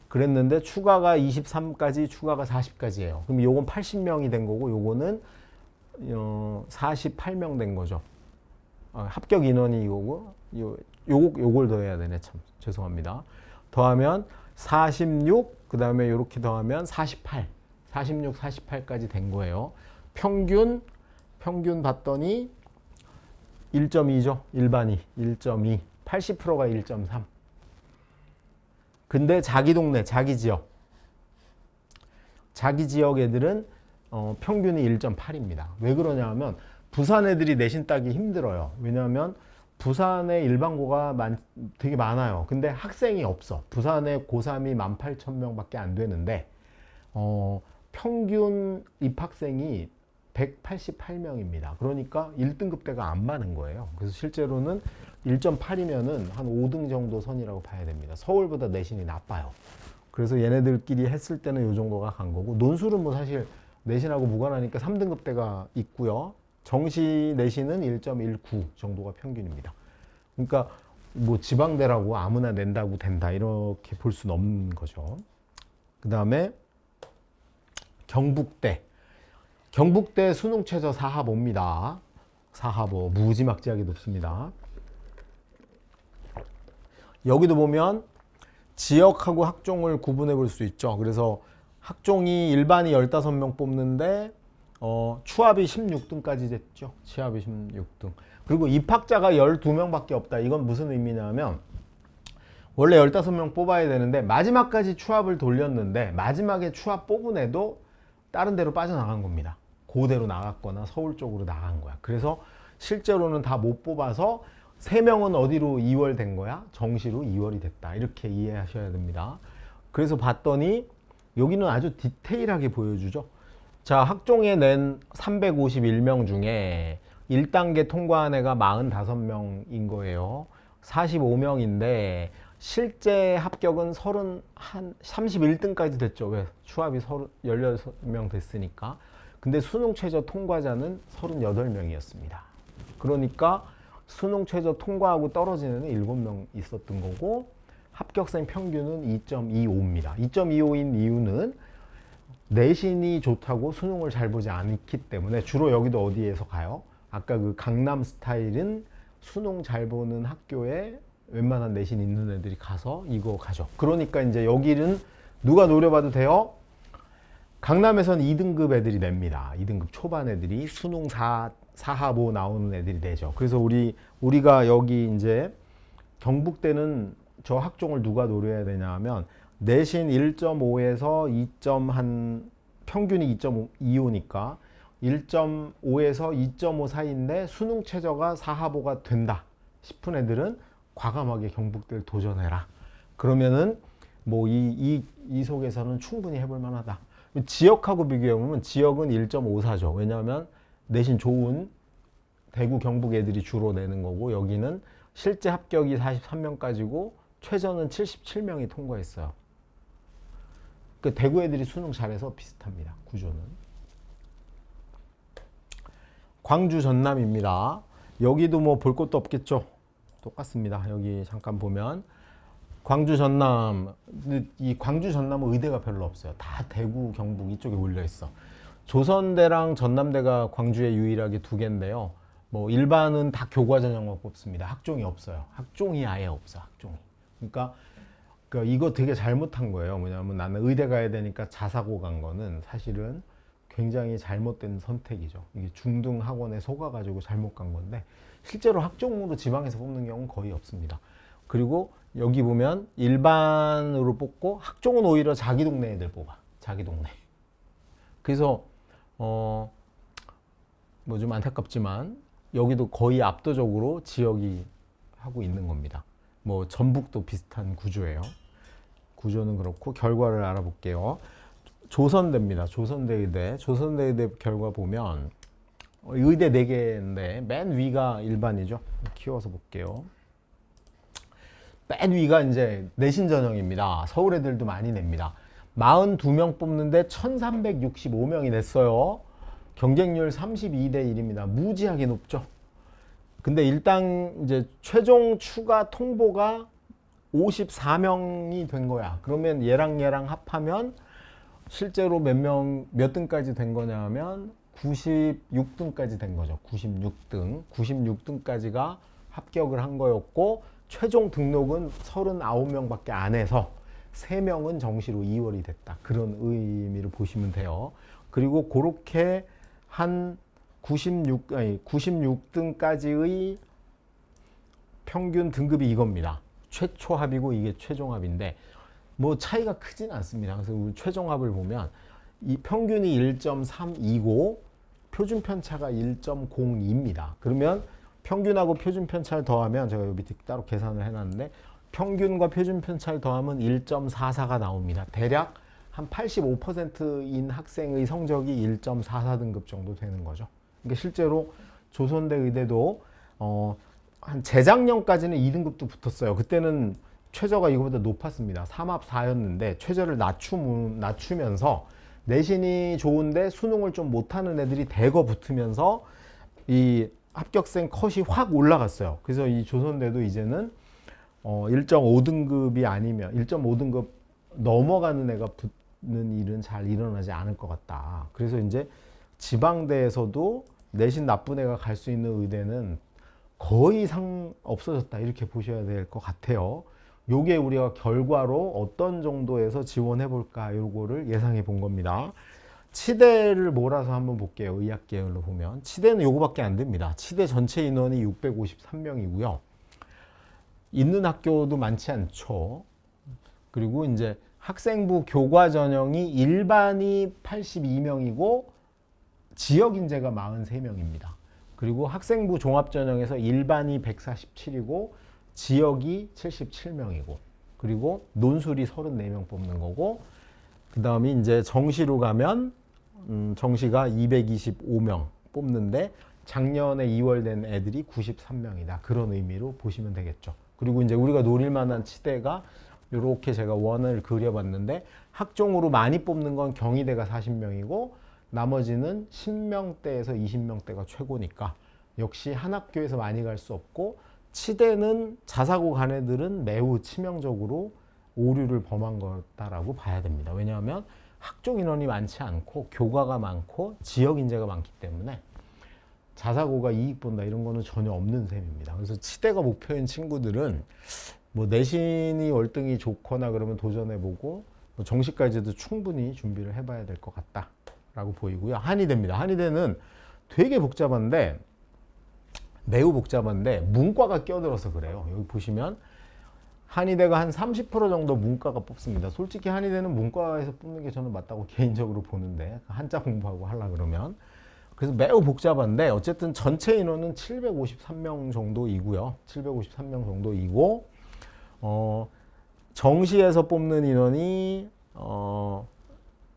그랬는데 추가가 23까지, 추가가 40까지예요. 그럼 요건 80명이 된 거고, 요거는 48명 된 거죠. 합격 인원이 이거고, 요걸 더해야 되네. 참 죄송합니다. 더하면 46, 그 다음에 요렇게 더하면 48, 46, 48까지 된 거예요. 평균 봤더니 1.2죠. 일반이 1.2, 80%가 1.3. 근데 자기 동네, 자기 지역 애들은 평균이 1.8입니다. 왜 그러냐 하면 부산 애들이 내신 따기 힘들어요. 왜냐하면 부산에 일반고가 되게 많아요. 근데 학생이 없어. 부산에 고3이 18,000명밖에 안 되는데 평균 입학생이 188명입니다. 그러니까 1등급대가 안 많은 거예요. 그래서 실제로는 1.8이면은 한 5등 정도 선이라고 봐야 됩니다. 서울보다 내신이 나빠요. 그래서 얘네들끼리 했을 때는 이 정도가 간 거고, 논술은 뭐 사실 내신하고 무관하니까 3등급대가 있고요. 정시 내신은 1.19 정도가 평균입니다. 그러니까 뭐 지방대라고 아무나 낸다고 된다 이렇게 볼 수는 없는 거죠. 그 다음에 경북대. 경북대 수능 최저 4하보입니다. 4하보 무지막지하게 높습니다. 여기도 보면 지역하고 학종을 구분해 볼 수 있죠. 그래서 학종이 일반이 15명 뽑는데 추합이 16등까지 됐죠. 취합이 16등. 그리고 입학자가 12명밖에 없다. 이건 무슨 의미냐면 원래 15명 뽑아야 되는데 마지막까지 추합을 돌렸는데 마지막에 추합 뽑은 애도 다른 데로 빠져나간 겁니다. 고대로 나갔거나 서울 쪽으로 나간 거야. 그래서 실제로는 다 못 뽑아서 3명은 어디로 이월된 거야? 정시로 이월이 됐다. 이렇게 이해하셔야 됩니다. 그래서 봤더니 여기는 아주 디테일하게 보여주죠. 자, 학종에 낸 351명 중에 1단계 통과한 애가 45명인 거예요. 45명인데 실제 합격은 31등까지 됐죠. 왜? 추합이 16명 됐으니까. 근데 수능 최저 통과자는 38명이었습니다. 그러니까 수능 최저 통과하고 떨어지는 애는 7명 있었던 거고 합격생 평균은 2.25입니다. 2.25인 이유는 내신이 좋다고 수능을 잘 보지 않기 때문에 주로 여기도 어디에서 가요? 아까 그 강남 스타일은 수능 잘 보는 학교에 웬만한 내신 있는 애들이 가서 이거 가죠. 그러니까 이제 여기는 누가 노려봐도 돼요? 강남에선 2등급 애들이 냅니다. 2등급 초반 애들이 수능 4하보 나오는 애들이 내죠. 그래서 우리가 여기 이제 경북대는 저 학종을 누가 노려야 되냐 하면 내신 1.5에서 2. 평균이 2.25니까 1.5에서 2.5 사이인데 수능 최저가 4하보가 된다 싶은 애들은 과감하게 경북대를 도전해라. 그러면은 뭐 이 속에서는 충분히 해볼 만하다. 지역하고 비교해보면 지역은 1.54죠. 왜냐하면 내신 좋은 대구 경북 애들이 주로 내는 거고 여기는 실제 합격이 43명까지고 최저는 77명이 통과했어요. 그 대구 애들이 수능 잘해서 비슷합니다. 구조는. 광주 전남입니다. 여기도 뭐 볼 것도 없겠죠. 똑같습니다. 여기 잠깐 보면 광주 전남, 이 광주 전남은 의대가 별로 없어요. 다 대구 경북 이쪽에 몰려 있어. 조선대랑 전남대가 광주에 유일하게 2개인데요. 뭐 일반은 다 교과 전형만 뽑습니다. 학종이 없어요. 학종이 아예 없어. 학종이. 그러니까 이거 되게 잘못한 거예요. 뭐냐면 나는 의대 가야 되니까 자사고 간 거는 사실은 굉장히 잘못된 선택이죠. 이게 중등 학원에 속아가지고 잘못 간 건데 실제로 학종으로 지방에서 뽑는 경우는 거의 없습니다. 그리고 여기 보면 일반으로 뽑고 학종은 오히려 자기 동네 애들 뽑아. 자기 동네. 그래서 뭐 좀 안타깝지만 여기도 거의 압도적으로 지역이 하고 있는 겁니다. 뭐 전북도 비슷한 구조예요. 구조는 그렇고 결과를 알아볼게요. 조선대입니다. 조선대 의대. 조선대 의대 결과 보면 의대 4개인데 맨 위가 일반이죠. 키워서 볼게요. 맨 위가 이제 내신 전형입니다. 서울 애들도 많이 냅니다. 42명 뽑는데 1365명이 냈어요. 경쟁률 32대 1입니다. 무지하게 높죠. 근데 일단 이제 최종 추가 통보가 54명이 된 거야. 그러면 얘랑 합하면 실제로 몇 등까지 된 거냐 하면 96등까지 된 거죠. 96등. 96등까지가 합격을 한 거였고 최종 등록은 39명밖에 안 해서 3명은 정시로 이월이 됐다. 그런 의미로 보시면 돼요. 그리고 그렇게 한 96등까지의 평균 등급이 이겁니다. 최초 합이고 이게 최종 합인데 뭐 차이가 크진 않습니다. 그래서 우리 최종 합을 보면 이 평균이 1.32고 표준 편차가 1.02입니다. 그러면 평균하고 표준 편차를 더하면 제가 여기 밑에 따로 계산을 해놨는데 평균과 표준 편차를 더하면 1.44가 나옵니다. 대략 한 85%인 학생의 성적이 1.44등급 정도 되는 거죠. 그러니까 실제로 조선대 의대도 한 재작년까지는 2등급도 붙었어요. 그때는 최저가 이거보다 높았습니다. 3합 4였는데 최저를 낮추면서 내신이 좋은데 수능을 좀 못하는 애들이 대거 붙으면서 이 합격생 컷이 확 올라갔어요. 그래서 이 조선대도 이제는 1.5등급이 아니면 1.5등급 넘어가는 애가 일은 잘 일어나지 않을 것 같다. 그래서 이제 지방대에서도 내신 나쁜 애가 갈 수 있는 의대는 거의 없어졌다 이렇게 보셔야 될 것 같아요. 요게 우리가 결과로 어떤 정도에서 지원해 볼까 요거를 예상해 본 겁니다. 치대를 몰아서 한번 볼게요. 의학 계열로 보면 치대는 요거밖에 안 됩니다. 치대 전체 인원이 653명이고요. 있는 학교도 많지 않죠. 그리고 이제 학생부 교과 전형이 일반이 82명이고 지역 인재가 43명입니다. 그리고 학생부 종합 전형에서 일반이 147이고 지역이 77명이고 그리고 논술이 34명 뽑는 거고 그 다음에 이제 정시로 가면 정시가 225명 뽑는데 작년에 2월 된 애들이 93명이다. 그런 의미로 보시면 되겠죠. 그리고 이제 우리가 노릴 만한 치대가 이렇게 제가 원을 그려봤는데 학종으로 많이 뽑는 건 경희대가 40명이고 나머지는 10명대에서 20명대가 최고니까 역시 한 학교에서 많이 갈 수 없고 치대는 자사고 간 애들은 매우 치명적으로 오류를 범한 거다라고 봐야 됩니다. 왜냐하면 학종 인원이 많지 않고 교과가 많고 지역 인재가 많기 때문에 자사고가 이익 본다 이런 거는 전혀 없는 셈입니다. 그래서 치대가 목표인 친구들은 뭐 내신이 월등히 좋거나 그러면 도전해보고 뭐 정시까지도 충분히 준비를 해봐야 될 것 같다라고 보이고요. 한의대입니다. 한의대는 되게 복잡한데 매우 복잡한데 문과가 끼어들어서 그래요. 여기 보시면 한의대가 한 30% 정도 문과가 뽑습니다. 솔직히 한의대는 문과에서 뽑는 게 저는 맞다고 개인적으로 보는데 한자 공부하고 하려고 그러면 그래서 매우 복잡한데 어쨌든 전체 인원은 753명 정도이고요. 753명 정도이고 정시에서 뽑는 인원이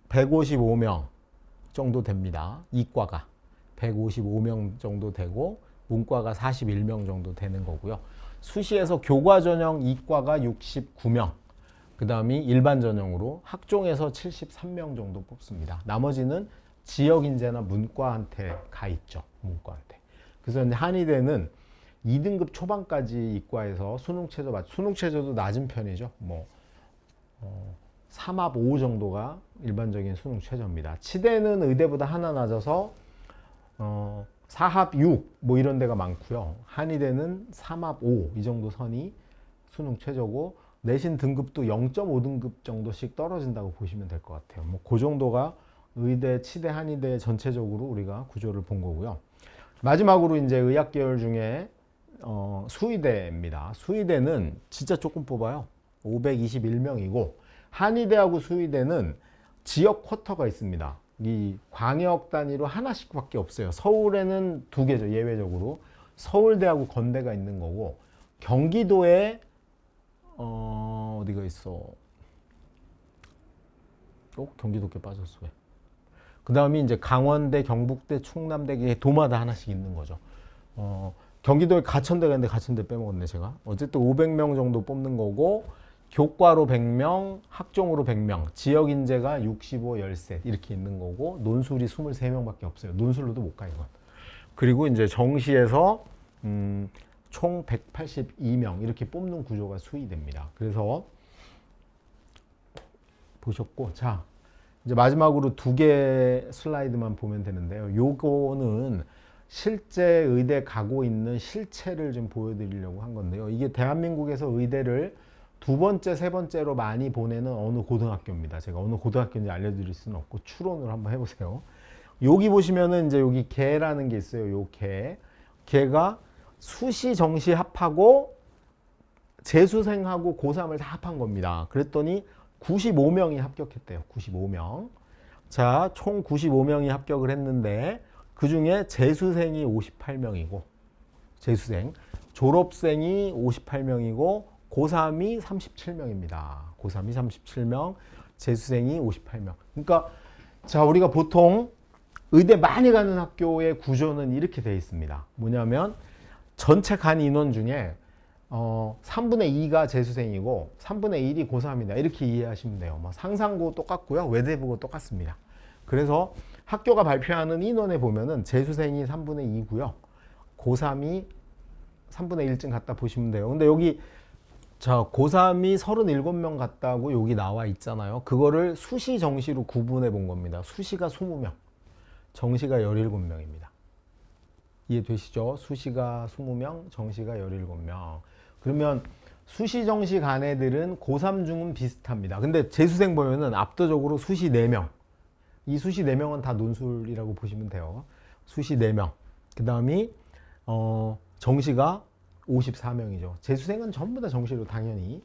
155명 정도 됩니다. 이과가 155명 정도 되고 문과가 41명 정도 되는 거고요. 수시에서 교과 전형 이과가 69명, 그 다음이 일반 전형으로 학종에서 73명 정도 뽑습니다. 나머지는 지역 인재나 문과한테 가 있죠. 문과한테. 그래서 이제 한의대는 2등급 초반까지 이과에서 수능 최저도 낮은 편이죠. 뭐 3합 5 정도가 일반적인 수능 최저입니다. 치대는 의대보다 하나 낮아서 4합 6 뭐 이런 데가 많고요. 한의대는 3합 5 이 정도 선이 수능 최저고 내신 등급도 0.5등급 정도씩 떨어진다고 보시면 될 것 같아요. 뭐 그 정도가 의대, 치대, 한의대 전체적으로 우리가 구조를 본 거고요. 마지막으로 이제 의학 계열 중에 수의대입니다. 수의대는 진짜 조금 뽑아요. 521명이고 한의대하고 수의대는 지역 쿼터가 있습니다. 이 광역 단위로 하나씩밖에 없어요. 서울에는 2개죠. 예외적으로 서울대하고 건대가 있는 거고 경기도에 어디가 있어? 경기도께 빠졌어. 왜? 그 다음에 이제 강원대, 경북대, 충남대 도마다 하나씩 있는 거죠. 경기도에 가천대가 있는데 가천대 빼먹었네 제가. 어쨌든 500명 정도 뽑는 거고 교과로 100명, 학종으로 100명, 지역 인재가 65, 13 이렇게 있는 거고 논술이 23명밖에 없어요. 논술로도 못 가 이건. 그리고 이제 정시에서 총 182명 이렇게 뽑는 구조가 수의됩니다. 그래서 보셨고 자 이제 마지막으로 2개 슬라이드만 보면 되는데요. 요거는 실제 의대 가고 있는 실체를 좀 보여드리려고 한 건데요. 이게 대한민국에서 의대를 2번째, 3번째로 많이 보내는 어느 고등학교입니다. 제가 어느 고등학교인지 알려드릴 수는 없고 추론을 한번 해보세요. 여기 보시면은 이제 여기 개라는 게 있어요. 요 개. 개가 수시, 정시 합하고 재수생하고 고3을 다 합한 겁니다. 그랬더니 95명이 합격했대요. 95명. 자, 총 95명이 합격을 했는데 그 중에 재수생이 58명이고 재수생, 졸업생이 58명이고 고3이 37명입니다. 고3이 37명, 재수생이 58명. 그러니까 자 우리가 보통 의대 많이 가는 학교의 구조는 이렇게 되어 있습니다. 뭐냐면 전체 간 인원 중에 3분의 2가 재수생이고 3분의 1이 고3이다. 이렇게 이해하시면 돼요. 뭐 상상고 똑같고요. 외대부고 똑같습니다. 그래서 학교가 발표하는 인원에 보면은 재수생이 3분의 2고요. 고3이 3분의 1쯤 갖다 보시면 돼요. 근데 여기 자, 고3이 37명 갔다고 여기 나와 있잖아요. 그거를 수시 정시로 구분해 본 겁니다. 수시가 20명, 정시가 17명입니다. 이해되시죠? 수시가 20명, 정시가 17명. 그러면 수시 정시 간 애들은 고3 중은 비슷합니다. 근데 재수생 보면은 압도적으로 수시 4명. 이 수시 4명은 다 논술이라고 보시면 돼요. 수시 4명. 그 다음이 정시가 54명이죠. 재수생은 전부 다 정시로 당연히.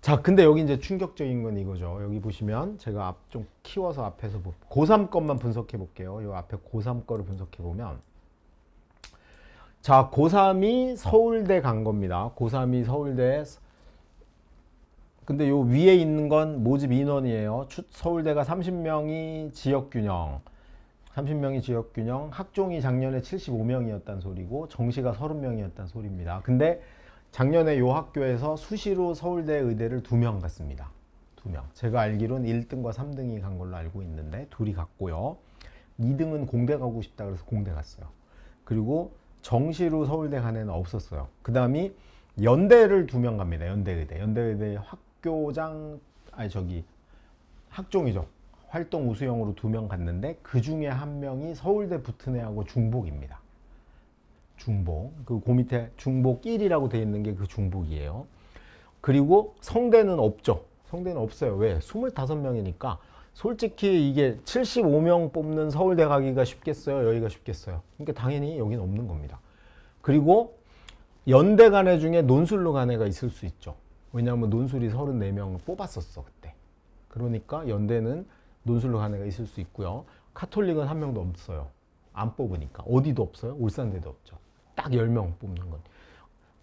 자, 근데 여기 이제 충격적인 건 이거죠. 여기 보시면 제가 좀 키워서 앞에서 고3 것만 분석해 볼게요. 요 앞에 고3 거를 분석해 보면, 자, 고3이 서울대 간 겁니다. 고3이 서울대. 근데 요 위에 있는 건 모집 인원이에요. 서울대가 30명이 지역균형, 30명이 지역균형, 학종이 작년에 75명이었단 소리고 정시가 30명이었단 소리입니다. 근데 작년에 요 학교에서 수시로 서울대 의대를 2명 갔습니다. 2명. 제가 알기로는 1등과 3등이 간 걸로 알고 있는데 둘이 갔고요. 2등은 공대 가고 싶다 그래서 공대 갔어요. 그리고 정시로 서울대 간 애는 없었어요. 그 다음이 연대를 2명 갑니다. 연대의대. 연대의대 학교장, 학종이죠. 활동 우수형으로 2명 갔는데 그 중에 1명이 서울대 붙은 애하고 중복입니다. 중복. 그 밑에 중복 1이라고 되어 있는 게 그 중복이에요. 그리고 성대는 없죠. 성대는 없어요. 왜? 25명이니까 솔직히 이게 75명 뽑는 서울대 가기가 쉽겠어요? 여기가 쉽겠어요? 그러니까 당연히 여기는 없는 겁니다. 그리고 연대 간 애 중에 논술로 간 애가 있을 수 있죠. 왜냐하면 논술이 34명을 뽑았었어 그때. 그러니까 연대는 논술로 간 애가 있을 수 있고요. 카톨릭은 1명도 없어요. 안 뽑으니까. 어디도 없어요. 울산대도 없죠. 딱 10명 뽑는 건.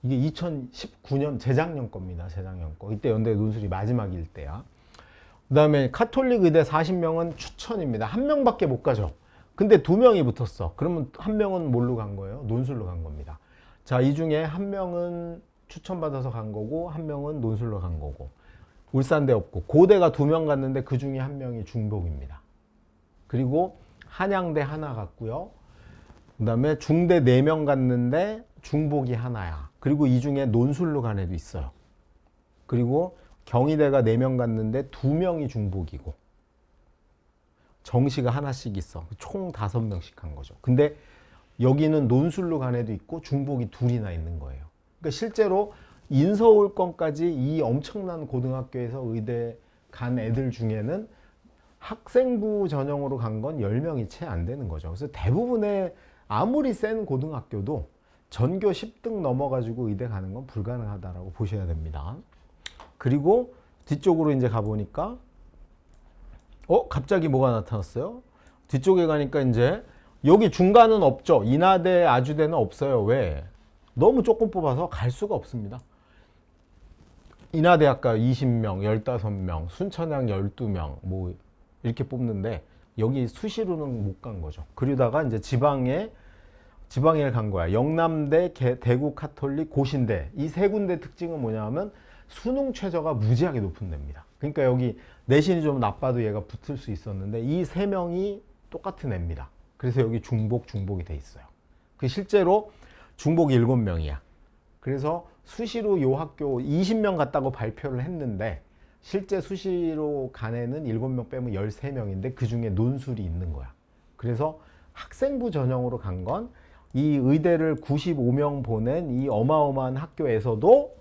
이게 2019년 재작년 겁니다. 재작년 거. 이때 연대 논술이 마지막일 때야. 그 다음에 카톨릭 의대 40명은 추천입니다. 1명밖에 못 가죠. 근데 2명이 붙었어. 그러면 1명은 뭘로 간 거예요? 논술로 간 겁니다. 자, 이 중에 1명은 추천받아서 간 거고 1명은 논술로 간 거고. 울산대 없고 고대가 2명 갔는데 그 중에 1명이 중복입니다. 그리고 한양대 하나 갔고요. 그 다음에 중대 4명 갔는데 중복이 하나야. 그리고 이 중에 논술로 간 애도 있어요. 그리고 경희대가 4명 갔는데 2명이 중복이고 정시가 하나씩 있어. 총 5명씩 간 거죠. 근데 여기는 논술로 간 애도 있고 중복이 2이나 있는 거예요. 그러니까 실제로 인서울권까지 이 엄청난 고등학교에서 의대 간 애들 중에는 학생부 전형으로 간 건 10명이 채 안 되는 거죠. 그래서 대부분의 아무리 센 고등학교도 전교 10등 넘어가지고 의대 가는 건 불가능하다라고 보셔야 됩니다. 그리고 뒤쪽으로 이제 가보니까 갑자기 뭐가 나타났어요? 뒤쪽에 가니까 이제 여기 중간은 없죠. 인하대, 아주대는 없어요. 왜? 너무 조금 뽑아서 갈 수가 없습니다. 인하대학가 20명, 15명, 순천향 12명 뭐 이렇게 뽑는데 여기 수시로는 못 간 거죠. 그러다가 이제 지방에 간 거야. 영남대, 대구 카톨릭, 고신대. 이 3군데 특징은 뭐냐면 수능 최저가 무지하게 높은 데입니다. 그러니까 여기 내신이 좀 나빠도 얘가 붙을 수 있었는데 이 3명이 똑같은 애입니다. 그래서 여기 중복이 돼 있어요. 그 실제로 중복이 7명이야. 그래서 수시로 요 학교 20명 갔다고 발표를 했는데 실제 수시로 간 애는 7명 빼면 13명인데 그 중에 논술이 있는 거야. 그래서 학생부 전형으로 간 건 이 의대를 95명 보낸 이 어마어마한 학교에서도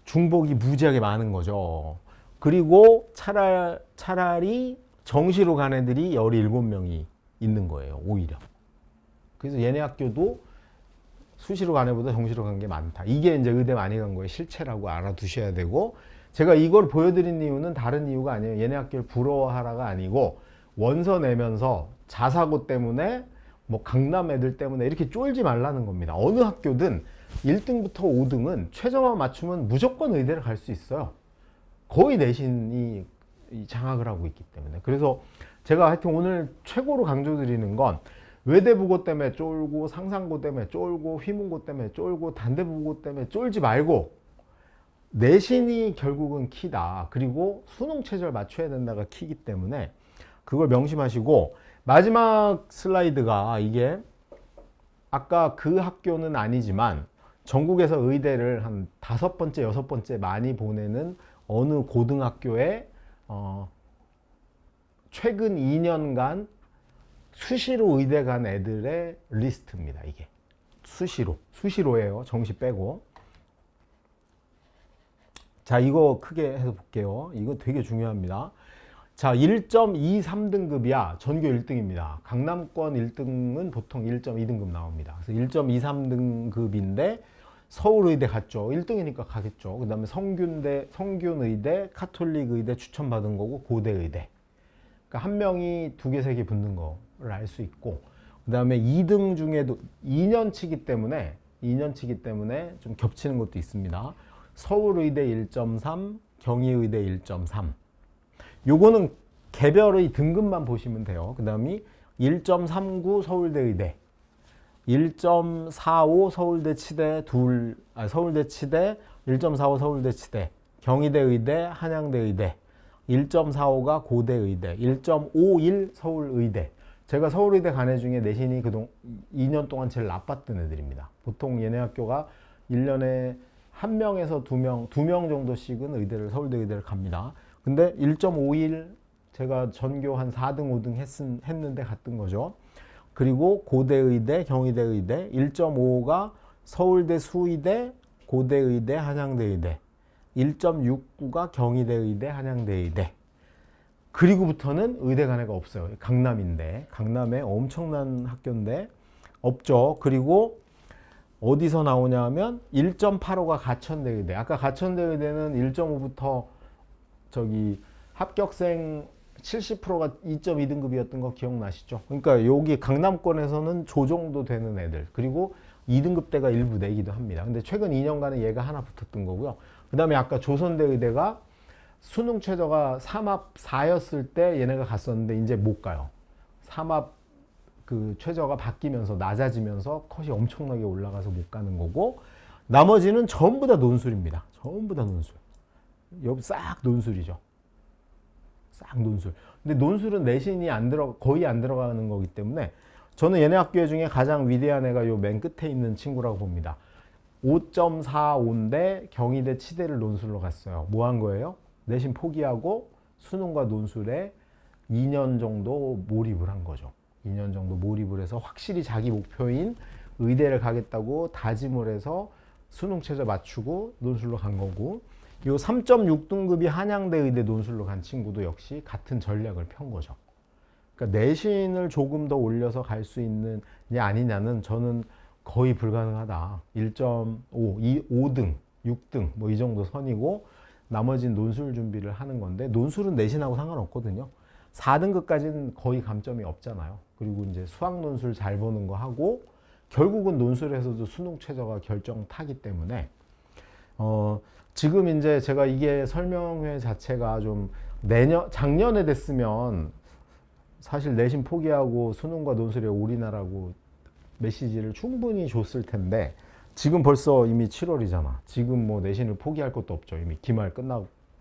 중복이 무지하게 많은 거죠. 그리고 차라리 정시로 간 애들이 17명이 있는 거예요. 오히려. 그래서 얘네 학교도 수시로 간 애보다 정시로 간 게 많다. 이게 이제 의대 많이 간 거의 실체라고 알아두셔야 되고, 제가 이걸 보여드린 이유는 다른 이유가 아니에요. 얘네 학교를 부러워하라가 아니고 원서 내면서 자사고 때문에 뭐 강남 애들 때문에 이렇게 쫄지 말라는 겁니다. 어느 학교든 1등부터 5등은 최저만 맞추면 무조건 의대를 갈 수 있어요. 거의 내신이 장악을 하고 있기 때문에. 그래서 제가 하여튼 오늘 최고로 강조드리는 건 외대부고 때문에 쫄고 상상고 때문에 쫄고 휘문고 때문에 쫄고 단대부고 때문에 쫄지 말고 내신이 결국은 키다. 그리고 수능 최저를 맞춰야 된다가 키기 때문에 그걸 명심하시고, 마지막 슬라이드가 이게 아까 그 학교는 아니지만 전국에서 의대를 한 5번째, 6번째 많이 보내는 어느 고등학교에 최근 2년간 수시로 의대 간 애들의 리스트입니다. 이게 수시로예요. 정시 빼고. 자, 이거 크게 해서 볼게요. 이거 되게 중요합니다. 자, 1.23등급이야. 전교 1등입니다. 강남권 1등은 보통 1.2등급 나옵니다. 그래서 1.23등급인데 서울의대 갔죠. 1등이니까 가겠죠. 그 다음에 성균의대, 카톨릭의대 추천받은 거고 고대의대. 그러니까 한 명이 2개, 3개 붙는 거를 알 수 있고, 그 다음에 2등 중에도 2년치기 때문에 좀 겹치는 것도 있습니다. 서울의대 1.3, 경희의대 1.3. 요거는 개별의 등급만 보시면 돼요. 그 다음에 1.39 서울대의대, 1.45 서울대 치대 서울대 치대, 1.45 서울대 치대, 경희대의대, 한양대의대, 1.45가 고대의대, 1.51 서울의대. 제가 서울의대 간 애 중에 내신이 2년 동안 제일 나빴던 애들입니다. 보통 얘네 학교가 1년에 1명에서 2명 정도씩은 서울대 의대를 갑니다. 근데 1.51 제가 전교 한 4등, 5등 했는데 갔던 거죠. 그리고 고대의대, 경희대의대, 1.5가 서울대 수의대, 고대의대, 한양대의대, 1.69가 경희대의대, 한양대의대. 그리고부터는 의대 간 애가 없어요. 강남인데, 강남에 엄청난 학교인데 없죠. 그리고 어디서 나오냐 하면 1.85가 가천대의대. 아까 가천대의대는 1.5부터 합격생 70%가 2.2등급이었던 거 기억나시죠? 그러니까 여기 강남권에서는 조 정도 되는 애들, 그리고 2등급대가 일부 내기도 합니다. 근데 최근 2년간은 얘가 하나 붙었던 거고요. 그 다음에 아까 조선대의대가 수능 최저가 3합 4였을 때 얘네가 갔었는데 이제 못 가요. 3합 그 최저가 바뀌면서 낮아지면서 컷이 엄청나게 올라가서 못 가는 거고, 나머지는 전부 다 논술입니다. 전부 다 논술. 여기 싹 논술이죠. 싹 논술. 근데 논술은 내신이 거의 안 들어가는 거기 때문에 저는 얘네 학교 중에 가장 위대한 애가 요 맨 끝에 있는 친구라고 봅니다. 5.45인데 경희대 치대를 논술로 갔어요. 뭐 한 거예요? 내신 포기하고 수능과 논술에 2년 정도 몰입을 한 거죠. 2년 정도 몰입을 해서 확실히 자기 목표인 의대를 가겠다고 다짐을 해서 수능 최저 맞추고 논술로 간 거고, 요 3.6등급이 한양대 의대 논술로 간 친구도 역시 같은 전략을 편 거죠. 그러니까 내신을 조금 더 올려서 갈 수 있느냐 아니냐는 저는 거의 불가능하다. 1.5, 5등, 6등 뭐 이 정도 선이고, 나머지는 논술 준비를 하는 건데, 논술은 내신하고 상관없거든요. 4등급까지는 거의 감점이 없잖아요. 그리고 이제 수학 논술 잘 보는 거 하고, 결국은 논술에서도 수능 최저가 결정 타기 때문에 지금 이제 제가 이게 설명회 자체가 좀 작년에 됐으면 사실 내신 포기하고 수능과 논술에 올인하라고 메시지를 충분히 줬을 텐데, 지금 벌써 이미 7월이잖아. 지금 뭐 내신을 포기할 것도 없죠. 이미 기말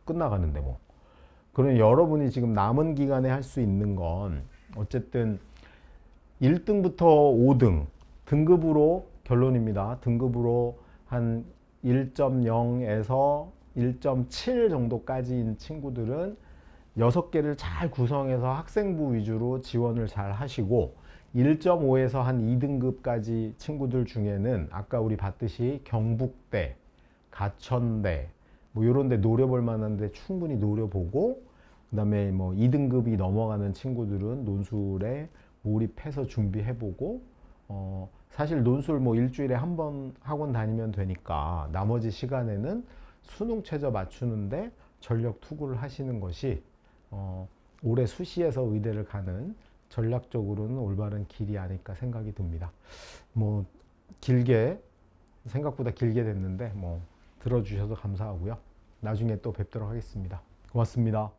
끝나가는데 뭐. 그러니 여러분이 지금 남은 기간에 할 수 있는 건 어쨌든 1등부터 5등 등급으로, 결론입니다. 등급으로 한 1.0에서 1.7 정도까지인 친구들은 6개를 잘 구성해서 학생부 위주로 지원을 잘 하시고, 1.5에서 한 2등급까지 친구들 중에는 아까 우리 봤듯이 경북대, 가천대 뭐 이런 데 노려볼 만한 데 충분히 노려보고, 그 다음에 뭐 2등급이 넘어가는 친구들은 논술에 몰입해서 준비해보고, 사실 논술 뭐 일주일에 한 번 학원 다니면 되니까 나머지 시간에는 수능 최저 맞추는데 전력 투구를 하시는 것이 올해 수시에서 의대를 가는 전략적으로는 올바른 길이 아닐까 생각이 듭니다. 뭐 생각보다 길게 됐는데 뭐 들어주셔서 감사하고요. 나중에 또 뵙도록 하겠습니다. 고맙습니다.